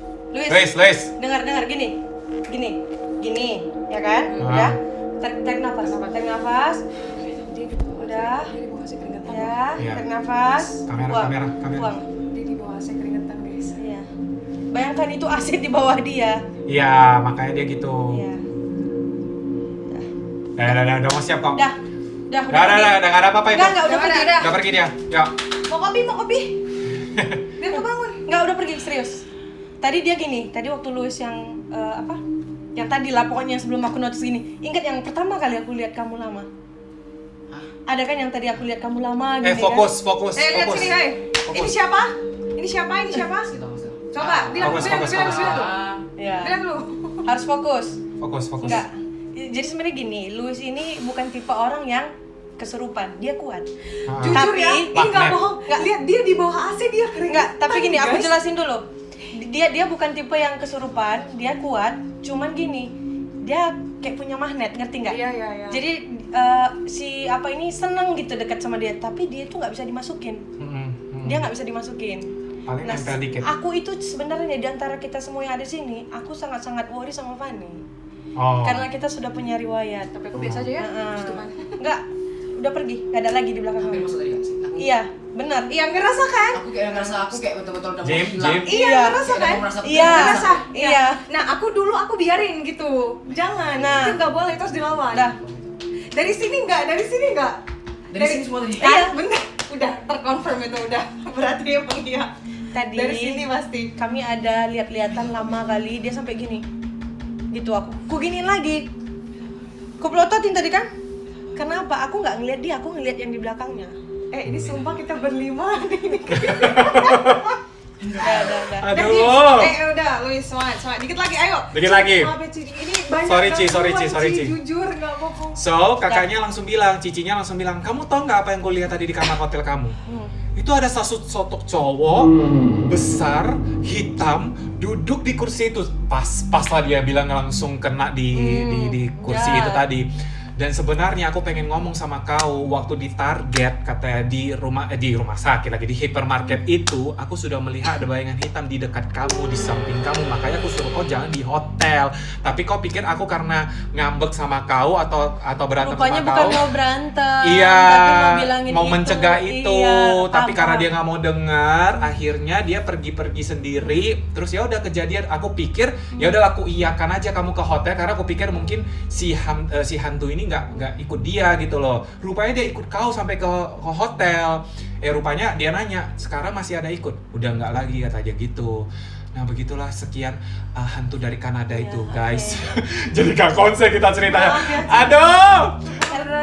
Dengar, gini, ya kan? Udah, tarik nafas. Udah. Dia mau kasih keringat Ya, Iya. tarik nafas. Kamera. Buang. Dia di bawah AC keringetan guys. Iya. Bayangkan itu AC di bawah dia. Iya, makanya dia gitu. Iya. Udah mau siap kok. Udah Nggak ada apa-apa itu. Enggak, udah pergi dah. Udah pergi dia. Yuk. Mau kopi. Biar kebangun. Enggak, udah pergi serius. Tadi dia gini, tadi waktu Louis yang apa? Yang tadi lah pokoknya sebelum aku notice gini. Ingat yang pertama kali aku lihat kamu lama? Ada kan yang tadi aku lihat kamu lama gini Fokus. Lihat sini, hai. Ini siapa? Ini siapa? Gitu. Coba bilang Fokus. dulu. Iya. Bilang dulu. Harus fokus. Fokus. Enggak. Jadi sebenarnya gini, Louis ini bukan tipe orang yang kesurupan, dia kuat. Jujur Tapi- ya, ini Magnet. nggak bohong. Lihat dia di bawah AC dia keringetan. Enggak, tapi gini, aku guys. jelasin dulu. Dia bukan tipe yang kesurupan, dia kuat, cuman gini, dia kayak punya magnet, ngerti nggak? Iya. Jadi si apa ini seneng gitu dekat sama dia, tapi dia tuh nggak bisa dimasukin. Dia nggak bisa dimasukin. Paling nempel dikit. Aku itu sebenarnya di antara kita semua yang ada di sini, aku sangat-sangat worry sama Fanny. Oh. Karena kita sudah punya riwayat. Tapi aku biasa aja ya. Heeh. Gitu kan. Enggak, udah pergi, nggak ada lagi di belakang Hampir kamu. masuk tadi kan sih. Iya, benar. Iya, ngerasa kan? Aku kayak ngerasa aku kayak betul-betul udah mau Jim. hilang. Iya, ngerasa Kayak kan? udah mau merasa Iya. Ngerasa. Iya. Nah, aku dulu aku biarin gitu. Jangan. Nah. Itu nggak boleh terus dilawan. Udah. Dari sini enggak. Dari sini semua tadi. Kan? Bener. Udah terkonfirm itu udah. Berarti emang iya. Tadi Dari sini pasti. kami ada lihat-lihatan lama kali, dia sampai gini. Gitu aku giniin lagi. Ku pelototin tadi kan? Karena apa? Aku nggak ngeliat dia, aku ngeliat yang di belakangnya. Ini sumpah kita berlima nih. Udah. Aduh. Udah, Luis, semangat. Dikit lagi, ayo. Dikit lagi. Maaf ya, Ci. Ini banyak Sorry, Ci, gangguan, sorry, Ci. Jujur, nggak bohong. So, kakaknya langsung bilang, cicinya langsung bilang, kamu tau nggak apa yang gue lihat tadi di kamar hotel kamu? Itu ada sosok cowok besar, hitam, duduk di kursi itu. Pas lah dia bilang langsung kena di kursi Ya. itu tadi. Dan sebenarnya aku pengen ngomong sama kau waktu di Target, katanya di rumah sakit lagi di hypermarket itu, aku sudah melihat ada bayangan hitam di dekat kamu, di samping kamu. Makanya aku suruh kau jangan di hotel. Tapi kau pikir aku karena ngambek sama kau atau berantem Rupanya sama bukan kau? mau berantem, Iya, tapi mau bilangin mau itu. mencegah itu, Iya, tapi paham, karena paham. dia nggak mau dengar, akhirnya dia pergi sendiri. Terus ya udah kejadian, aku pikir ya udah aku iyakan aja kamu ke hotel karena aku pikir mungkin si hantu ini nggak ikut dia gitu loh. Rupanya dia ikut kau sampai ke hotel. Rupanya dia nanya, sekarang masih ada ikut? Udah nggak lagi katanya gitu. Nah begitulah sekian hantu dari Kanada Ya, itu oke. guys. Jadi gak konsen kita ceritanya. Maaf ya, Ci. Aduh. Karena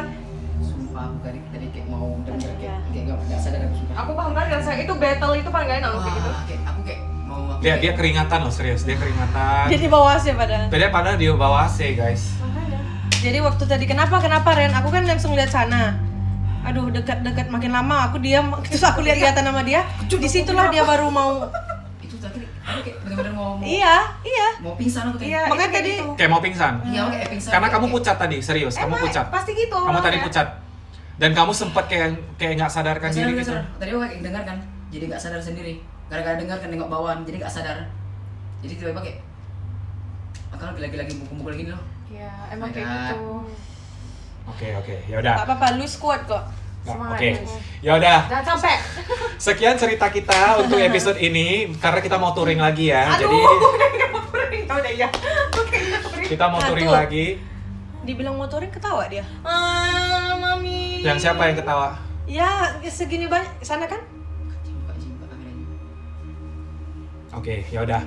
Sumpah aku tadi kayak mau denger Iya. kayak nggak sadar aku sumpah. Aku paham banget rasanya. Itu battle itu paling gak enak loh kayak gitu. Wah, kayak aku kayak mau aku Dia kayak- keringatan loh, serius. Dia keringatan. jadi bawa sih padahal. Padahal dia bawa AC, guys. Jadi waktu tadi kenapa Ren? Aku kan langsung lihat sana. Aduh, dekat-dekat makin lama aku diam, terus aku lihat-lihatan sama dia. Disitulah dia baru mau. itu tadi aku kayak benar-benar mau Iya. mau pingsan aku tadi. Iya, Makanya itu kayak tadi- gitu. Kayak mau pingsan. Iya, aku kayak pingsan. Karena kayak- kamu kayak- pucat tadi, serius. Kamu Emang pucat. Pasti gitu. Kamu tadi orangnya. pucat. Dan kamu sempat kayak nggak sadarkan Nggak diri sadar, gitu. nggak sadar. Tadi aku kayak dengar kan, jadi nggak sadar sendiri. Gara-gara dengar kan nengok bawahan, jadi nggak sadar. Jadi tiba-tiba kayak akal lagi mukul-mukul gini loh. Iya, emang kayak Ada. gitu. Oke, ya udah. Gak apa-apa, lu kuat kok. Semangat, Oke. Luis. Ya udah. Jangan sampai. Sekian cerita kita untuk episode ini karena kita mau touring lagi ya. Aduh, Jadi udah ya. Oke, kita mau touring Satu. lagi. Dibilang motoring ketawa dia. Mami. Yang siapa yang ketawa? Ya, segini banyak sana kan? Buka kameranya. Oke, ya udah.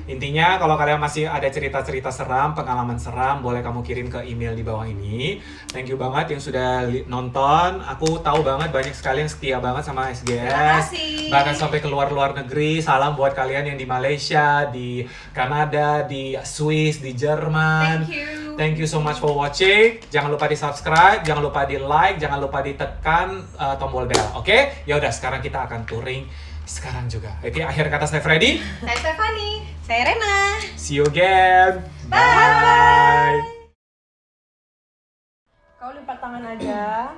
Intinya kalau kalian masih ada cerita-cerita seram, pengalaman seram, boleh kamu kirim ke email di bawah ini. Thank you banget yang sudah nonton. Aku tahu banget banyak sekali yang setia banget sama SGS. Terima kasih. Bahkan sampai keluar negeri. Salam buat kalian yang di Malaysia, di Kanada, di Swiss, di Jerman. Thank you. Thank you so much for watching. Jangan lupa di subscribe, jangan lupa di like, jangan lupa ditekan tombol bell. Oke? Ya udah, sekarang kita akan touring sekarang juga. Oke, akhir kata saya Freddy. Saya Stephanie. Saya Rena. See you again. Bye. Kau lipat tangan aja.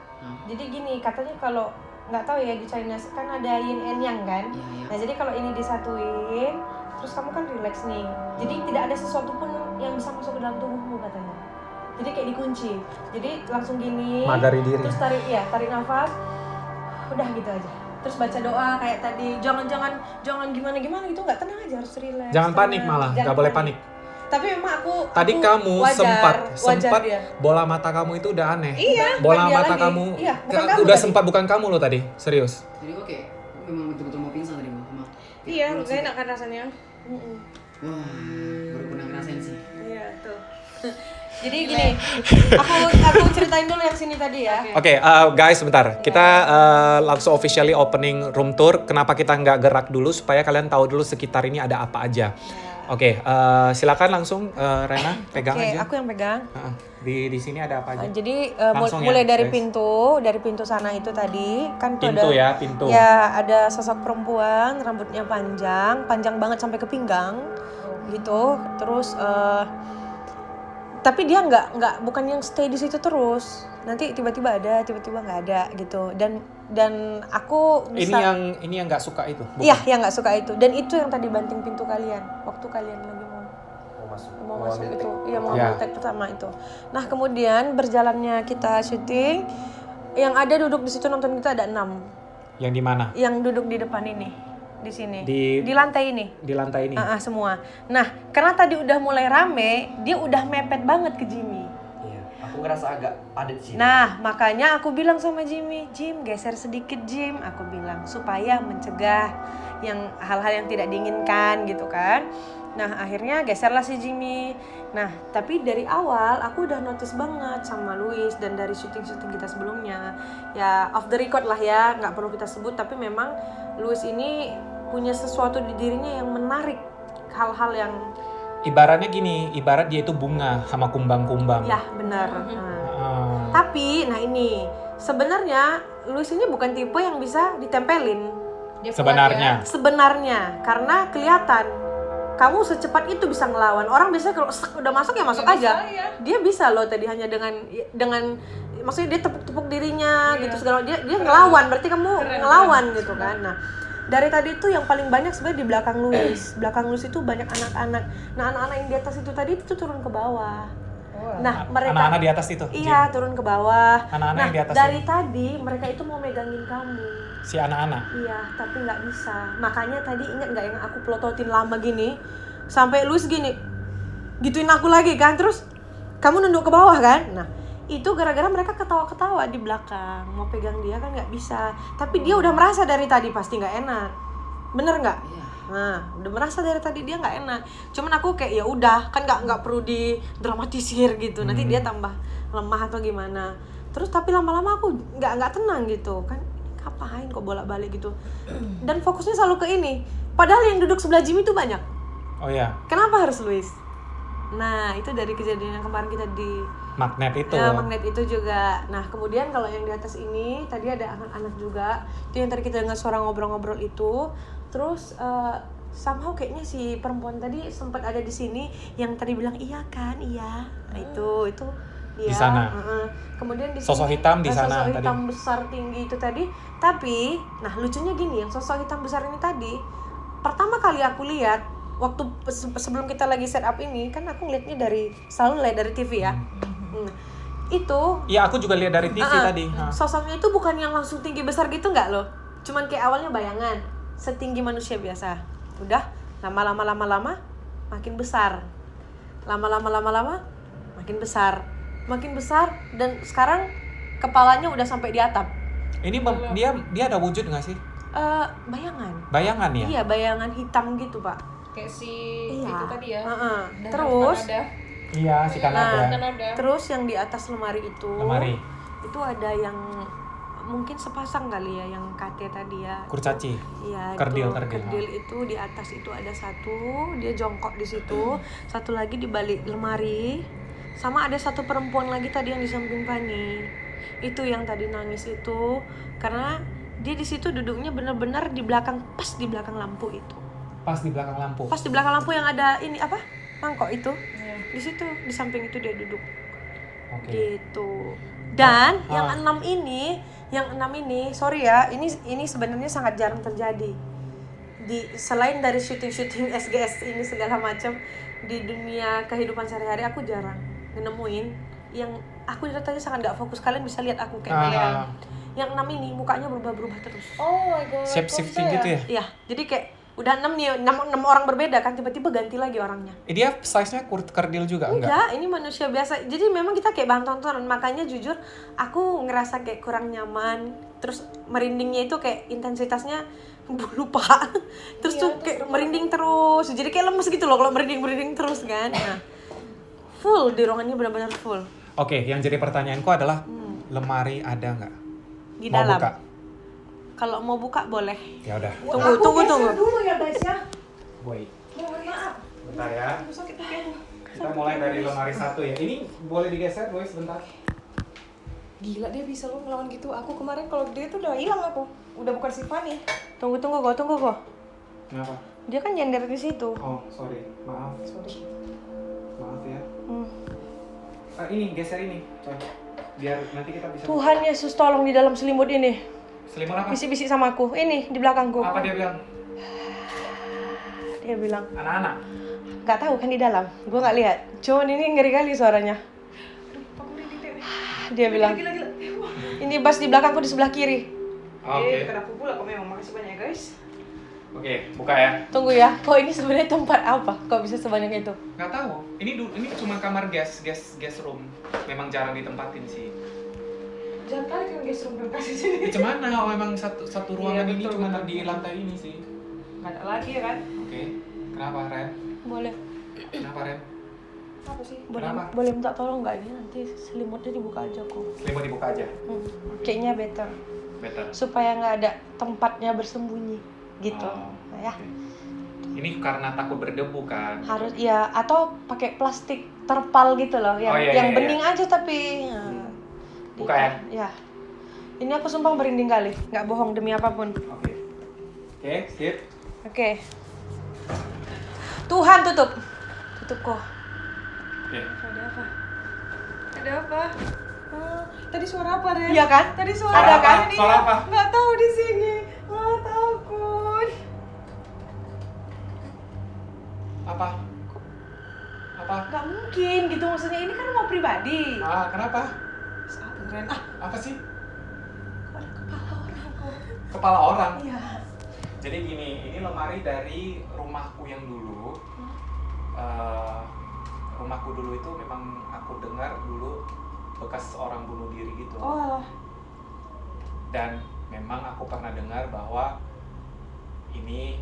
Jadi gini, katanya kalau nggak tahu ya di China kan ada yin and yang kan. Iya, iya. Nah jadi kalau ini disatuin, terus kamu kan relax nih. Jadi tidak ada sesuatu pun yang bisa masuk ke dalam tubuhmu katanya. Jadi kayak dikunci. Jadi langsung gini. Magari diri. Terus tarik nafas. udah gitu aja. Terus baca doa kayak tadi, jangan gimana gitu, nggak, tenang aja, harus relax. Jangan tenang. panik malah, Jangan nggak boleh panik. Tapi memang Tadi aku kamu wajar sempat dia. bola mata kamu itu udah aneh. Iya, Bola bukan dia mata lagi. kamu, Iya, bukan kamu udah tadi. sempat bukan kamu loh tadi, serius. Jadi gue kayak gue memang betul-betul mau pingsan tadi gue sama. Iya, Gue gak enak kan rasanya. Wah, baru pernah ngerasain sih. Iya tuh. Jadi gini, aku ceritain dulu yang sini tadi ya. Oke, guys, sebentar. Kita langsung officially opening room tour. Kenapa kita nggak gerak dulu supaya kalian tahu dulu sekitar ini ada apa aja. Oke, silakan langsung Rena pegang Oke, aja. aku yang pegang. Di sini ada apa aja? Jadi Langsung mulai ya, dari guys. pintu sana itu tadi kan tuh Pintu ada ya, pintu. Ya, ada sosok perempuan, rambutnya panjang banget sampai ke pinggang gitu. Terus tapi dia nggak bukan yang stay di situ terus. Nanti tiba-tiba ada, tiba-tiba nggak ada gitu. Dan aku bisa Ini yang nggak suka itu. bukan? Iya, yang nggak suka itu. Dan itu yang tadi banting pintu kalian waktu kalian lagi mau masuk itu. Iya, mau Ya. tag pertama itu. Nah, kemudian berjalannya kita syuting, yang ada duduk di situ nonton kita ada 6. Yang di mana? Yang duduk di depan ini, di sini. Di lantai ini. Di lantai ini. Semua. Nah, karena tadi udah mulai rame, dia udah mepet banget ke Jimmy. Iya, aku ngerasa agak padat sih. Nah, makanya aku bilang sama Jimmy, Jim geser sedikit Jim, aku bilang supaya mencegah yang hal-hal yang tidak diinginkan gitu kan. Nah, akhirnya geserlah si Jimmy. Nah, tapi dari awal aku udah notice banget sama Luis dan dari syuting-syuting kita sebelumnya. Ya, off the record lah ya, nggak perlu kita sebut, tapi memang Luis ini punya sesuatu di dirinya yang menarik hal-hal yang Ibaratnya gini, ibarat dia itu bunga sama kumbang-kumbang. ya benar. Nah, tapi, nah ini sebenarnya Luis ini bukan tipe yang bisa ditempelin. Dia kuat Sebenarnya. Sebenarnya, karena kelihatan kamu secepat itu bisa ngelawan. Orang biasanya kalau udah masuk ya masuk Nggak aja. bisa, ya. Dia bisa loh tadi hanya dengan maksudnya dia tepuk-tepuk dirinya gitu segala dia ngelawan. Berarti kamu ngelawan gitu kan. Nah, dari tadi itu yang paling banyak sebenarnya di belakang Luis. Belakang Luis itu banyak anak-anak. Nah, anak-anak yang di atas itu tadi itu turun ke bawah. Nah, mereka Anak-anak di atas itu. iya, turun ke bawah. Anak-anak Nah, yang di atas dari ini. tadi mereka itu mau megangin kamu. Si anak-anak. Iya, tapi nggak bisa. Makanya tadi ingat nggak yang aku pelototin lama gini, sampai Luis gini, gituin aku lagi kan, terus kamu nunduk ke bawah kan? Nah, itu gara-gara mereka ketawa-ketawa di belakang, mau pegang dia kan nggak bisa. Tapi dia udah merasa dari tadi pasti nggak enak, bener nggak? Iya. Nah, udah merasa dari tadi dia nggak enak. Cuman aku kayak ya udah, kan nggak perlu didramatisir gitu. Nanti dia tambah lemah atau gimana. Terus tapi lama-lama aku nggak tenang gitu kan. Ngapain kok bolak-balik gitu. Dan fokusnya selalu ke ini. Padahal yang duduk sebelah Jimmy itu banyak. Oh ya, Kenapa harus Luis? Nah, itu dari kejadian yang kemarin kita di magnet itu. ya, magnet itu juga. Nah, kemudian kalau yang di atas ini tadi ada anak-anak juga. Itu yang tadi kita dengar suara ngobrol-ngobrol itu. Terus somehow kayaknya si perempuan tadi sempat ada di sini yang tadi bilang iya kan, iya. Nah, itu dia. Di sana. Kemudian di Sosok sini, hitam di sana sosok tadi. hitam besar tinggi itu tadi. Tapi, nah lucunya gini, yang sosok hitam besar ini tadi pertama kali aku lihat waktu sebelum kita lagi set up ini kan aku ngeliatnya selalu lihat dari TV ya. Itu Iya, aku juga lihat dari TV tadi. sosoknya itu bukan yang langsung tinggi besar gitu nggak loh. Cuman kayak awalnya bayangan setinggi manusia biasa. Udah lama-lama makin besar. Lama-lama makin besar. Makin besar dan sekarang kepalanya udah sampai di atap. Ini dia ada wujud nggak sih? Bayangan. Bayangan ya? Iya, bayangan hitam gitu, Pak. Kayak si Iya. itu tadi ya. Dan Terus ada. Iya, si Kanada. Kanada. terus yang di atas lemari itu Lemari. itu ada yang mungkin sepasang kali ya yang kate tadi ya. Kurcaci. Iya, Kerdil. kerdil itu di atas itu ada satu, dia jongkok di situ, satu lagi di balik lemari, sama ada satu perempuan lagi tadi yang di samping Fani. Itu yang tadi nangis itu karena dia di situ duduknya benar-benar di belakang, pas di belakang lampu itu. Pas di belakang lampu. Pas di belakang lampu yang ada ini apa? Mangkok itu. Di situ di samping itu dia duduk. Oke. Gitu. Dan yang 6 ini, sorry ya, ini sebenarnya sangat jarang terjadi. Selain dari syuting SGS ini segala macam di dunia kehidupan sehari-hari aku jarang nemuin yang aku dari tadi sangat gak fokus. Kalian bisa lihat aku kayak gimana. yang 6 ini mukanya berubah-berubah terus. Oh my god. Shape shifting gitu ya? Iya, jadi kayak udah 6 nih, 6 orang berbeda kan, tiba-tiba ganti lagi orangnya. Dia size-nya kerdil juga enggak? Enggak, ini manusia biasa. Jadi memang kita kayak bahan tontonan. Makanya jujur aku ngerasa kayak kurang nyaman. Terus merindingnya itu kayak intensitasnya lupa. Terus Iya, tuh kayak merinding terus. Jadi kayak lemes gitu loh kalau merinding terus kan. Nah, full di ruangan ini benar-benar full. Oke, yang jadi pertanyaanku adalah lemari ada nggak? Di Mau dalam. buka? Kalau mau buka boleh. Ya udah. Tunggu. Dulu ya guys ya. Wait. Mohon maaf. Bentar ya. Sakit kaki aku. Kita mulai dari lemari 1 ya. Ini boleh digeser, boy, sebentar. Gila dia bisa lo ngelawan gitu. Aku kemarin kalau dia tuh udah hilang aku. Udah bukan si Fanny. Tunggu kok. Kenapa? Dia kan nyender di situ. Oh, sorry. Maaf. Sorry. Maaf ya. Hmm. Ini geser ini, coy. Biar nanti kita bisa. Tuhan Yesus tolong di dalam selimut ini. Selimut apa? Bisik-bisik sama aku. Ini di belakangku. Apa dia bilang? Dia bilang, Anak-anak. nggak tahu kan di dalam. Gue nggak lihat. Cuman ini ngeri kali suaranya. Dia bilang, ini bas di belakangku di sebelah kiri. Oke. Kenapa pula kok memang makasih banyak guys. Oke, buka ya. Tunggu ya. Kok ini sebenarnya tempat apa? Kok bisa sebanyak itu? Nggak tahu. Ini cuma kamar guest room. Memang jarang ditempatin sih. Jangan kali kan guys room kasih sini. Cuman memang satu ruangan Iya, ini betul, cuma betul. di lantai ini sih. Nggak ada lagi ya kan? Oke. Kenapa, Ren? Boleh. Kenapa, Ren? Apa sih? Kenapa? Boleh minta tolong nggak ini nanti selimutnya dibuka aja kok. Selimut dibuka aja. Kayaknya better. Better. Supaya nggak ada tempatnya bersembunyi gitu. Oh, Nah, ya. oke. Ini karena takut berdebu kan? Harus ya, atau pakai plastik terpal gitu loh yang Oh, iya, yang iya, bening aja tapi Buka ya? Ya. Ini aku sumpah merinding kali, nggak bohong demi apapun. Oke. Oke, sip. Oke. Tuhan tutup. Tutup kok. Oke. Ada apa? Ada apa? Tadi suara apa Ren? Iya kan? Tadi Suara suara apa? Ini Suara apa? nggak tahu di sini. Takut. Apa? Apa? Nggak mungkin gitu maksudnya, ini kan rumah pribadi. Kenapa? Apa Ren? Apa sih? Ada kepala orang. Kepala orang. Iya. Jadi gini, ini lemari dari rumahku yang dulu. Rumahku dulu itu memang aku dengar dulu bekas orang bunuh diri gitu. Oh. Dan memang aku pernah dengar bahwa ini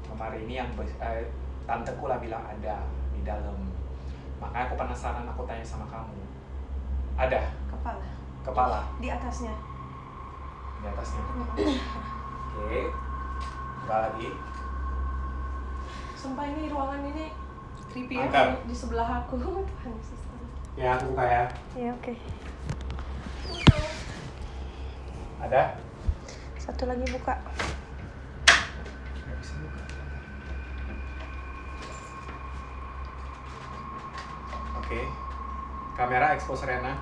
lemari ini yang tanteku lah bilang ada di dalam. Makanya aku penasaran, aku tanya sama kamu. Ada Kepala. kepala Di atasnya. di atasnya. Oke. Buka lagi. Sumpah ini ruangan ini Creepy ya? Angkat. di sebelah aku. Tuhan Yesus. Ya, aku buka ya. Ya oke. Ada? Satu lagi buka. Nggak bisa buka. Oke. Kamera expose Rena.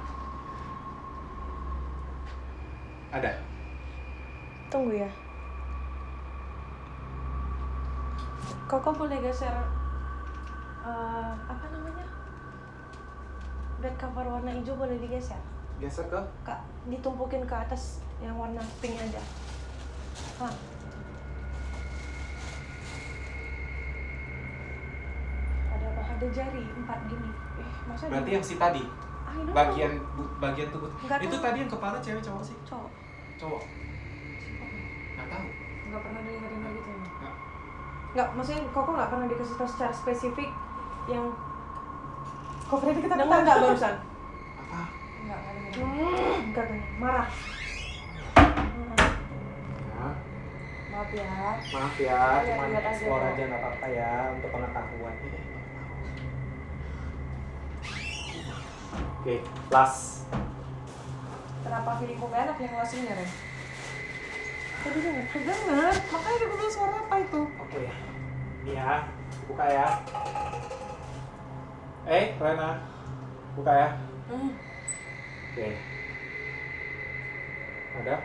Ada? Tunggu ya. Koko boleh geser apa namanya? Bed cover warna hijau boleh digeser. Geser ke? Kak, ditumpukin ke atas yang warna pink aja. Hah. Ada apa? Ada jari 4 gini. Masa Berarti yang si tadi? I don't know. Bagian tubuh. Nggak Itu tahu. tadi yang kepala cewek cowok sih? Cowok. Cowok. Nggak tahu. Nggak pernah dengar gitu ya? Nggak, maksudnya Koko nggak pernah dikasih tahu secara spesifik yang Kok Freddy kita dengar nggak barusan? Apa? Nggak dengar. Enggak, marah. Ya. Maaf ya. Maaf ya, cuman lihat aja, explore Pak. aja nggak apa-apa ya untuk pengetahuan. Oke, last. Kenapa feelingku gak enak yang ngelasingnya Ren? Tadi dengar. Dengar, makanya dia bilang suara apa itu? Oke, ini ya, buka ya. Rena, buka ya. Oke. Ada?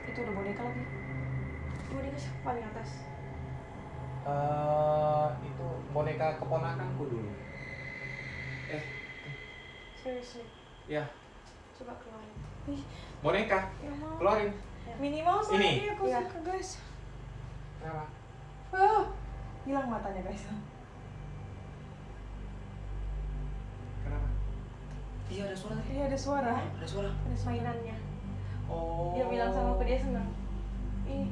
Itu udah boneka lagi. Boneka siapa paling atas? Itu boneka keponakanku dulu. Seriously. Ya, Coba keluarin. Boneka. Ya mau. Keluarin. Minnie Mouse Ini? lagi aku Iya. suka guys. Kenapa? Hilang matanya guys. Kenapa? Iya ada suara tadi. Iya ada suara. Ada suara. Ada mainannya. Oh. Dia bilang sama aku dia senang. Ih,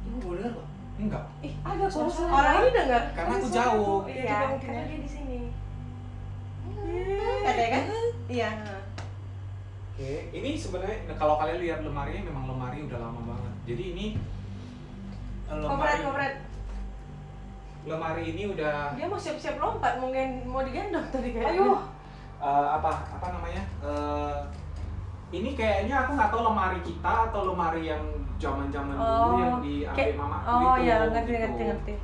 Ibu boleh dengar Pak? Enggak. ada kok. Suara. Orang ini dengar. Karena Ada aku suara jauh. tuh. Iya, Iya, mungkin karena ya. dia di sini. Ada kan? Iya. Oke, ini sebenarnya kalau kalian lihat lemarinya memang lemari udah lama banget. Jadi ini Kompret. lemari ini udah Dia mau siap-siap lompat, mau digendong tadi kayaknya. Ayo. apa namanya? Ini kayaknya aku nggak tahu lemari kita atau lemari yang zaman-zaman dulu yang diambil kayak- mamaku Oh itu. iya, ngerti. gitu.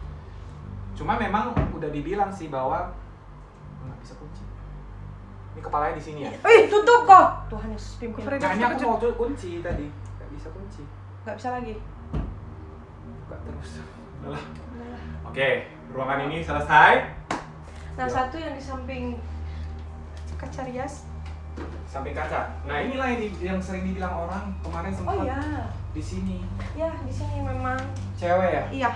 Cuma memang udah dibilang sih bahwa nggak bisa kunci. Ini kepalanya di sini ya. Tutup kok. Tuhan Yesus pimpin. Nah, ini aku mau kunci tadi, nggak bisa kunci. Nggak bisa lagi. Buka terus. Udahlah. Oke, ruangan ini selesai. Nah, satu yang di samping kaca rias. Samping kaca. Nah, inilah yang sering dibilang orang kemarin sempat Oh iya. di sini. Ya, di sini memang. Cewek ya? Iya.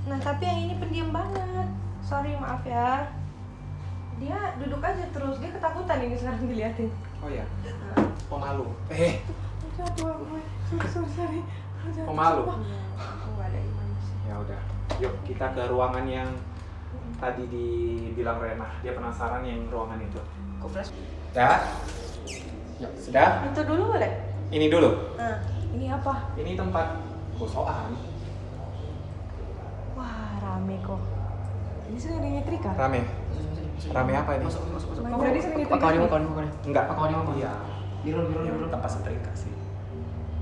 Nah, tapi yang ini pendiam banget. Sorry, maaf ya. Dia duduk aja terus. Dia ketakutan ini sekarang diliatin. Oh iya. Nah. Pemalu. Aduh, gue. Sorry. Pemalu. Aku nggak ada iman sih. Ya udah. Yuk kita ke ruangan yang tadi dibilang Rena. Dia penasaran yang ruangan itu. Kok flash? Sudah? Ya, sudah? Itu dulu boleh? Ini dulu. Nah, ini apa? Ini tempat gosokan. Wah, rame kok. Ini sering ada nyetrika. Rame. Rame apa ini? Masuk. Bang Freddy sering nyetrika. Kawan. Enggak. Kawan. Iya. Biru. Tempat setrika sih.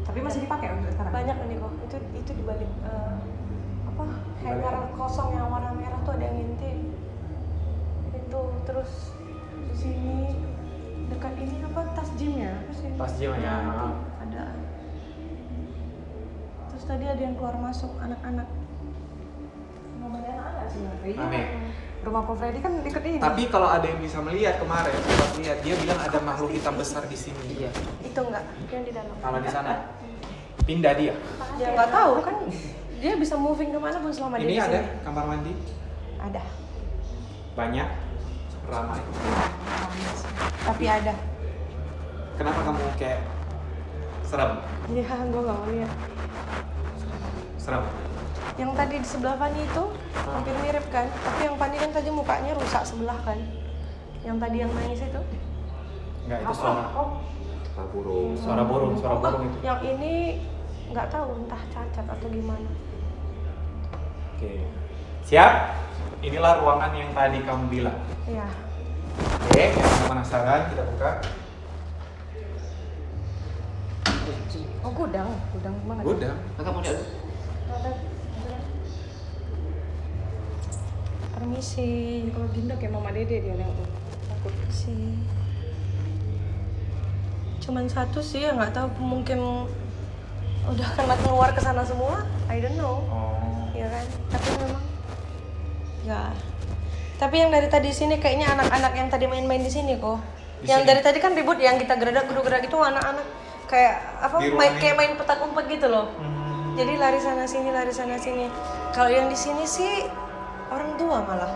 Tapi masih dipakai untuk sekarang. Banyak ini kok. Itu di balik apa? Hanger kosong yang warna merah tuh ada yang ngintip. Itu terus di sini dekat ini apa tas gymnya? Apa sih? Tas gym ya. Nah, itu ada. Terus tadi ada yang keluar masuk anak-anak. Nggak banyak anak sih. Rame. Rumah Ko Freddy kan deket ini. Tapi kalau ada yang bisa melihat kemarin, sempat lihat dia bilang ada makhluk hitam besar di sini. Iya. Itu enggak, yang di dalam. Kalau di sana pindah dia. Ya nggak tahu kan dia bisa moving kemana pun selama dia Ini di ada sini. kamar mandi Ada. banyak, ramai. Tapi ada. Kenapa kamu kayak serem? Iya, gue nggak mau lihat. Serem. Yang tadi di sebelah Fani itu hampir mirip kan, tapi yang Fani kan tadi mukanya rusak sebelah kan. Yang tadi yang nangis itu. Enggak, itu suara burung. Suara burung itu. Yang ini nggak tahu entah cacat atau gimana. Oke. Siap? Inilah ruangan yang tadi kamu bilang. Iya. Oke, yang penasaran kita buka. Oh gudang mana? Udah. Kakak mau lihat? Permisi. Kalau Dinda kayak Mama Dede dia lihat tuh. Takut. Sih. Cuman satu sih ya nggak tahu mungkin udah kena keluar ke sana semua. I don't know. Oh. Ya kan? Tapi memang ya. Tapi yang dari tadi sini kayaknya anak-anak yang tadi main-main di sini kok. Di Yang sini? dari tadi kan ribut yang kita gerak itu anak-anak kayak apa Di main ruangan kayak ini? main petak umpet gitu loh. Jadi lari sana sini. Kalau yang di sini sih orang tua malah.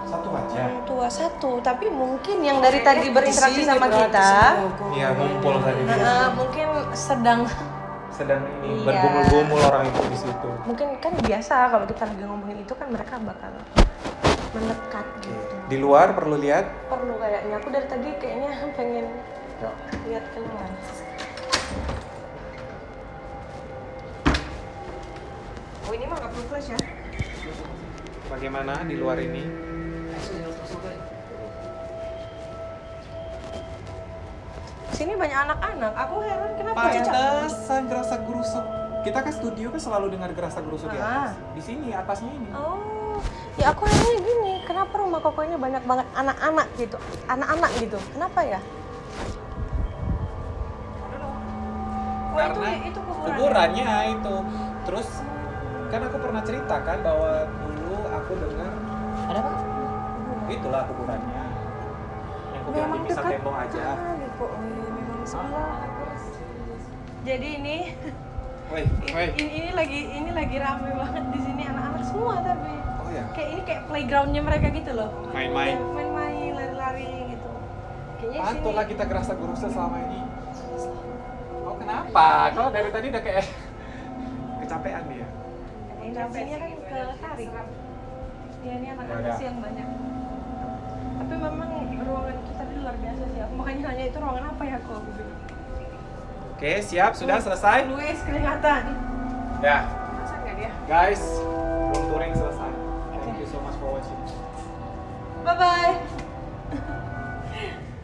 Satu aja. Orang tua satu, tapi mungkin yang dari tadi berinteraksi sama kita Iya, ngumpul tadi. mungkin sedang Ini Iya. bergumul-gumul orang itu di situ. mungkin kan biasa kalau kita lagi ngomongin itu kan mereka bakal mendekat gitu. Di luar perlu lihat. Perlu kayaknya aku dari tadi kayaknya pengen Yuk. lihat keluar. Oh ini mah nggak perlu flash ya? Bagaimana di luar ini? Sini banyak anak-anak. Aku heran kenapa ya? Pantesan gerasa gerusuk. Kita kan studio kan selalu dengar gerasa gerusuk di atas. Ah. Di sini atasnya ini. Oh, ya aku herannya gini. Kenapa rumah Koko ini banyak banget anak-anak gitu? Anak-anak gitu. Kenapa ya? Oh, Karena itu kuburannya itu. Terus kan aku pernah ceritakan bahwa dulu aku dengar Ada apa? itulah kuburannya. Yang aku bilang di Memang misteri bisa dekat tembok aja. sekali kok. Memang sebelah. Jadi ini Woi, woi. ini lagi rame banget di sini anak-anak semua tapi Oh ya. kayak ini kayak playgroundnya mereka gitu loh. Main-main. Ya, main-main, lari-lari gitu. Kayaknya sini. Pantullah kita gerasa gerusnya selama ini. Oh kenapa? Kalau dari tadi udah kayak kecapean dia. Energinya kan ketarik. Ya ini Ya anak-anak udah. sih yang banyak. Tapi memang ruangan kita tadi luar biasa sih. Aku makanya nanya itu ruangan apa ya kok? Oke, siap, sudah selesai. Luis kelihatan. Ya, Masa nggak dia? guys, room touring selesai. Thank you so much for watching. Bye bye.